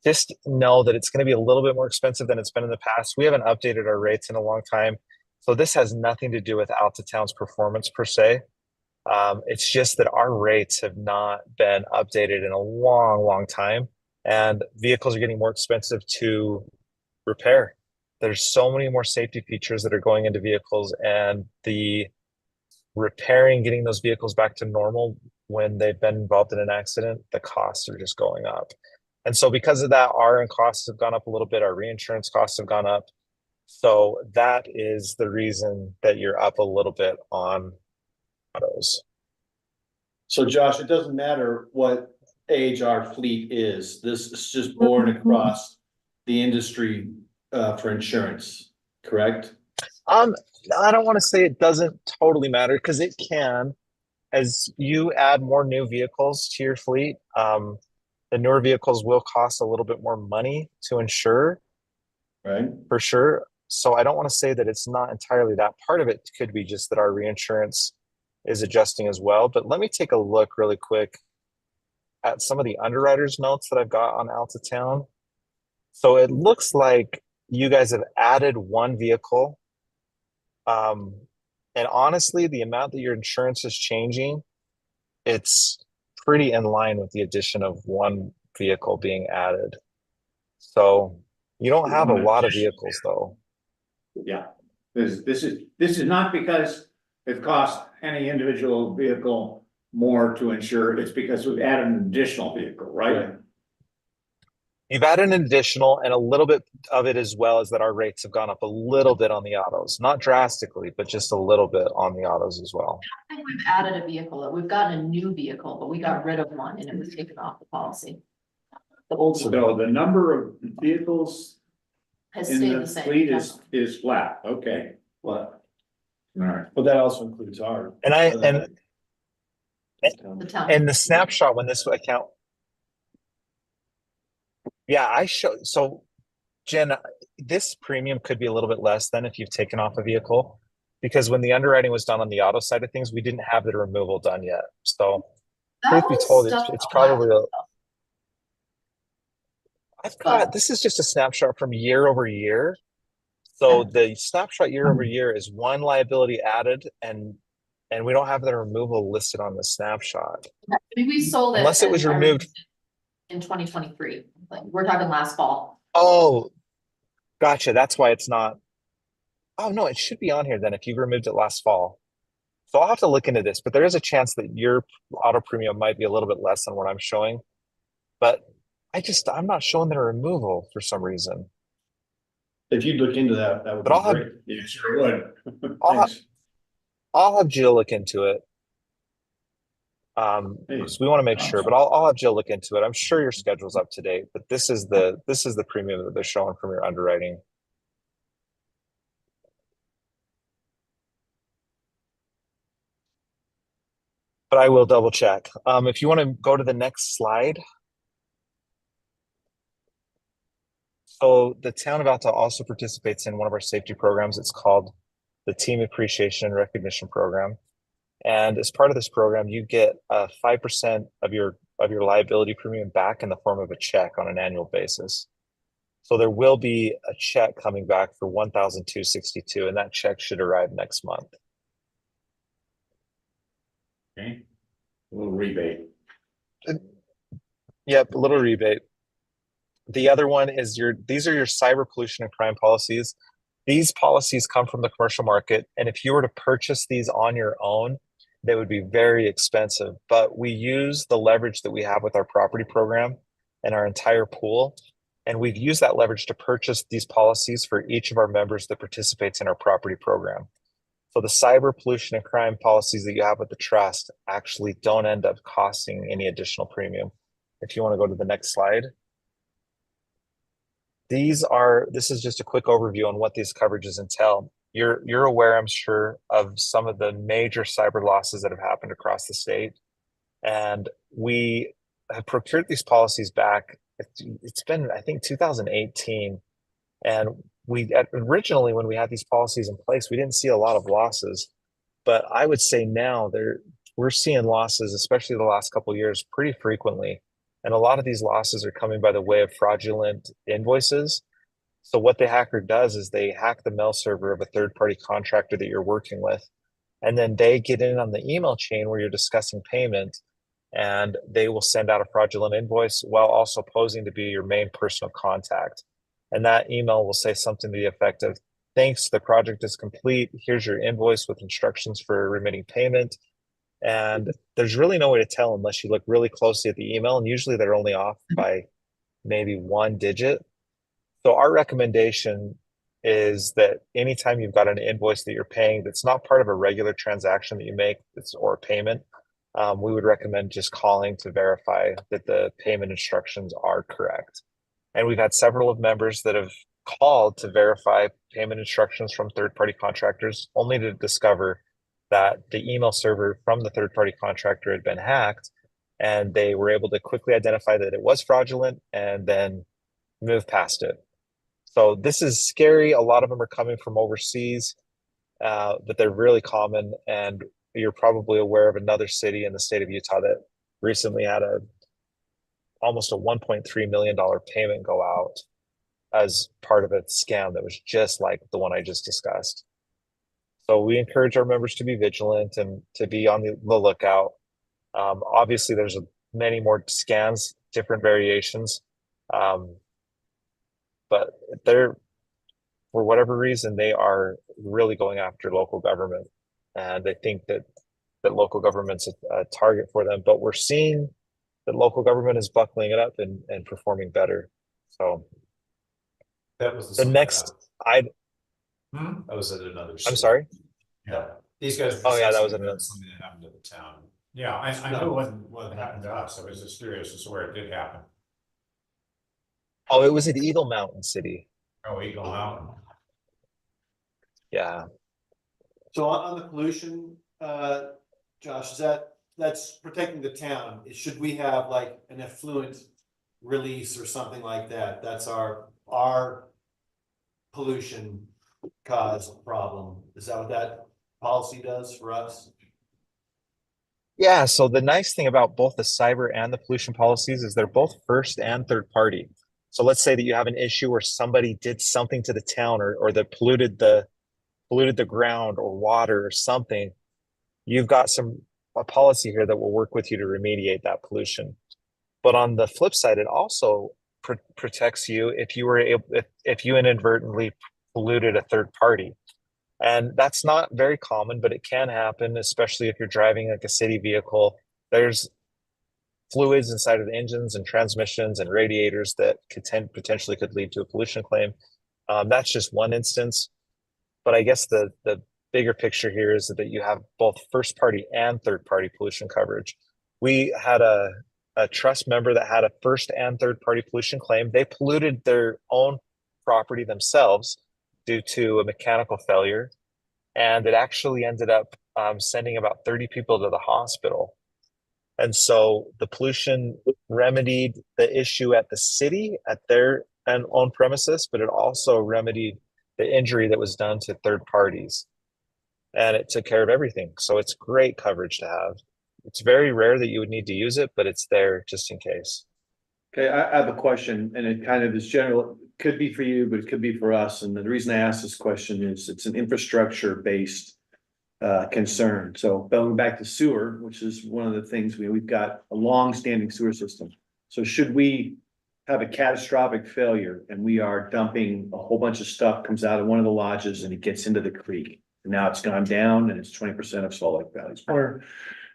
just know that it's going to be a little bit more expensive than it's been in the past. We haven't updated our rates in a long time. So this has nothing to do with Alta Town's performance per se. It's just that our rates have not been updated in a long, long time. And vehicles are getting more expensive to repair. There's so many more safety features that are going into vehicles, and the repairing, getting those vehicles back to normal when they've been involved in an accident, the costs are just going up. And so because of that, our costs have gone up a little bit, our reinsurance costs have gone up. So that is the reason that you're up a little bit on autos. So Josh, it doesn't matter what age our fleet is. This is just born across the industry for insurance, correct? I don't want to say it doesn't totally matter, because it can. As you add more new vehicles to your fleet, the newer vehicles will cost a little bit more money to insure, right? For sure. So I don't want to say that it's not entirely that. Part of it could be just that our reinsurance is adjusting as well. But let me take a look really quick at some of the underwriters' notes that I've got on Alta Town. So it looks like you guys have added one vehicle. And honestly, the amount that your insurance is changing, it's pretty in line with the addition of one vehicle being added. So you don't have a lot of vehicles though. Yeah, this is not because it costs any individual vehicle more to insure. It's because we've added an additional vehicle, right? You've added an additional, and a little bit of it as well is that our rates have gone up a little bit on the autos, not drastically, but just a little bit on the autos as well. I think we've added a vehicle. We've gotten a new vehicle, but we got rid of one and it was taken off the policy. The old So one the number of vehicles has in stayed the the same. fleet is flat. Okay. What? All right. But that also includes our. The town. And the snapshot when this account. Yeah, I show. So Jen, this premium could be a little bit less than if you've taken off a vehicle, Because when the underwriting was done on the auto side of things, we didn't have the removal done yet. So That truth be was told, stuff it's a while probably ago, I've but got, this is just a snapshot from year over year. So the snapshot year over year is one liability added, and we don't have the removal listed on the snapshot. maybe we sold it Unless it was and I removed. in 2023. Like we're talking last fall. Oh, gotcha. That's why it's not. Oh, no, it should be on here then if you removed it last fall. So I'll have to look into this, but there is a chance that your auto premium might be a little bit less than what I'm showing. But I'm not showing the removal for some reason. If you'd look into that, that would But be I'll have, great. Yeah, sure would. I'll have, Thanks. I'll have Jill look into it. Because we want to make sure, but I'll have Jill look into it. I'm sure your schedule's up to date, but this is the premium that they're showing from your underwriting. But I will double check. If you want to go to the next slide. So the town of Alta also participates in one of our safety programs. It's called the Team Appreciation and Recognition Program. And as part of this program, you get 5% of your liability premium back in the form of a check on an annual basis. So there will be a check coming back for $1,262, and that check should arrive next month. Okay. A little rebate. Yep, a little rebate. The other one is these are your cyber pollution and crime policies. These policies come from the commercial market, and if you were to purchase these on your own, they would be very expensive. But we use the leverage that we have with our property program and our entire pool, and we've used that leverage to purchase these policies for each of our members that participates in our property program. So the cyber pollution and crime policies that you have with the trust actually don't end up costing any additional premium. If you want to go to the next slide. This is just a quick overview on what these coverages entail. You're aware, I'm sure, of some of the major cyber losses that have happened across the state. And we have procured these policies back. It's been, I think, 2018. And originally, when we had these policies in place, we didn't see a lot of losses. But I would say now we're seeing losses, especially the last couple of years, pretty frequently. And a lot of these losses are coming by the way of fraudulent invoices. So what the hacker does is they hack the mail server of a third-party contractor that you're working with, and then they get in on the email chain where you're discussing payment, and they will send out a fraudulent invoice while also posing to be your main personal contact. And that email will say something to the effect of, "Thanks, the project is complete. Here's your invoice with instructions for remitting payment." And there's really no way to tell unless you look really closely at the email, and usually they're only off by maybe one digit. So our recommendation is that anytime you've got an invoice that you're paying that's not part of a regular transaction that you make, or a payment, we would recommend just calling to verify that the payment instructions are correct. And we've had several of members that have called to verify payment instructions from third-party contractors, only to discover that the email server from the third-party contractor had been hacked, and they were able to quickly identify that it was fraudulent and then move past it. So this is scary. A lot of them are coming from overseas, but they're really common. And you're probably aware of another city in the state of Utah that recently had almost a $1.3 million payment go out as part of a scam that was just like the one I just discussed. So we encourage our members to be vigilant and to be on the lookout. Obviously, there's many more scams, different variations. But for whatever reason, they are really going after local government. And they think that local government's a target for them. But we're seeing that local government is buckling it up and performing better. So That was the next, that was at another I'm city. sorry? Yeah, these guys. Oh yeah, that was another. Something that happened to the town. Yeah, I know what happened to us. I was just curious as to where it did happen. Oh, it was at Eagle Mountain City. Oh, Eagle Mountain. Yeah. So on the pollution, Josh, that's protecting the town. Should we have like an effluent release or something like that? That's our pollution cause problem. Is that what that policy does for us? Yeah, so the nice thing about both the cyber and the pollution policies is they're both first and third party. So let's say that you have an issue where somebody did something to the town or that polluted the ground or water or something. You've got a policy here that will work with you to remediate that pollution. But on the flip side, it also protects you if you were able if you inadvertently polluted a third party. And that's not very common, but it can happen, especially if you're driving like a city vehicle. There's fluids inside of the engines and transmissions and radiators that potentially could lead to a pollution claim. That's just one instance. But I guess the bigger picture here is that you have both first party and third party pollution coverage. We had a trust member that had a first and third party pollution claim. They polluted their own property themselves due to a mechanical failure. And it actually ended up sending about 30 people to the hospital. And so the pollution remedied the issue at the city, at their own premises, but it also remedied the injury that was done to third parties. And it took care of everything. So it's great coverage to have. It's very rare that you would need to use it, but it's there just in case. Okay, I have a question, and it kind of is general, could be for you, but it could be for us. And the reason I ask this question is it's an infrastructure-based concern. So going back to sewer, which is one of the things we've got a long-standing sewer system. So should we have a catastrophic failure and we are dumping a whole bunch of stuff comes out of one of the lodges and it gets into the creek, and now it's gone down and it's 20% of Salt Lake Valley's water.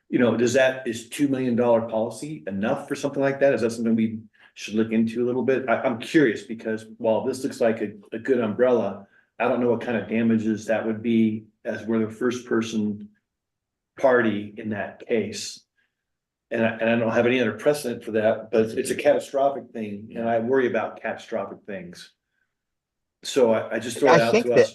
You know, is $2 million policy enough for something like that? Is that something we should look into a little bit? I'm curious because while this looks like a good umbrella, I don't know what kind of damages that would be as we're the first person party in that case. And I don't have any other precedent for that, but it's a catastrophic thing and I worry about catastrophic things. So I just throw it out to us.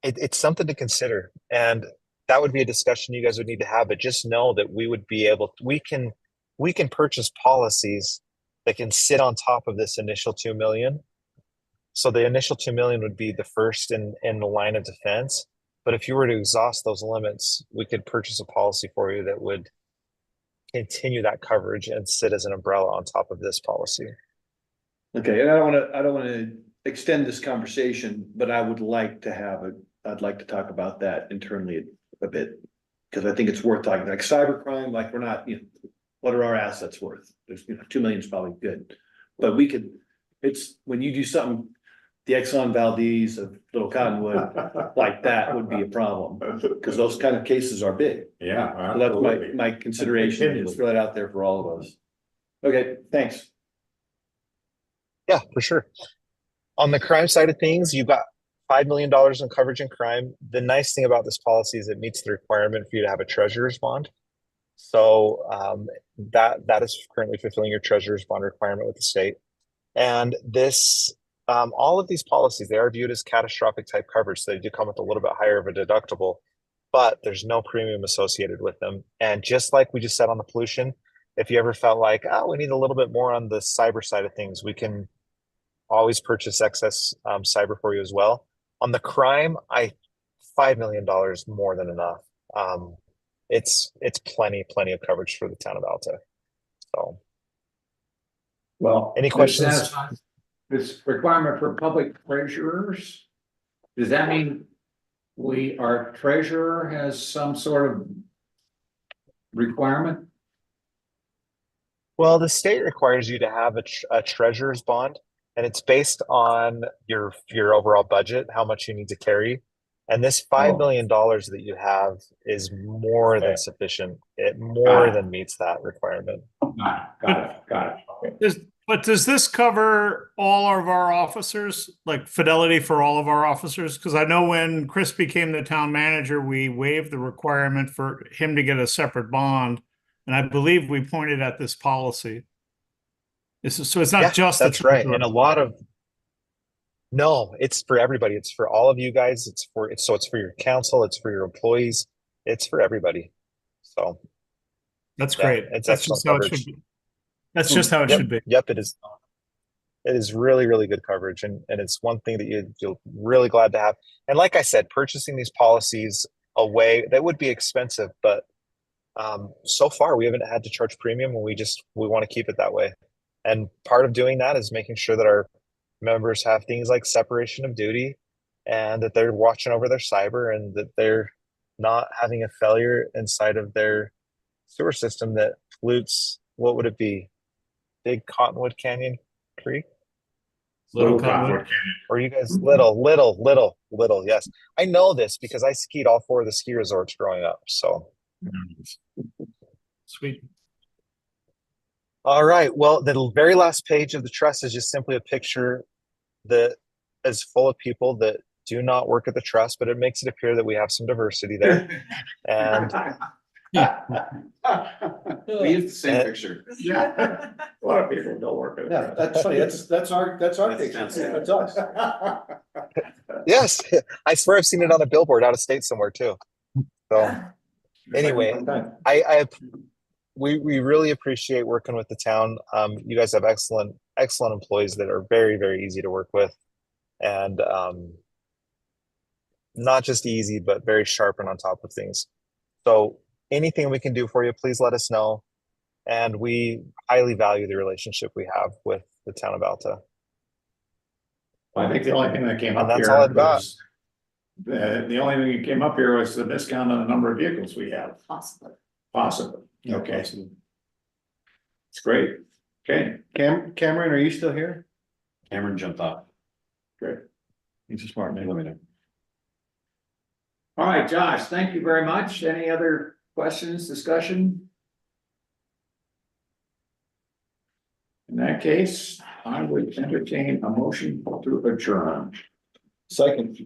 It's something to consider, and that would be a discussion you guys would need to have. But just know that we can purchase policies that can sit on top of this initial 2 million. So the initial 2 million would be the first in the line of defense. But if you were to exhaust those limits, we could purchase a policy for you that would continue that coverage and sit as an umbrella on top of this policy. Okay, and I don't want to extend this conversation, but I'd like to talk about that internally a bit. Because I think it's worth talking, like cybercrime, like we're not, what are our assets worth? There's, 2 million is probably good. But it's when you do something, the Exxon Valdez of Little Cottonwood, like that would be a problem. Because those kind of cases are big. Yeah. So that's my consideration, is throw that out there for all of us. Okay, thanks. Yeah, for sure. On the crime side of things, you've got $5 million in coverage in crime. The nice thing about this policy is it meets the requirement for you to have a treasurer's bond. So that is currently fulfilling your treasurer's bond requirement with the state. And this, all of these policies, they are viewed as catastrophic type coverage. So they do come with a little bit higher of a deductible, but there's no premium associated with them. And just like we just said on the pollution, if you ever felt like, we need a little bit more on the cyber side of things, we can always purchase excess cyber for you as well. On the crime, $5 million more than enough. It's plenty of coverage for the town of Alta. So, Well, any questions? This requirement for public treasurers, does that mean our treasurer has some sort of requirement? Well, the state requires you to have a treasurer's bond, and it's based on your overall budget, how much you need to carry. And this $5 million that you have is more than sufficient. It more than meets that requirement. Got it. But does this cover all of our officers, like fidelity for all of our officers? Because I know when Chris became the town manager, we waived the requirement for him to get a separate bond. And I believe we pointed at this policy. So it's not just that's right. And no, it's for everybody. It's for all of you guys. It's for your council. It's for your employees. It's for everybody. So that's great. It's That's just how it should be. That's just how it should be. Yep, it is. It is really, really good coverage, and it's one thing that you're really glad to have. And like I said, purchasing these policies away, that would be expensive, but so far we haven't had to charge premium, and we want to keep it that way. And part of doing that is making sure that our members have things like separation of duty, and that they're watching over their cyber, and that they're not having a failure inside of their sewer system that pollutes, what would it be? Big Cottonwood Canyon Creek? Little Cottonwood Cottonwood. Or you guys little, yes. I know this because I skied all 4 of the ski resorts growing up. So Sweet. all right. Well, the very last page of the trust is just simply a picture that is full of people that do not work at the trust, but it makes it appear that we have some diversity there. And We used the same picture. Yeah. A lot of people don't work at it. Yeah, that's funny. That's our picture. That's us. yes, I swear I've seen it on a billboard out of state somewhere too. So anyway, we really appreciate working with the town. You guys have excellent employees that are very, very easy to work with, and not just easy, but very sharp and on top of things. So anything we can do for you, please let us know. And we highly value the relationship we have with the town of Alta. I think the only thing that came And up that's here all I've got. was the only thing that came up here was the discount on the number of vehicles we have. Possibly. Possibly. Okay. It's great. Okay, Cameron, are you still here? Cameron jumped off. great. He's a smart man. Let me know. All right, Josh, thank you very much. Any other questions, discussion? In that case, I would entertain a motion to adjourn. Second.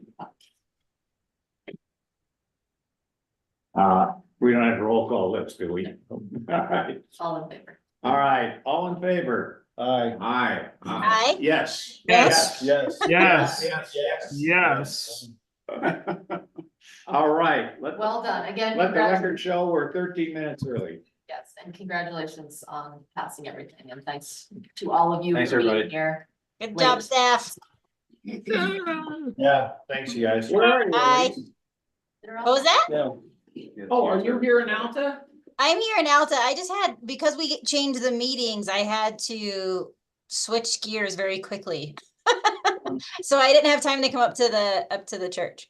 We don't have roll call lips, do we? All right, All in favor. all right, all in favor? Aye. Aye. Aye. Yes. Yes. Yes. Yes. Yes. Yes. All right, Well done. Again, let the record show we're 13 minutes early. yes, and congratulations on passing everything. And thanks to all of you Thanks, for being everybody. here. Good job, staff. Yeah, thanks you guys. Where are you? Aye. What was that? Yeah. Oh, are you here in Alta? I'm here in Alta. I just had, because we changed the meetings, I had to switch gears very quickly. So I didn't have time to come up to the church.